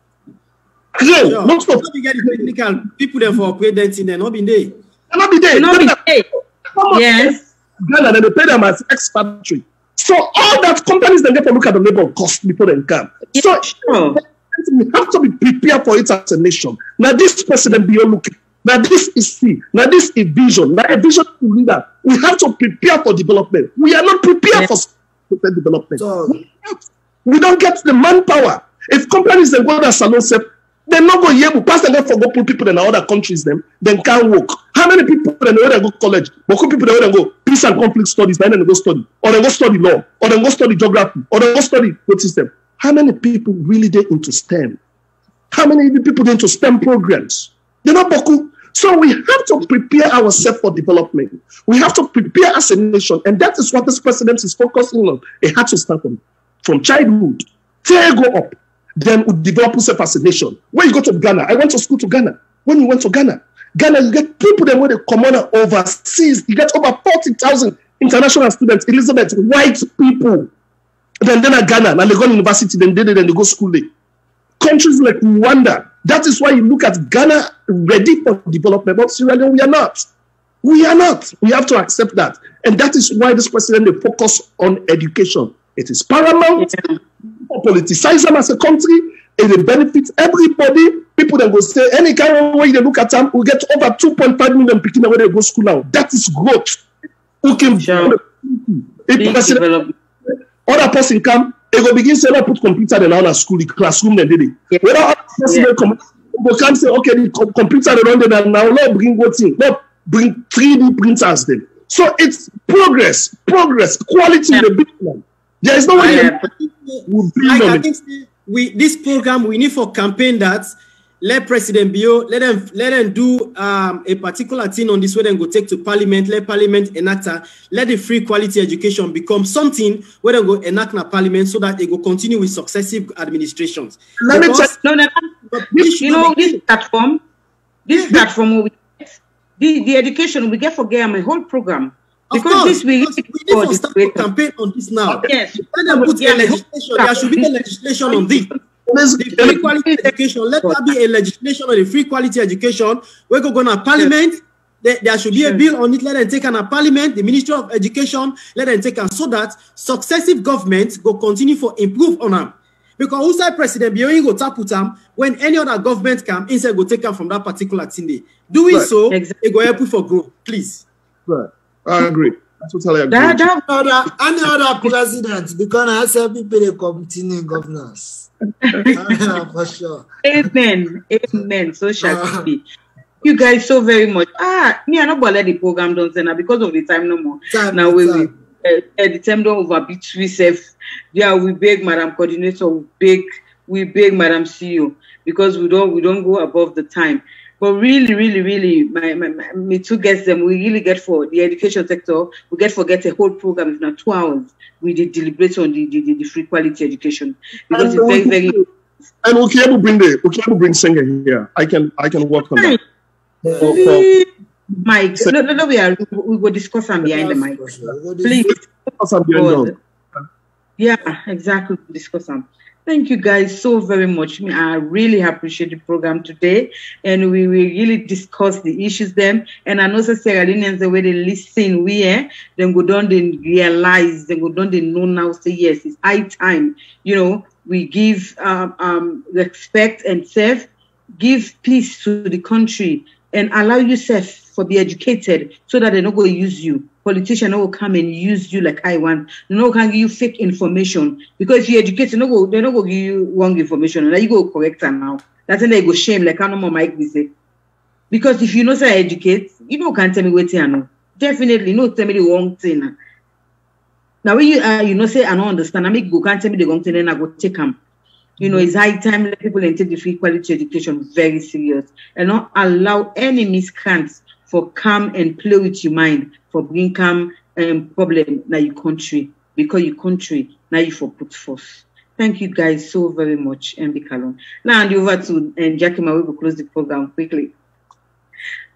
Crane. Sure. Not so. Technical people there for operate that thing, they're not been there. Not be there. Not be there. Yes. Ghana, then they pay them as ex-factory. So all that companies then get to look at the labor cost before they come. Yeah, so sure. we have to be prepared for it as a nation. Now this president be looking. Now this is see. Now this is vision. Now a vision to leader. We have to prepare for development. We are not prepared for development. So, we don't get the manpower. If companies then go to salon set, they're not going to pass and for go put people in other countries then can't work. How many people then they go college? But people then go peace and conflict studies, then they go study, or they go study law, or they go study geography, or they go study what system. How many people really they into STEM? How many people they into STEM programs? They're not boku. So we have to prepare ourselves for development. We have to prepare as a nation, and that is what this president is focusing on. It had to start from childhood, till go up. Then we develop yourself as a nation. When you go to Ghana, I went to school to Ghana. When you went to Ghana, you get people that were the commoner overseas. You get over 40,000 international students, Elizabeth, white people. Then at Ghana, and they go to university, then they go school there. Countries like Rwanda. That is why you look at Ghana ready for development, but Sierra Leone, we are not. We are not. We have to accept that. And that is why this president they focus on education. It is paramount. Politicize them as a country. It benefits everybody. People that go say any kind of way they look at them, we get over 2.5 million people when they go school now. That is growth. Who can other person come, they go begin say, put computer in our school, the classroom, then did it. Whether other person will come say, okay, the computer they run there now, not bring what in, not bring 3D printers then. So it's progress, quality in the big one. There is no way I think this program we need for campaign that let President Bio let them do a particular thing on this way, then go take to Parliament, let Parliament enact let the free quality education become something where they go enact na Parliament so that they go continue with successive administrations. Let me check. This platform we get, the education we get for a whole program. Because this we need to start a campaign on this now. Yes. Let them put a legislation. There should be a legislation on this. The free quality education. Let there be a legislation on the free quality education. We're going to Parliament. There should be a bill on it. Let them take on a Parliament. The Ministry of Education. Let them take on so that successive governments go continue for improve on them. Because who said President Bioing go tap with them when any other government come inside go take them from that particular thing. Doing so, it go help for growth. Please. Right. I agree. I totally agree. Any other president, because I say people they continue governance. For sure. Amen. So shall it be. You guys so very much. Me I not let the program done now because of the time no more. Now we the time don't overbeat we yeah, we beg Madam Coordinator, we beg Madam CEO because we don't go above the time. But really, my two guests them we really get for the education sector. We get a whole program, if not 2 hours. We did deliberate on the free quality education because it's very. And we can bring singer here. I can work on that. Mike, no, we will discuss them behind the mic. Please. Yeah, exactly. Discuss them. Thank you guys so very much. I really appreciate the program today. And we will really discuss the issues then. And I know Sierra Leoneans, the way they listen, then go down, they realize, they go down, they know now, say, yes, it's high time. We give respect and give peace to the country and allow yourself for be educated so that they don't go use you. Politicians will come and use you like I want. They don't can give you fake information because if you educate, they don't go give you wrong information. And then you go correct them now. That's when they go shame like I know more Mike say. Because if you know say educate, you can't tell me what I know. Definitely, tell me the wrong thing. Now when you say I don't understand, I make go can't tell me the wrong thing, then I go take them. You know, it's high time let people take the free quality education very serious and not allow any miscreants for come and play with your mind for bring come problem now your country because your country now you for put forth. Thank you guys so very much, MB Kalon. Now hand over to Jackie Ma, we will close the program quickly.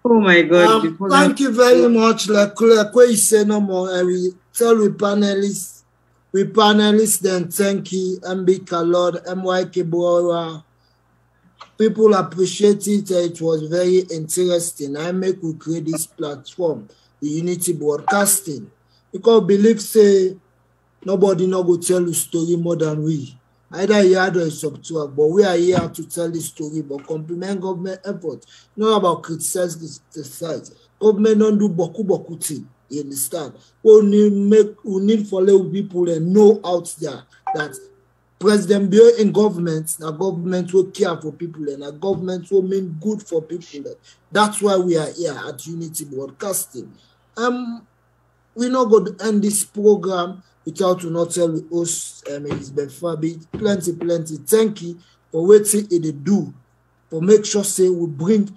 Oh my God! Thank you very much. Like we say no more, and we tell we panelists then thank you, MB Kalon, MYK Bora. People appreciate it. It was very interesting. I make we create this platform, the Unity Broadcasting, because believe say nobody no go tell the story more than we. Either here or subtract, but we are here to tell the story, but compliment government effort. Not about criticize the side. Government don't do boku thing. You understand? We need for little people and know out there that President Bio in government, now government will care for people and our government will mean good for people. That's why we are here at Unity Broadcasting. We're not going to end this program without to not tell the host, Elizabeth Fabi, plenty. Thank you for waiting it do, for make sure say we bring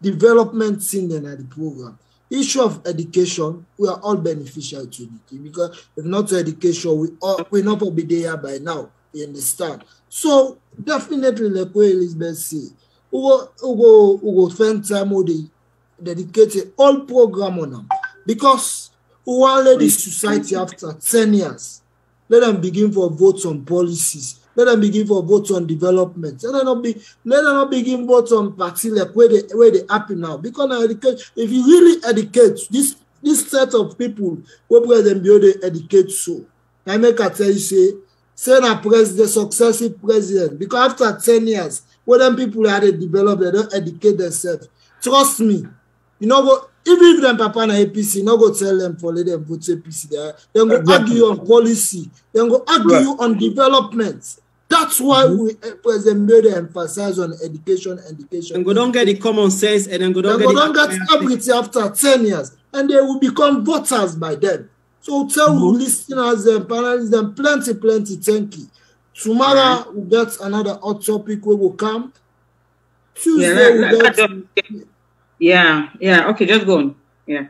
development in the program. Issue of education, we are all beneficial to it because if not education, we're not going to be there by now. You understand? So definitely, like what Elizabeth say, we go spend time with the dedicated all program on them because we want let this society after 10 years. Let them begin for votes on policies. Let them begin for votes on development. Let them not begin votes on party like where they happen now. Because if you really educate this set of people, where them be able to educate so. I make a tell you say na president, successive president. Because after 10 years, when them people had to develop, they don't educate themselves. Trust me, you know even if them papa na APC, no go tell them for let them vote APC there. Then go argue on policy. Then go argue on development. That's why we President Mbede emphasize on education. And go don't get the common sense, and then go don't get everything after 10 years, and they will become voters by then. So tell listeners and panelists them plenty. Thank you. Tomorrow we get another hot topic we will come. Tuesday we get. Yeah. Okay, just go on. Yeah.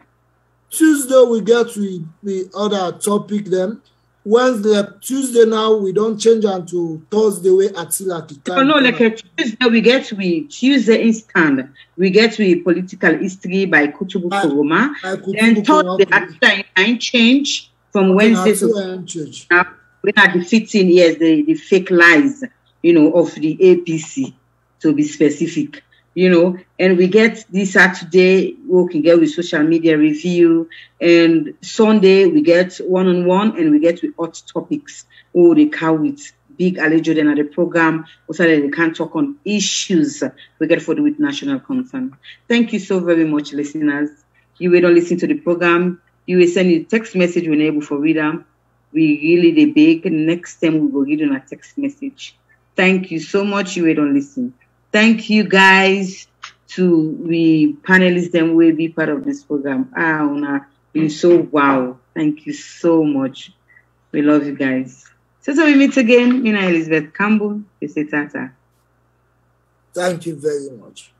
Tuesday we get the other topic then. Wednesday, Tuesday now we don't change until Thursday way Attila Kikan. Oh no, like Tuesday we get Tuesday instant. We get political history by Kutubu Koroma. Then Thursday Attila change from Wednesday to now. We are defeating the fake lies, of the APC to be specific. And we get this Saturday, we can get with social media review, and Sunday we get one-on-one, and we get with hot topics. They come with big allegiance at the program, also they can talk on issues we get for with national concern. Thank you so very much, listeners. You will don't listen to the program. You will send you text message when able for read them. We really the big. Next time we will read you a text message. Thank you so much. You will don't listen. Thank you guys to the panelists them will be part of this program. Una been so wow. Thank you so much. We love you guys. So we meet again. Mina Elizabeth Campbell. You say tata. Thank you very much.